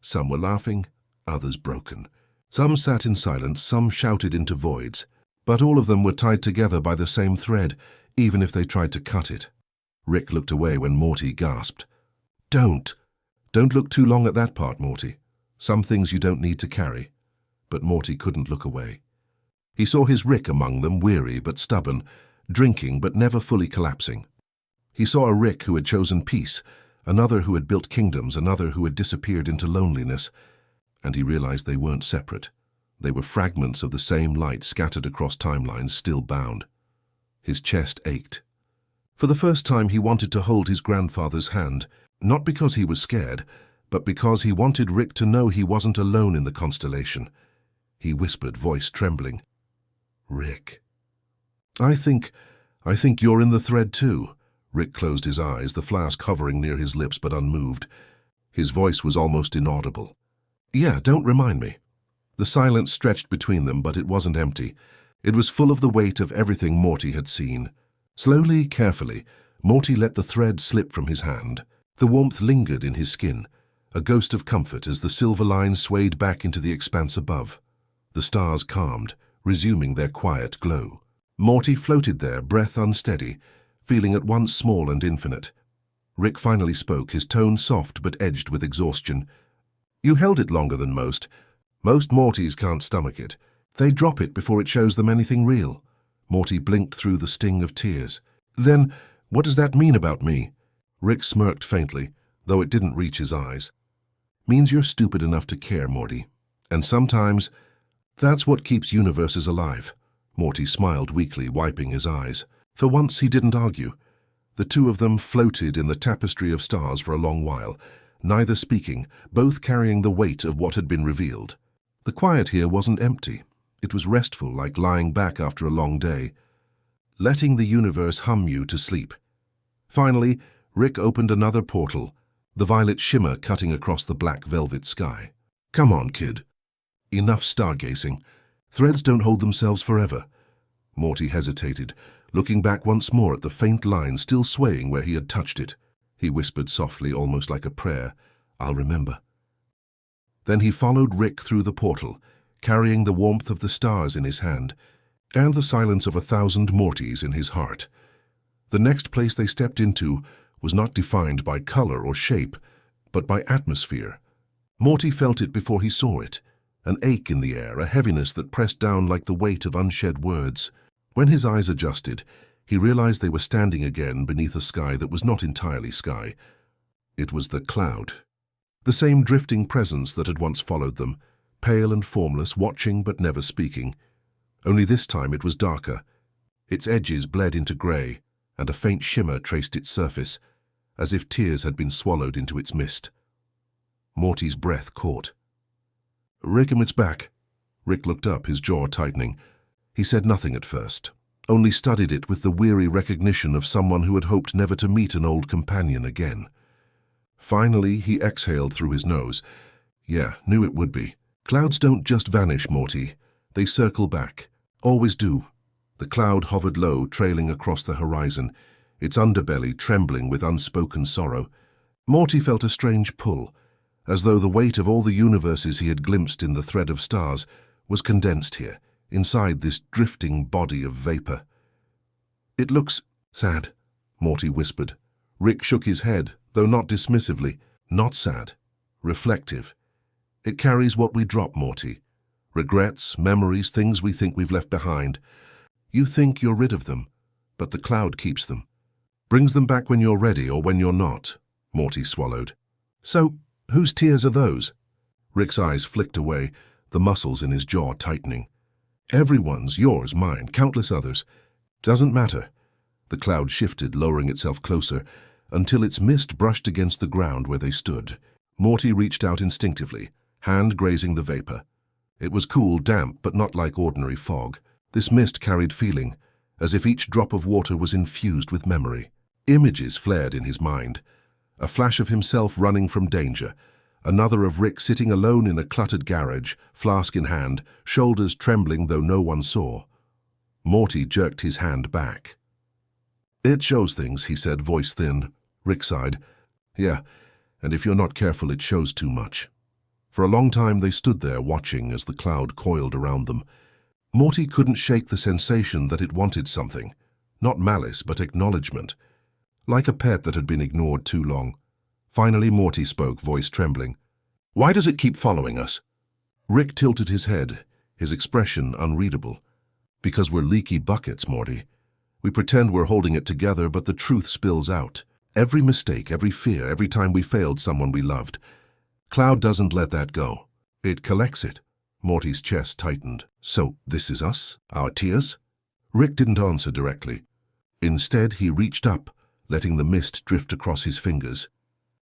Some were laughing, others broken. Some sat in silence, some shouted into voids, but all of them were tied together by the same thread, even if they tried to cut it. Rick looked away when Morty gasped. Don't look too long at that part, Morty. Some things you don't need to carry." But Morty couldn't look away. He saw his Rick among them, weary but stubborn, drinking but never fully collapsing. He saw a Rick who had chosen peace, another who had built kingdoms, another who had disappeared into loneliness, and he realized they weren't separate. They were fragments of the same light scattered across timelines, still bound. His chest ached. For the first time he wanted to hold his grandfather's hand, not because he was scared, but because he wanted Rick to know he wasn't alone in the constellation. He whispered, voice trembling, "Rick, I think you're in the thread too." Rick closed his eyes, the flask hovering near his lips but unmoved. His voice was almost inaudible. "Yeah, don't remind me." The silence stretched between them, but it wasn't empty. It was full of the weight of everything Morty had seen. Slowly, carefully, Morty let the thread slip from his hand. The warmth lingered in his skin, a ghost of comfort as the silver line swayed back into the expanse above. The stars calmed, resuming their quiet glow. Morty floated there, breath unsteady, feeling at once small and infinite. Rick finally spoke, his tone soft but edged with exhaustion. "You held it longer than most. Most Mortys can't stomach it. They drop it before it shows them anything real." Morty blinked through the sting of tears. "Then, what does that mean about me?" Rick smirked faintly, though it didn't reach his eyes. "Means you're stupid enough to care, Morty. And sometimes, that's what keeps universes alive." Morty smiled weakly, wiping his eyes. For once he didn't argue. The two of them floated in the tapestry of stars for a long while, neither speaking, both carrying the weight of what had been revealed. The quiet here wasn't empty. It was restful, like lying back after a long day, letting the universe hum you to sleep. Finally, Rick opened another portal, the violet shimmer cutting across the black velvet sky. "Come on, kid. Enough stargazing. Threads don't hold themselves forever." Morty hesitated, looking back once more at the faint line still swaying where he had touched it. He whispered softly, almost like a prayer, "I'll remember." Then he followed Rick through the portal, carrying the warmth of the stars in his hand, and the silence of 1,000 Mortys in his heart. The next place they stepped into was not defined by color or shape, but by atmosphere. Morty felt it before he saw it, an ache in the air, a heaviness that pressed down like the weight of unshed words. When his eyes adjusted, he realized they were standing again beneath a sky that was not entirely sky. It was the cloud. The same drifting presence that had once followed them, pale and formless, watching but never speaking. Only this time it was darker. Its edges bled into grey, and a faint shimmer traced its surface, as if tears had been swallowed into its mist. Morty's breath caught. "It's back." Rick looked up, his jaw tightening. He said nothing at first, only studied it with the weary recognition of someone who had hoped never to meet an old companion again. Finally, he exhaled through his nose. "Yeah, knew it would be. Clouds don't just vanish, Morty. They circle back. Always do." The cloud hovered low, trailing across the horizon, its underbelly trembling with unspoken sorrow. Morty felt a strange pull, as though the weight of all the universes he had glimpsed in the thread of stars was condensed here, inside this drifting body of vapor. "It looks sad," Morty whispered. Rick shook his head, though not dismissively. "Not sad. Reflective. It carries what we drop, Morty. Regrets, memories, things we think we've left behind. You think you're rid of them, but the cloud keeps them. Brings them back when you're ready or when you're not." Morty swallowed. "So, whose tears are those?" Rick's eyes flicked away, the muscles in his jaw tightening. "Everyone's, yours, mine, countless others. Doesn't matter." The cloud shifted, lowering itself closer, until its mist brushed against the ground where they stood. Morty reached out instinctively, hand grazing the vapor. It was cool, damp, but not like ordinary fog. This mist carried feeling, as if each drop of water was infused with memory. Images flared in his mind. A flash of himself running from danger, another of Rick sitting alone in a cluttered garage, flask in hand, shoulders trembling though no one saw. Morty jerked his hand back. "It shows things," he said, voice thin. Rick sighed. Yeah, and if you're not careful, it shows too much. For a long time they stood there watching as the cloud coiled around them. Morty couldn't shake the sensation that it wanted something. Not malice, but acknowledgement. Like a pet that had been ignored too long. Finally Morty spoke, voice trembling. "Why does it keep following us?" Rick tilted his head, his expression unreadable. "Because we're leaky buckets, Morty. We pretend we're holding it together, but the truth spills out. Every mistake, every fear, every time we failed someone we loved. Cloud doesn't let that go. It collects it." Morty's chest tightened. "So this is us? Our tears?" Rick didn't answer directly. Instead, he reached up, letting the mist drift across his fingers.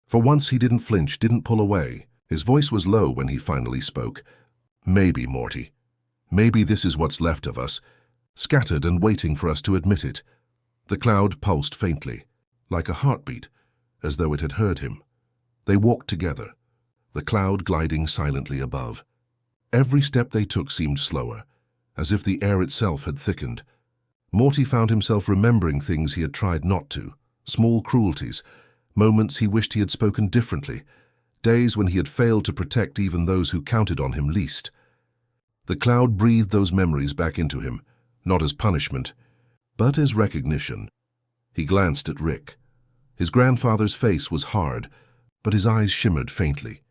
For once he didn't flinch, didn't pull away. His voice was low when he finally spoke. "Maybe, Morty. Maybe this is what's left of us, scattered and waiting for us to admit it." The cloud pulsed faintly, like a heartbeat, as though it had heard him. They walked together, the cloud gliding silently above. Every step they took seemed slower, as if the air itself had thickened. Morty found himself remembering things he had tried not to, small cruelties, moments he wished he had spoken differently, days when he had failed to protect even those who counted on him least. The cloud breathed those memories back into him, not as punishment, but as recognition. He glanced at Rick. His grandfather's face was hard, but his eyes shimmered faintly,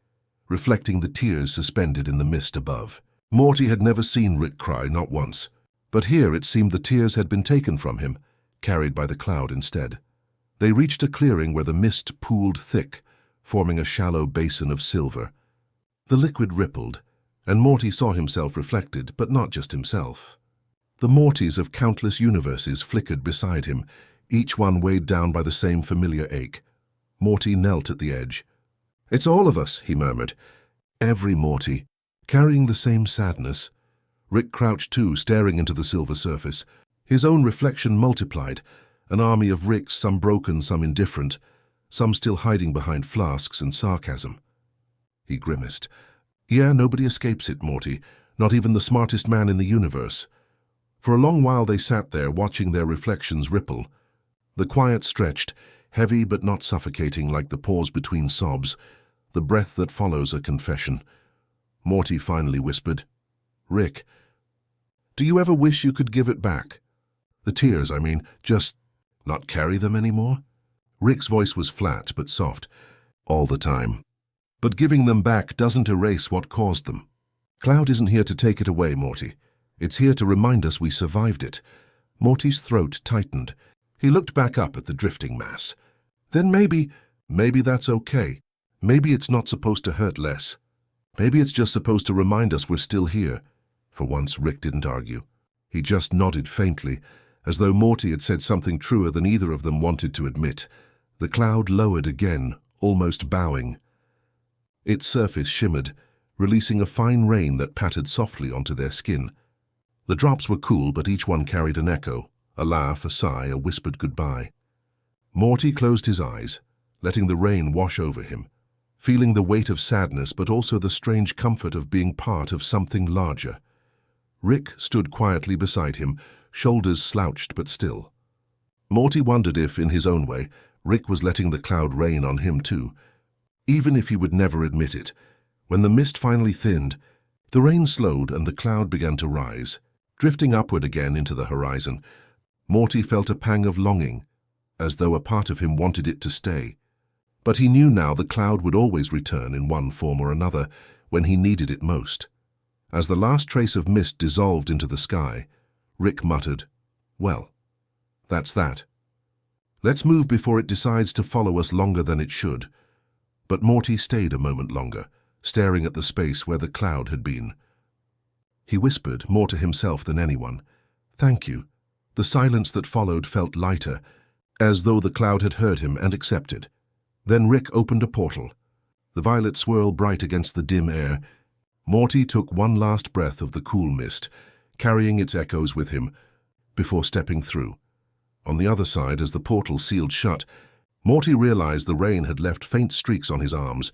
reflecting the tears suspended in the mist above. Morty had never seen Rick cry, not once, but here it seemed the tears had been taken from him, carried by the cloud instead. They reached a clearing where the mist pooled thick, forming a shallow basin of silver. The liquid rippled, and Morty saw himself reflected, but not just himself. The Mortys of countless universes flickered beside him, each one weighed down by the same familiar ache. Morty knelt at the edge. "It's all of us," he murmured. "Every Morty, carrying the same sadness." Rick crouched too, staring into the silver surface. His own reflection multiplied, an army of Ricks, some broken, some indifferent, some still hiding behind flasks and sarcasm. He grimaced. "Yeah, nobody escapes it, Morty, not even the smartest man in the universe." For a long while they sat there, watching their reflections ripple. The quiet stretched, heavy but not suffocating, like the pause between sobs, the breath that follows a confession. Morty finally whispered, "Rick, do you ever wish you could give it back? The tears, I mean, just not carry them anymore?" Rick's voice was flat but soft. "All the time. But giving them back doesn't erase what caused them. Cloud isn't here to take it away, Morty. It's here to remind us we survived it." Morty's throat tightened. He looked back up at the drifting mass. "Then maybe that's okay. Maybe it's not supposed to hurt less. Maybe it's just supposed to remind us we're still here." For once, Rick didn't argue. He just nodded faintly, as though Morty had said something truer than either of them wanted to admit. The cloud lowered again, almost bowing. Its surface shimmered, releasing a fine rain that pattered softly onto their skin. The drops were cool, but each one carried an echo, a laugh, a sigh, a whispered goodbye. Morty closed his eyes, letting the rain wash over him, feeling the weight of sadness but also the strange comfort of being part of something larger. Rick stood quietly beside him, shoulders slouched but still. Morty wondered if, in his own way, Rick was letting the cloud rain on him too. Even if he would never admit it, when the mist finally thinned, the rain slowed and the cloud began to rise, drifting upward again into the horizon. Morty felt a pang of longing, as though a part of him wanted it to stay. But he knew now the cloud would always return in one form or another when he needed it most. As the last trace of mist dissolved into the sky, Rick muttered, "Well, that's that. Let's move before it decides to follow us longer than it should." But Morty stayed a moment longer, staring at the space where the cloud had been. He whispered, more to himself than anyone, "Thank you." The silence that followed felt lighter, as though the cloud had heard him and accepted. Then Rick opened a portal, the violet swirl bright against the dim air. Morty took one last breath of the cool mist, carrying its echoes with him, before stepping through. On the other side, as the portal sealed shut, Morty realized the rain had left faint streaks on his arms,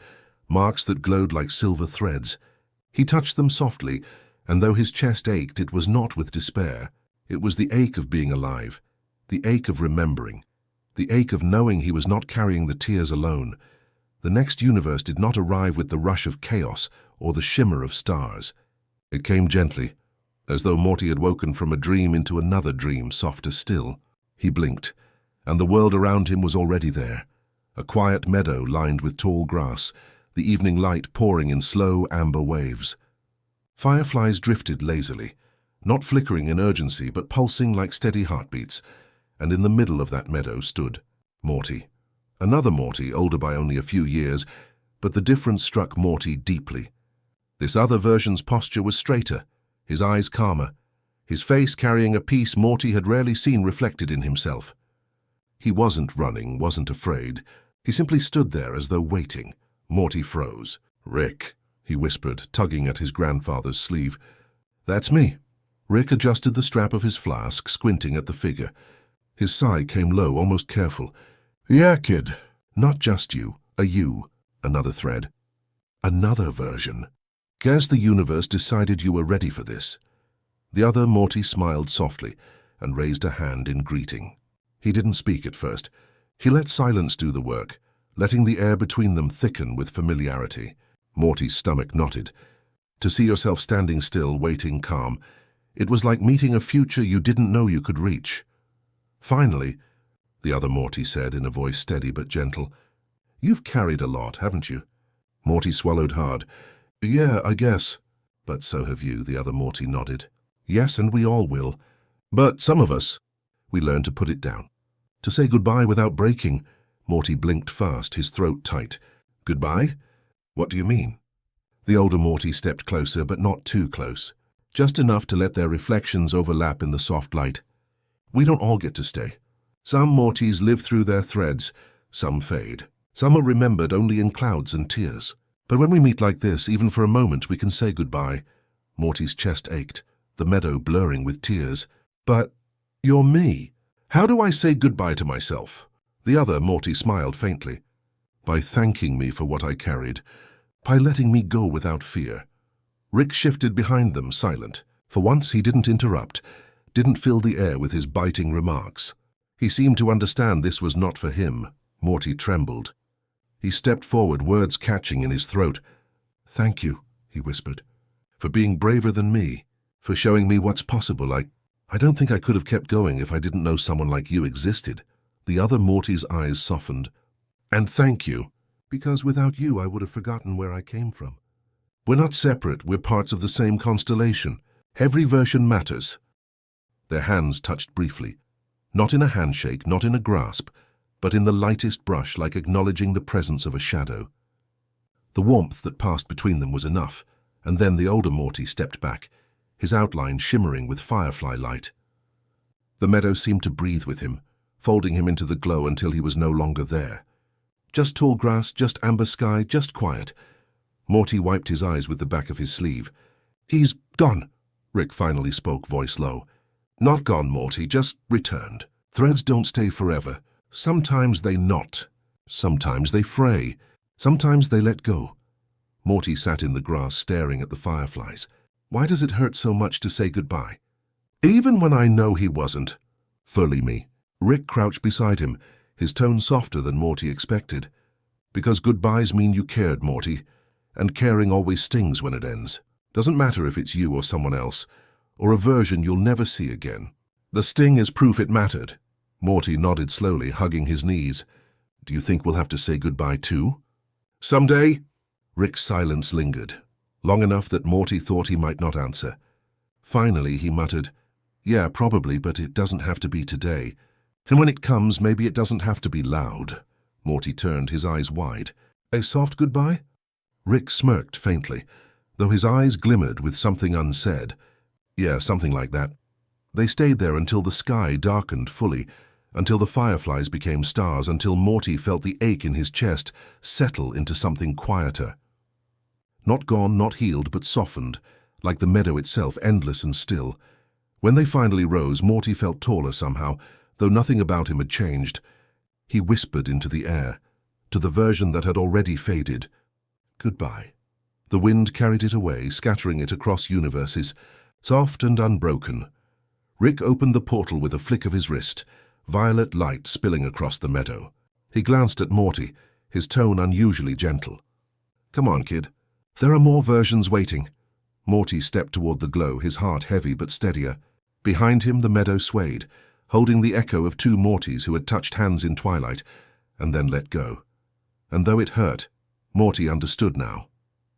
marks that glowed like silver threads. He touched them softly, and though his chest ached, it was not with despair. It was the ache of being alive, the ache of remembering, the ache of knowing he was not carrying the tears alone. The next universe did not arrive with the rush of chaos or the shimmer of stars. It came gently, as though Morty had woken from a dream into another dream, softer still. He blinked, and the world around him was already there. A quiet meadow lined with tall grass, the evening light pouring in slow amber waves. Fireflies drifted lazily, not flickering in urgency but pulsing like steady heartbeats, and in the middle of that meadow stood Morty. Another Morty, older by only a few years, but the difference struck Morty deeply. This other version's posture was straighter, his eyes calmer, his face carrying a peace Morty had rarely seen reflected in himself. He wasn't running, wasn't afraid. He simply stood there as though waiting. Morty froze. "Rick," he whispered, tugging at his grandfather's sleeve. "That's me." Rick adjusted the strap of his flask, squinting at the figure. His sigh came low, almost careful. "Yeah, kid. Not just you. A you. Another thread. Another version. Guess the universe decided you were ready for this." The other Morty smiled softly and raised a hand in greeting. He didn't speak at first. He let silence do the work, letting the air between them thicken with familiarity. Morty's stomach knotted. To see yourself standing still, waiting calm, it was like meeting a future you didn't know you could reach. "Finally," the other Morty said in a voice steady but gentle, "you've carried a lot, haven't you?" Morty swallowed hard. "Yeah, I guess." "But so have you," the other Morty nodded. "Yes, and we all will. But some of us, we learn to put it down. To say goodbye without breaking." Morty blinked fast, his throat tight. "Goodbye? What do you mean?" The older Morty stepped closer, but not too close. Just enough to let their reflections overlap in the soft light. "We don't all get to stay. Some Mortys live through their threads, some fade. Some are remembered only in clouds and tears. But when we meet like this, even for a moment, we can say goodbye." Morty's chest ached, the meadow blurring with tears. "But you're me. How do I say goodbye to myself?" The other Morty smiled faintly. "By thanking me for what I carried, by letting me go without fear." Rick shifted behind them, silent. For once he didn't interrupt, didn't fill the air with his biting remarks. He seemed to understand this was not for him. Morty trembled. He stepped forward, words catching in his throat. "Thank you," he whispered, "for being braver than me, for showing me what's possible. I don't think I could have kept going if I didn't know someone like you existed." The other Morty's eyes softened. "And thank you, because without you I would have forgotten where I came from. We're not separate, we're parts of the same constellation. Every version matters." Their hands touched briefly, not in a handshake, not in a grasp, but in the lightest brush, like acknowledging the presence of a shadow. The warmth that passed between them was enough, and then the older Morty stepped back, his outline shimmering with firefly light. The meadow seemed to breathe with him, folding him into the glow until he was no longer there. Just tall grass, just amber sky, just quiet. Morty wiped his eyes with the back of his sleeve. "He's gone," Rick finally spoke, voice low. "Not gone, Morty, just returned. Threads don't stay forever. Sometimes they knot. Sometimes they fray. Sometimes they let go." Morty sat in the grass staring at the fireflies. "Why does it hurt so much to say goodbye?" "Even when I know he wasn't." "Fully me." Rick crouched beside him, his tone softer than Morty expected. "Because goodbyes mean you cared, Morty, and caring always stings when it ends. Doesn't matter if it's you or someone else, or a version you'll never see again. The sting is proof it mattered." Morty nodded slowly, hugging his knees. "Do you think we'll have to say goodbye too?" "Someday?" Rick's silence lingered, long enough that Morty thought he might not answer. Finally he muttered, "Yeah, probably, but it doesn't have to be today. And when it comes, maybe it doesn't have to be loud." Morty turned, his eyes wide. "A soft goodbye?" Rick smirked faintly, though his eyes glimmered with something unsaid. "Yeah, something like that." They stayed there until the sky darkened fully, until the fireflies became stars, until Morty felt the ache in his chest settle into something quieter. Not gone, not healed, but softened, like the meadow itself, endless and still. When they finally rose, Morty felt taller somehow, though nothing about him had changed. He whispered into the air, to the version that had already faded, "Goodbye." The wind carried it away, scattering it across universes, soft and unbroken. Rick opened the portal with a flick of his wrist, violet light spilling across the meadow. He glanced at Morty, his tone unusually gentle. "Come on, kid. There are more versions waiting." Morty stepped toward the glow, his heart heavy but steadier. Behind him, the meadow swayed, holding the echo of two Mortys who had touched hands in twilight and then let go. And though it hurt, Morty understood now.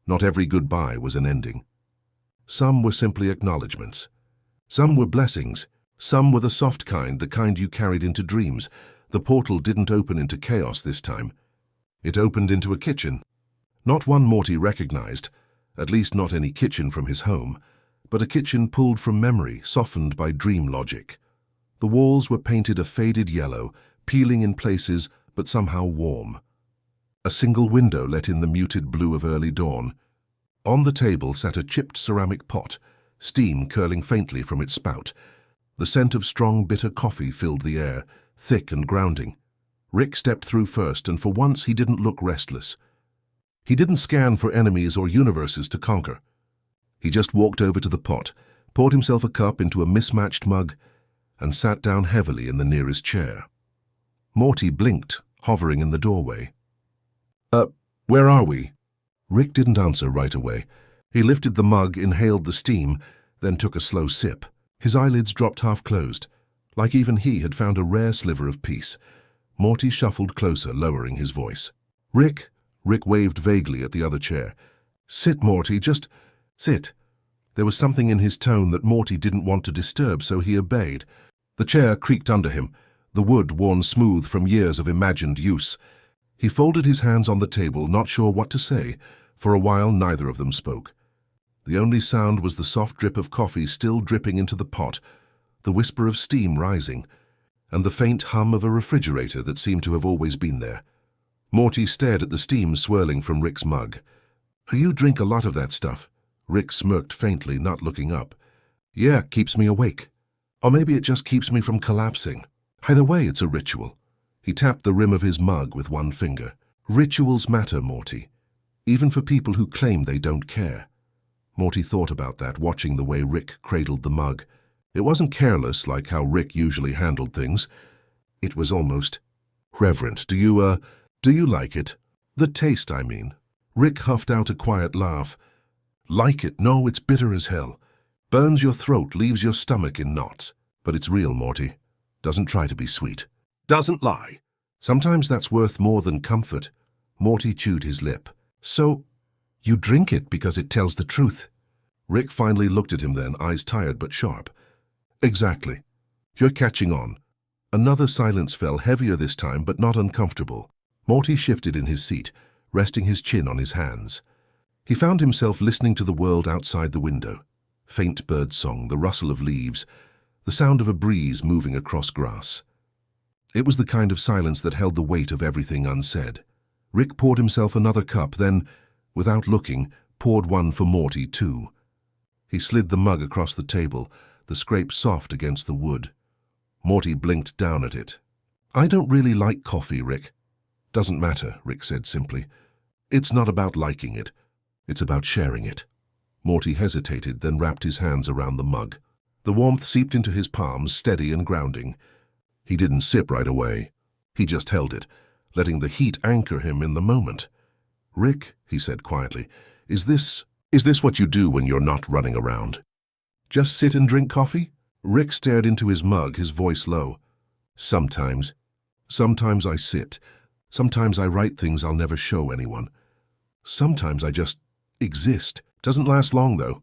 Not every goodbye was an ending. Some were simply acknowledgements. Some were blessings. Some were the soft kind, the kind you carried into dreams. The portal didn't open into chaos this time. It opened into a kitchen. Not one Morty recognized, at least not any kitchen from his home, but a kitchen pulled from memory, softened by dream logic. The walls were painted a faded yellow, peeling in places, but somehow warm. A single window let in the muted blue of early dawn. On the table sat a chipped ceramic pot, steam curling faintly from its spout. The scent of strong, bitter coffee filled the air, thick and grounding. Rick stepped through first, and for once he didn't look restless. He didn't scan for enemies or universes to conquer. He just walked over to the pot, poured himself a cup into a mismatched mug, and sat down heavily in the nearest chair. Morty blinked, hovering in the doorway. Where are we?" Rick didn't answer right away. He lifted the mug, inhaled the steam, then took a slow sip. His eyelids dropped half-closed, like even he had found a rare sliver of peace. Morty shuffled closer, lowering his voice. "Rick?" Rick waved vaguely at the other chair. "Sit, Morty, just sit." There was something in his tone that Morty didn't want to disturb, so he obeyed. The chair creaked under him, the wood worn smooth from years of imagined use. He folded his hands on the table, not sure what to say. For a while, neither of them spoke. The only sound was the soft drip of coffee still dripping into the pot, the whisper of steam rising, and the faint hum of a refrigerator that seemed to have always been there. Morty stared at the steam swirling from Rick's mug. "You drink a lot of that stuff." Rick smirked faintly, not looking up. "Yeah, keeps me awake. Or maybe it just keeps me from collapsing. Either way, it's a ritual." He tapped the rim of his mug with one finger. "Rituals matter, Morty, even for people who claim they don't care." Morty thought about that, watching the way Rick cradled the mug. It wasn't careless like how Rick usually handled things. It was almost reverent. Do you like it? The taste, I mean." Rick huffed out a quiet laugh. "Like it? No, it's bitter as hell. Burns your throat, leaves your stomach in knots. But it's real, Morty. Doesn't try to be sweet. Doesn't lie. Sometimes that's worth more than comfort." Morty chewed his lip. "So, you drink it because it tells the truth?" Rick finally looked at him then, eyes tired but sharp. "Exactly. You're catching on." Another silence fell, heavier this time, but not uncomfortable. Morty shifted in his seat, resting his chin on his hands. He found himself listening to the world outside the window. Faint bird song, the rustle of leaves, the sound of a breeze moving across grass. It was the kind of silence that held the weight of everything unsaid. Rick poured himself another cup, then, without looking, poured one for Morty too. He slid the mug across the table, the scrape soft against the wood. Morty blinked down at it. "I don't really like coffee, Rick." "Doesn't matter," Rick said simply. "It's not about liking it. It's about sharing it." Morty hesitated, then wrapped his hands around the mug. The warmth seeped into his palms, steady and grounding. He didn't sip right away. He just held it, letting the heat anchor him in the moment. "Rick," he said quietly, is this what you do when you're not running around? Just sit and drink coffee?" Rick stared into his mug, his voice low. "Sometimes. Sometimes I sit. Sometimes I write things I'll never show anyone. Sometimes I just exist. Doesn't last long, though.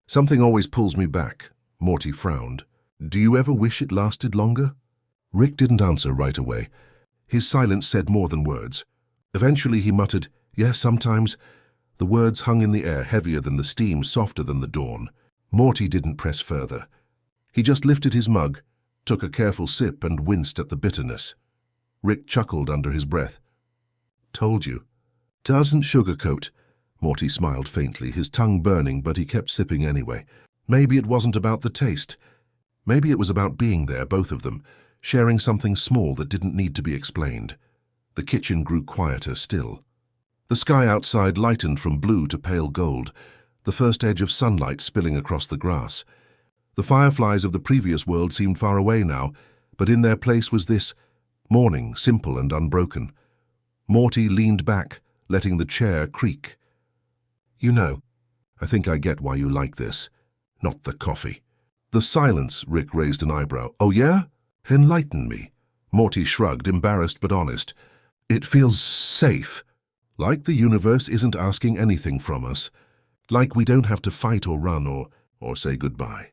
Something always pulls me back." Morty frowned. "Do you ever wish it lasted longer?" Rick didn't answer right away. His silence said more than words. Eventually he muttered, "Yes, sometimes." The words hung in the air, heavier than the steam, softer than the dawn. Morty didn't press further. He just lifted his mug, took a careful sip, and winced at the bitterness. Rick chuckled under his breath. "Told you." "Doesn't sugarcoat." Morty smiled faintly, his tongue burning, but he kept sipping anyway. Maybe it wasn't about the taste. Maybe it was about being there, both of them, sharing something small that didn't need to be explained. The kitchen grew quieter still. The sky outside lightened from blue to pale gold, the first edge of sunlight spilling across the grass. The fireflies of the previous world seemed far away now, but in their place was this morning, simple and unbroken. Morty leaned back, letting the chair creak. "You know, I think I get why you like this. Not the coffee." The silence. Rick raised an eyebrow. "Oh yeah? Enlighten me." Morty shrugged, embarrassed but honest. "It feels safe. Like the universe isn't asking anything from us. Like we don't have to fight or run or say goodbye.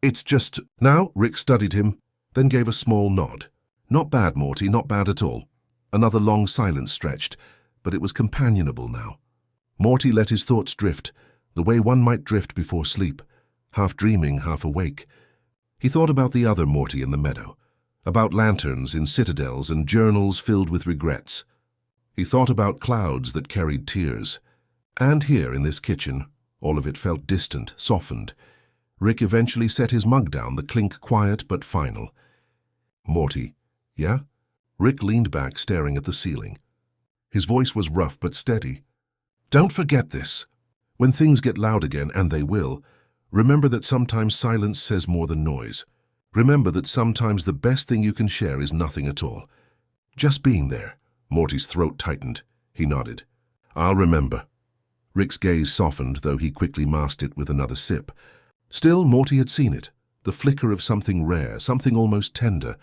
It's just—" Now, Rick studied him, then gave a small nod. "Not bad, Morty, not bad at all." Another long silence stretched, but it was companionable now. Morty let his thoughts drift, the way one might drift before sleep, half dreaming, half awake. He thought about the other Morty in the meadow, about lanterns in citadels and journals filled with regrets. He thought about clouds that carried tears. And here, in this kitchen, all of it felt distant, softened. Rick eventually set his mug down, the clink quiet but final. "Morty, yeah?" Rick leaned back, staring at the ceiling. His voice was rough but steady. "Don't forget this. When things get loud again, and they will, remember that sometimes silence says more than noise. Remember that sometimes the best thing you can share is nothing at all. Just being there." Morty's throat tightened. He nodded. "I'll remember." Rick's gaze softened, though he quickly masked it with another sip. Still, Morty had seen it, the flicker of something rare, something almost tender.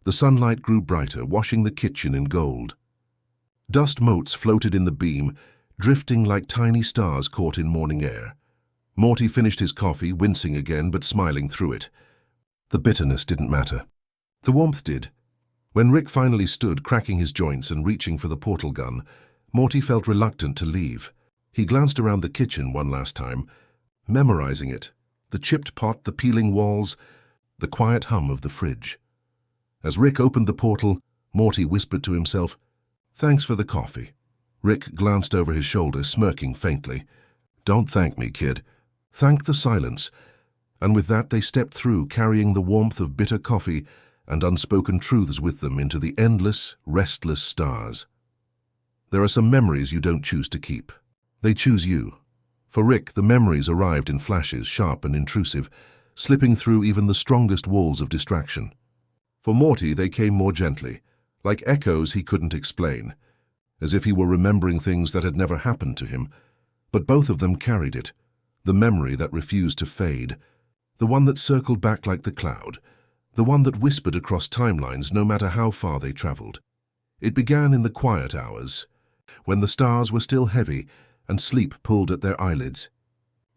The sunlight grew brighter, washing the kitchen in gold. Dust motes floated in the beam, drifting like tiny stars caught in morning air. Morty finished his coffee, wincing again but smiling through it. The bitterness didn't matter. The warmth did. When Rick finally stood, cracking his joints and reaching for the portal gun, Morty felt reluctant to leave. He glanced around the kitchen one last time, memorizing it, the chipped pot, the peeling walls, the quiet hum of the fridge. As Rick opened the portal, Morty whispered to himself, "Thanks for the coffee." Rick glanced over his shoulder, smirking faintly. "Don't thank me, kid. Thank the silence." And with that they stepped through, carrying the warmth of bitter coffee and unspoken truths with them into the endless, restless stars. There are some memories you don't choose to keep. They choose you. For Rick, the memories arrived in flashes, sharp and intrusive, slipping through even the strongest walls of distraction. For Morty, they came more gently, like echoes he couldn't explain, as if he were remembering things that had never happened to him. But both of them carried it, the memory that refused to fade, the one that circled back like the cloud, the one that whispered across timelines no matter how far they traveled. It began in the quiet hours, when the stars were still heavy and sleep pulled at their eyelids.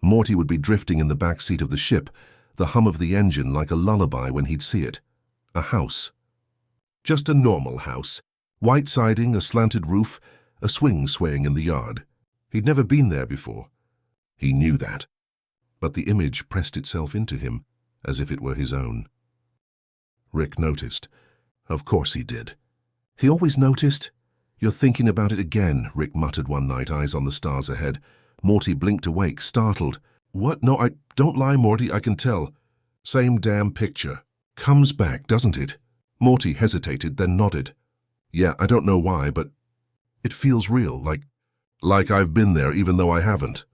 Morty would be drifting in the back seat of the ship, the hum of the engine like a lullaby when he'd see it. A house. Just a normal house. White siding, a slanted roof, a swing swaying in the yard. He'd never been there before. He knew that. But the image pressed itself into him, as if it were his own. Rick noticed. Of course he did. He always noticed. "You're thinking about it again," Rick muttered one night, eyes on the stars ahead. Morty blinked awake, startled. "What? No, I don't lie, Morty, I can tell. Same damn picture. Comes back, doesn't it?" Morty hesitated, then nodded. "Yeah, I don't know why, but it feels real, like I've been there even though I haven't."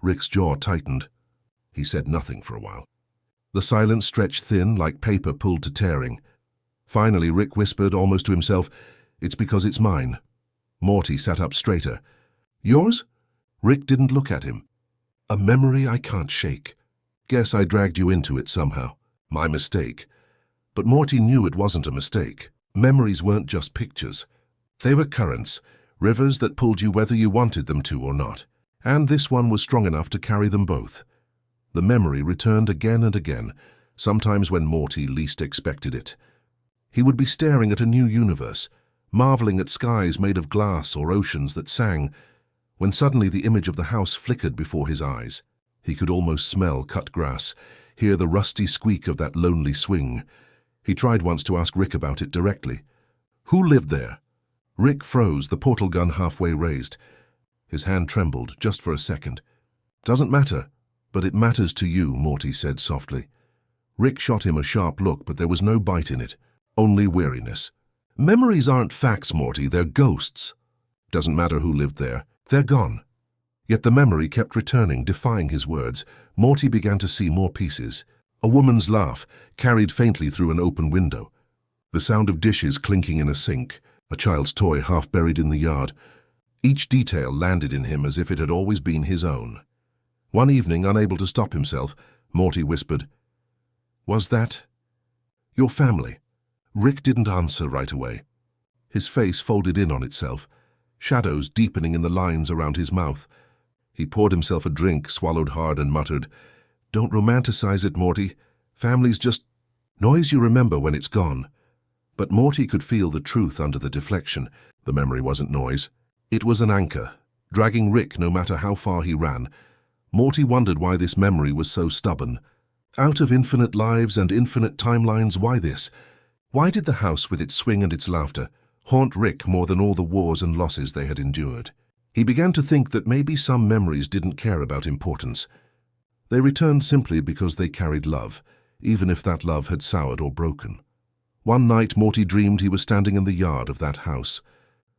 Rick's jaw tightened. He said nothing for a while. The silence stretched thin, like paper pulled to tearing. Finally, Rick whispered, almost to himself, "It's because it's mine." Morty sat up straighter. "Yours?" Rick didn't look at him. "A memory I can't shake. Guess I dragged you into it somehow. My mistake." But Morty knew it wasn't a mistake. Memories weren't just pictures. They were currents, rivers that pulled you whether you wanted them to or not. And this one was strong enough to carry them both. The memory returned again and again, sometimes when Morty least expected it. He would be staring at a new universe, marveling at skies made of glass or oceans that sang, when suddenly the image of the house flickered before his eyes. He could almost smell cut grass, hear the rusty squeak of that lonely swing. He tried once to ask Rick about it directly. Who lived there? Rick froze, the portal gun halfway raised. His hand trembled, just for a second. "Doesn't matter, but it matters to you," Morty said softly. Rick shot him a sharp look, but there was no bite in it, only weariness. "Memories aren't facts, Morty, they're ghosts. Doesn't matter who lived there, they're gone." Yet the memory kept returning, defying his words. Morty began to see more pieces. A woman's laugh, carried faintly through an open window. The sound of dishes clinking in a sink. a child's toy half buried in the yard. Each detail landed in him as if it had always been his own. One evening, unable to stop himself, Morty whispered, "Was that your family?" Rick didn't answer right away. His face folded in on itself, shadows deepening in the lines around his mouth. He poured himself a drink, swallowed hard, and muttered, "Don't romanticize it, Morty. Family's just noise you remember when it's gone." But Morty could feel the truth under the deflection. The memory wasn't noise. It was an anchor, dragging Rick no matter how far he ran. Morty wondered why this memory was so stubborn. Out of infinite lives and infinite timelines, why this? Why did the house with its swing and its laughter haunt Rick more than all the wars and losses they had endured? He began to think that maybe some memories didn't care about importance. They returned simply because they carried love, even if that love had soured or broken. One night Morty dreamed he was standing in the yard of that house.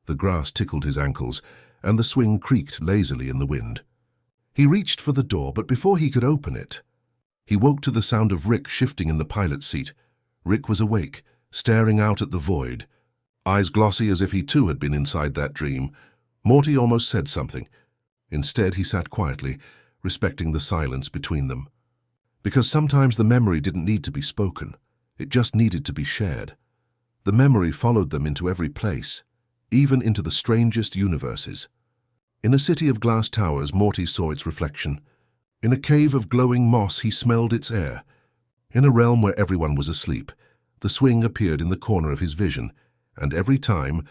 The grass tickled his ankles, and the swing creaked lazily in the wind. He reached for the door, but before he could open it, he woke to the sound of Rick shifting in the pilot's seat. Rick was awake, staring out at the void, eyes glossy as if he too had been inside that dream. Morty almost said something. Instead, he sat quietly, respecting the silence between them. Because sometimes the memory didn't need to be spoken. It just needed to be shared. The memory followed them into every place, even into the strangest universes. In a city of glass towers, Morty saw its reflection. In a cave of glowing moss, he smelled its air. In a realm where everyone was asleep, the swing appeared in the corner of his vision, and every time,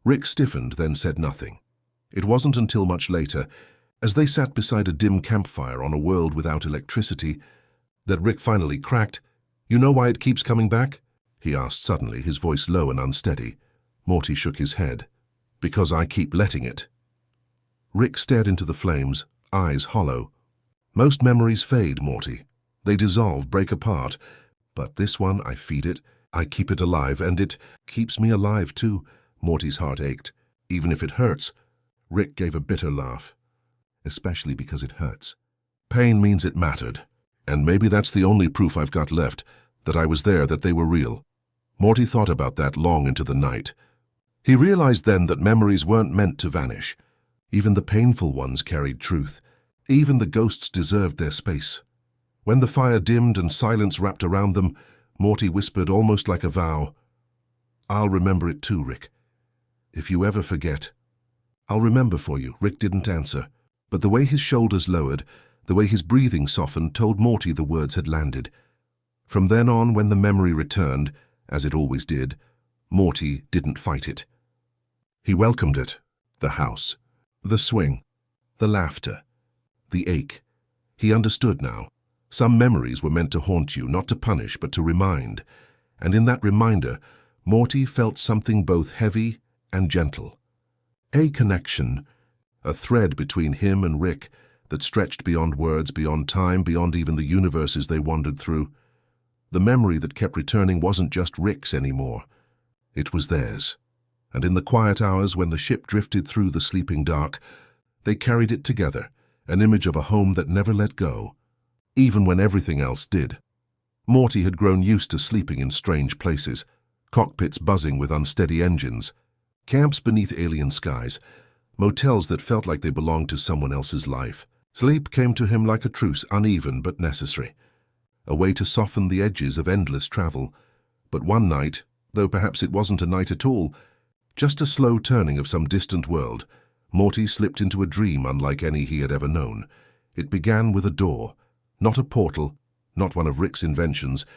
Rick stiffened, then said nothing. It wasn't until much later, as they sat beside a dim campfire on a world without electricity, that Rick finally cracked. "You know why it keeps coming back?" he asked suddenly, his voice low and unsteady. Morty shook his head. "Because I keep letting it." Rick stared into the flames, eyes hollow. "Most memories fade, Morty. They dissolve, break apart. But this one, I feed it. I keep it alive, and it keeps me alive too." Morty's heart ached. "Even if it hurts." Rick gave a bitter laugh. "Especially because it hurts. Pain means it mattered. And maybe that's the only proof I've got left, that I was there, that they were real." Morty thought about that long into the night. He realized then that memories weren't meant to vanish. Even the painful ones carried truth. Even the ghosts deserved their space. When the fire dimmed and silence wrapped around them, Morty whispered almost like a vow, "I'll remember it too, Rick. If you ever forget, I'll remember for you." Rick didn't answer, but the way his shoulders lowered, the way his breathing softened, told Morty the words had landed. From then on, when the memory returned, as it always did, Morty didn't fight it. He welcomed it. The house, the swing, the laughter, the ache. He understood now. Some memories were meant to haunt you, not to punish, but to remind. And in that reminder, Morty felt something both heavy and gentle. A connection, a thread between him and Rick that stretched beyond words, beyond time, beyond even the universes they wandered through. The memory that kept returning wasn't just Rick's anymore. It was theirs. And in the quiet hours when the ship drifted through the sleeping dark, they carried it together, an image of a home that never let go, even when everything else did. Morty had grown used to sleeping in strange places, cockpits buzzing with unsteady engines, camps beneath alien skies, motels that felt like they belonged to someone else's life. Sleep came to him like a truce, uneven but necessary, a way to soften the edges of endless travel. But one night, though perhaps it wasn't a night at all, just a slow turning of some distant world, Morty slipped into a dream unlike any he had ever known. It began with a door, not a portal, not one of Rick's inventions,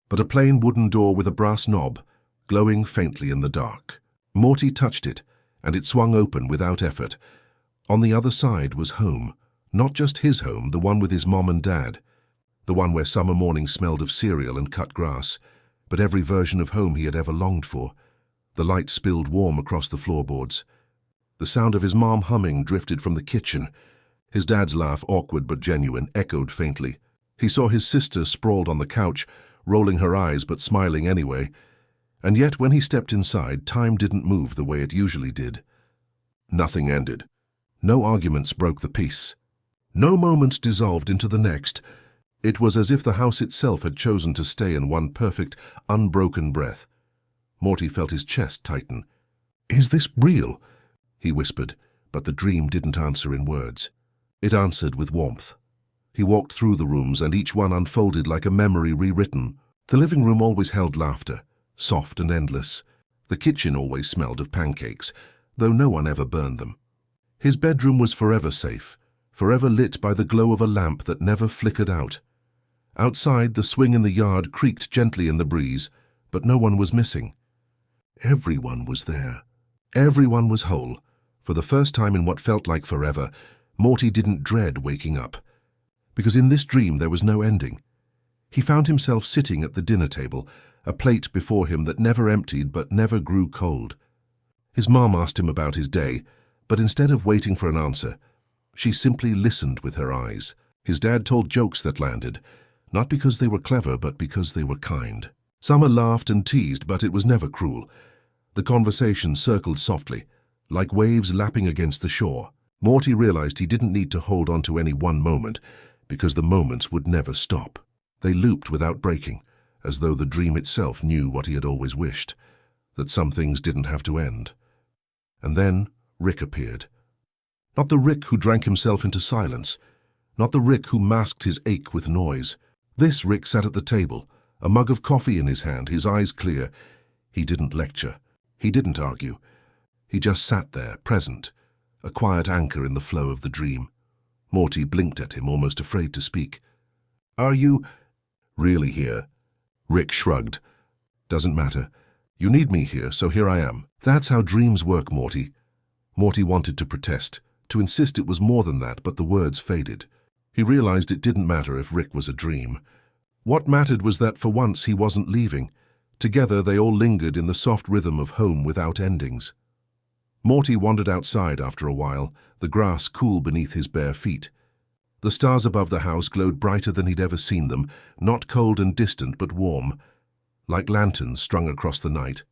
but a plain wooden door with a brass knob, glowing faintly in the dark. Morty touched it, and it swung open without effort. On the other side was home, not just his home, the one with his mom and dad, the one where summer mornings smelled of cereal and cut grass, but every version of home he had ever longed for. The light spilled warm across the floorboards. The sound of his mom humming drifted from the kitchen. His dad's laugh, awkward but genuine, echoed faintly. He saw his sister sprawled on the couch, rolling her eyes but smiling anyway. And yet when he stepped inside, time didn't move the way it usually did. Nothing ended. No arguments broke the peace. No moment dissolved into the next. It was as if the house itself had chosen to stay in one perfect, unbroken breath. Morty felt his chest tighten. "Is this real?" he whispered, but the dream didn't answer in words. It answered with warmth. He walked through the rooms, and each one unfolded like a memory rewritten. The living room always held laughter, soft and endless. The kitchen always smelled of pancakes, though no one ever burned them. His bedroom was forever safe, forever lit by the glow of a lamp that never flickered out. Outside, the swing in the yard creaked gently in the breeze, but no one was missing. Everyone was there. Everyone was whole. For the first time in what felt like forever, Morty didn't dread waking up. Because in this dream there was no ending. He found himself sitting at the dinner table, a plate before him that never emptied but never grew cold. His mom asked him about his day, but instead of waiting for an answer, she simply listened with her eyes. His dad told jokes that landed, not because they were clever, but because they were kind. Summer laughed and teased, but it was never cruel. The conversation circled softly, like waves lapping against the shore. Morty realized he didn't need to hold on to any one moment, because the moments would never stop. They looped without breaking, as though the dream itself knew what he had always wished, that some things didn't have to end. And then Rick appeared. Not the Rick who drank himself into silence, not the Rick who masked his ache with noise. This Rick sat at the table, a mug of coffee in his hand, his eyes clear. He didn't lecture. He didn't argue. He just sat there, present, a quiet anchor in the flow of the dream. Morty blinked at him, almost afraid to speak. "Are you really here?" Rick shrugged. "Doesn't matter. You need me here, so here I am." "That's how dreams work, Morty." Morty wanted to protest, to insist it was more than that, but the words faded. He realized it didn't matter if Rick was a dream. What mattered was that for once he wasn't leaving. Together they all lingered in the soft rhythm of home without endings. Morty wandered outside after a while, the grass cool beneath his bare feet. The stars above the house glowed brighter than he'd ever seen them, not cold and distant but warm, like lanterns strung across the night.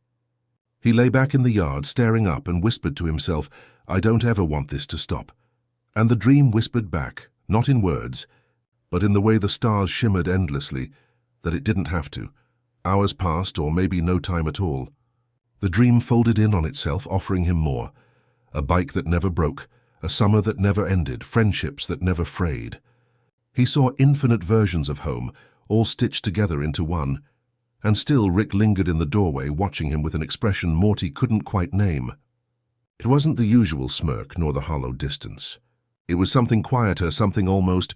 He lay back in the yard, staring up, and whispered to himself, "I don't ever want this to stop." And the dream whispered back, not in words, but in the way the stars shimmered endlessly, that it didn't have to. Hours passed, or maybe no time at all. The dream folded in on itself, offering him more. A bike that never broke, a summer that never ended, friendships that never frayed. He saw infinite versions of home, all stitched together into one. And still Rick lingered in the doorway, watching him with an expression Morty couldn't quite name. It wasn't the usual smirk, nor the hollow distance. It was something quieter, something almost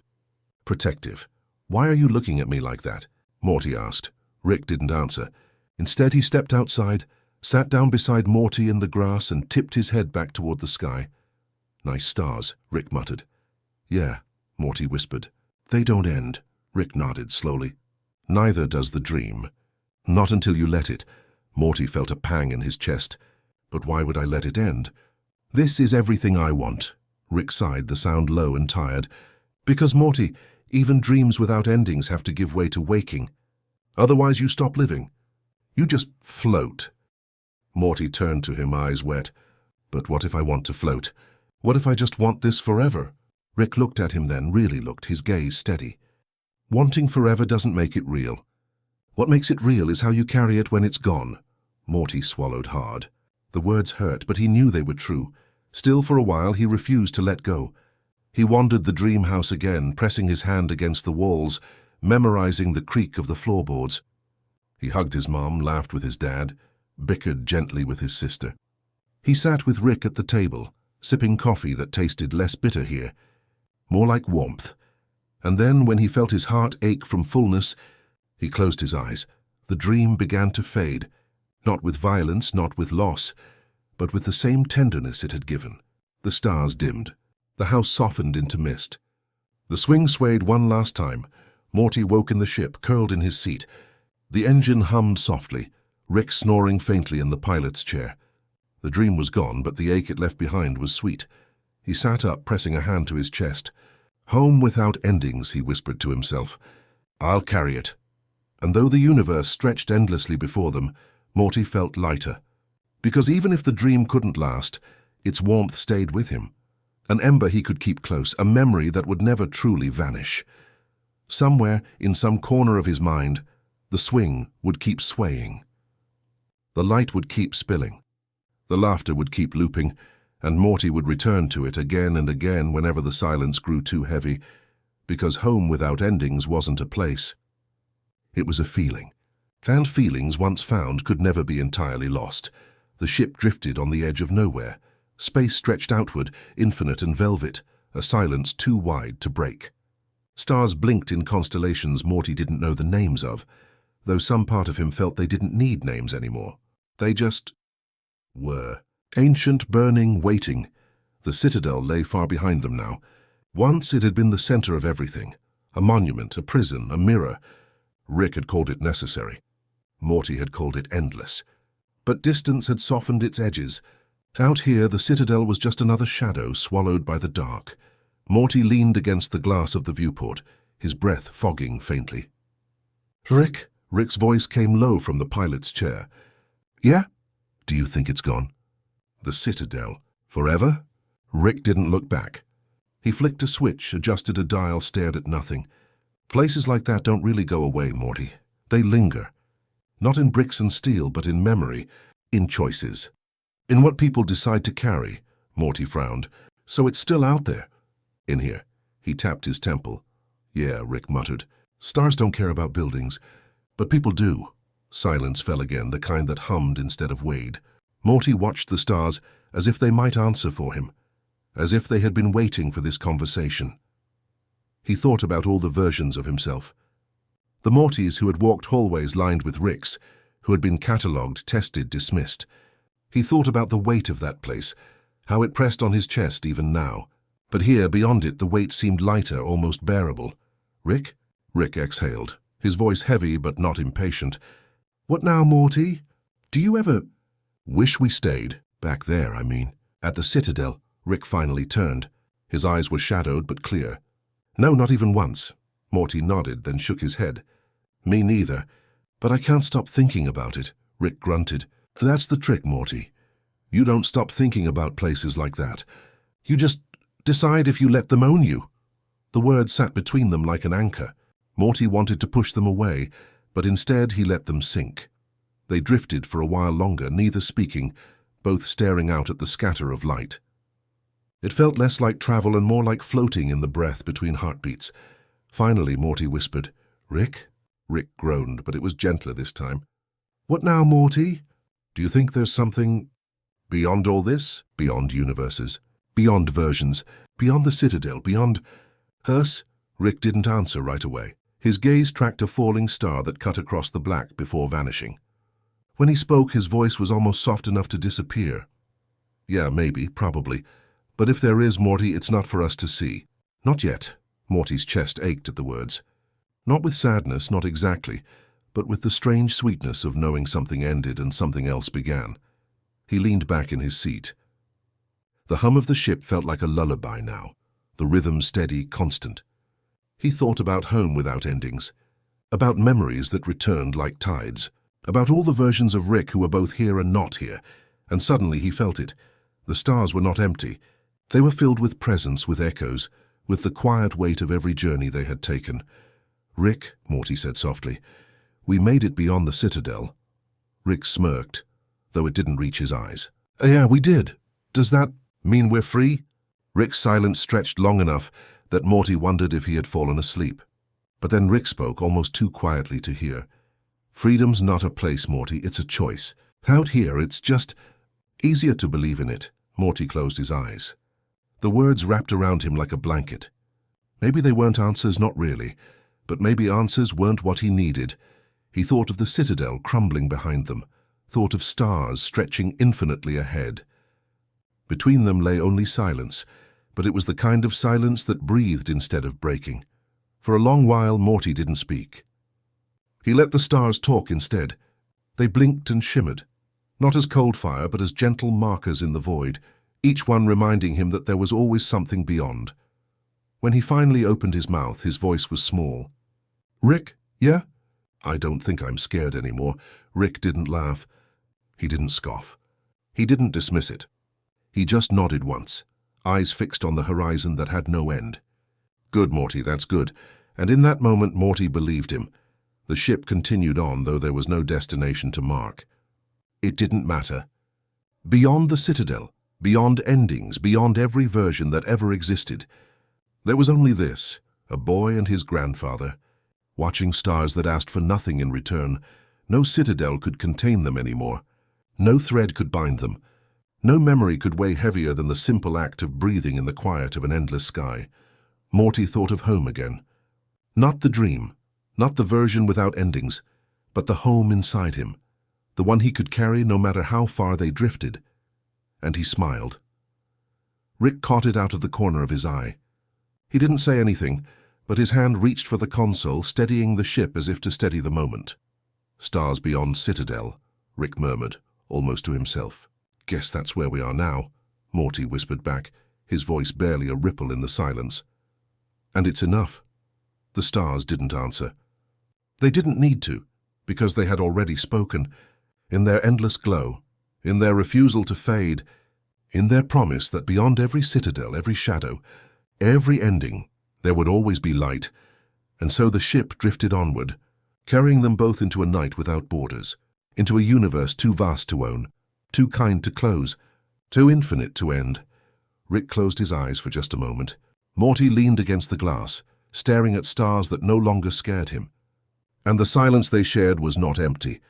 protective. "Why are you looking at me like that?" Morty asked. Rick didn't answer. Instead, he stepped outside, sat down beside Morty in the grass, and tipped his head back toward the sky. "Nice stars," Rick muttered. "Yeah," Morty whispered. "They don't end," Rick nodded slowly. "Neither does the dream. Not until you let it." Morty felt a pang in his chest. "But why would I let it end?" "This is everything I want," Rick sighed, the sound low and tired. "Because, Morty, even dreams without endings have to give way to waking. Otherwise you stop living. You just float." Morty turned to him, eyes wet. "But what if I want to float? What if I just want this forever?" Rick looked at him then, really looked, his gaze steady. "Wanting forever doesn't make it real. What makes it real is how you carry it when it's gone." Morty swallowed hard. The words hurt, but he knew they were true. Still, for a while, he refused to let go. He wandered the dream house again, pressing his hand against the walls, memorizing the creak of the floorboards. He hugged his mom, laughed with his dad, bickered gently with his sister. He sat with Rick at the table, sipping coffee that tasted less bitter here, more like warmth. And then, when he felt his heart ache from fullness, he closed his eyes. The dream began to fade, not with violence, not with loss, but with the same tenderness it had given. The stars dimmed. The house softened into mist. The swing swayed one last time. Morty woke in the ship, curled in his seat. The engine hummed softly, Rick snoring faintly in the pilot's chair. The dream was gone, but the ache it left behind was sweet. He sat up, pressing a hand to his chest. "Home without endings," he whispered to himself. "I'll carry it." And though the universe stretched endlessly before them, Morty felt lighter. Because even if the dream couldn't last, its warmth stayed with him. An ember he could keep close, a memory that would never truly vanish. Somewhere, in some corner of his mind, the swing would keep swaying. The light would keep spilling. The laughter would keep looping, and Morty would return to it again and again whenever the silence grew too heavy, because home without endings wasn't a place. It was a feeling. And feelings once found could never be entirely lost. The ship drifted on the edge of nowhere. Space stretched outward, infinite and velvet, a silence too wide to break. Stars blinked in constellations Morty didn't know the names of, though some part of him felt they didn't need names anymore. They just were. Ancient, burning, waiting. The citadel lay far behind them now. Once it had been the center of everything. A monument, a prison, a mirror. Rick had called it necessary. Morty had called it endless. But distance had softened its edges. Out here, the citadel was just another shadow swallowed by the dark. Morty leaned against the glass of the viewport, his breath fogging faintly. "Rick?" Rick's voice came low from the pilot's chair. "Yeah? Do you think it's gone?" The citadel. Forever? Rick didn't look back. He flicked a switch, adjusted a dial, stared at nothing. Places like that don't really go away, Morty. They linger. Not in bricks and steel, but in memory, in choices. In what people decide to carry. Morty frowned. "So it's still out there." "In here." He tapped his temple. "Yeah," Rick muttered. "Stars don't care about buildings, but people do." Silence fell again, the kind that hummed instead of weighed. Morty watched the stars as if they might answer for him, as if they had been waiting for this conversation. He thought about all the versions of himself. The Mortys who had walked hallways lined with Ricks, who had been catalogued, tested, dismissed. He thought about the weight of that place, how it pressed on his chest even now. But here, beyond it, the weight seemed lighter, almost bearable. "Rick?" Rick exhaled, his voice heavy but not impatient. "What now, Morty? Do you ever wish we stayed? Back there, I mean. At the citadel." Rick finally turned. His eyes were shadowed but clear. "No, not even once." Morty nodded, then shook his head. "Me neither. But I can't stop thinking about it," Rick grunted. "That's the trick, Morty. You don't stop thinking about places like that. You just decide if you let them own you." The words sat between them like an anchor. Morty wanted to push them away, but instead he let them sink. They drifted for a while longer, neither speaking, both staring out at the scatter of light. It felt less like travel and more like floating in the breath between heartbeats. Finally, Morty whispered, "Rick?" Rick groaned, but it was gentler this time. "What now, Morty? Do you think there's something beyond all this? Beyond universes, beyond versions, beyond the citadel, beyond Hearse?" Rick didn't answer right away. His gaze tracked a falling star that cut across the black before vanishing. When he spoke, his voice was almost soft enough to disappear. "Yeah, maybe, probably. But if there is, Morty, it's not for us to see." "Not yet." Morty's chest ached at the words. Not with sadness, not exactly, but with the strange sweetness of knowing something ended and something else began. He leaned back in his seat. The hum of the ship felt like a lullaby now, the rhythm steady, constant. He thought about home without endings, about memories that returned like tides, about all the versions of Rick who were both here and not here, and suddenly he felt it. The stars were not empty. They were filled with presence, with echoes, with the quiet weight of every journey they had taken. "Rick," Morty said softly, "we made it beyond the citadel." Rick smirked, though it didn't reach his eyes. "Yeah, we did. Does that mean we're free?" Rick's silence stretched long enough that Morty wondered if he had fallen asleep. But then Rick spoke, almost too quietly to hear. "Freedom's not a place, Morty, it's a choice. Out here, it's just easier to believe in it." Morty closed his eyes. The words wrapped around him like a blanket. Maybe they weren't answers, not really, but maybe answers weren't what he needed. He thought of the citadel crumbling behind them, thought of stars stretching infinitely ahead. Between them lay only silence, but it was the kind of silence that breathed instead of breaking. For a long while, Morty didn't speak. He let the stars talk instead. They blinked and shimmered, not as cold fire, but as gentle markers in the void, each one reminding him that there was always something beyond. When he finally opened his mouth, his voice was small. "Rick, yeah?" "I don't think I'm scared anymore." Rick didn't laugh. He didn't scoff. He didn't dismiss it. He just nodded once, eyes fixed on the horizon that had no end. "Good, Morty, that's good." And in that moment, Morty believed him. The ship continued on, though there was no destination to mark. It didn't matter. Beyond the citadel, beyond endings, beyond every version that ever existed, there was only this, a boy and his grandfather, watching stars that asked for nothing in return. No citadel could contain them anymore. No thread could bind them. No memory could weigh heavier than the simple act of breathing in the quiet of an endless sky. Morty thought of home again. Not the dream, not the version without endings, but the home inside him, the one he could carry no matter how far they drifted. And he smiled. Rick caught it out of the corner of his eye. He didn't say anything, but his hand reached for the console, steadying the ship as if to steady the moment. "Stars beyond Citadel," Rick murmured, almost to himself. "Guess that's where we are now," Morty whispered back, his voice barely a ripple in the silence. "And it's enough." The stars didn't answer. They didn't need to, because they had already spoken. In their endless glow, in their refusal to fade, in their promise that beyond every citadel, every shadow, every ending, there would always be light. And so the ship drifted onward, carrying them both into a night without borders, into a universe too vast to own, too kind to close, too infinite to end. Rick closed his eyes for just a moment. Morty leaned against the glass, staring at stars that no longer scared him. And the silence they shared was not empty.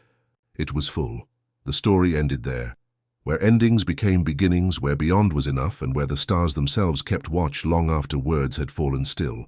It was full. The story ended there, where endings became beginnings, where beyond was enough, and where the stars themselves kept watch long after words had fallen still.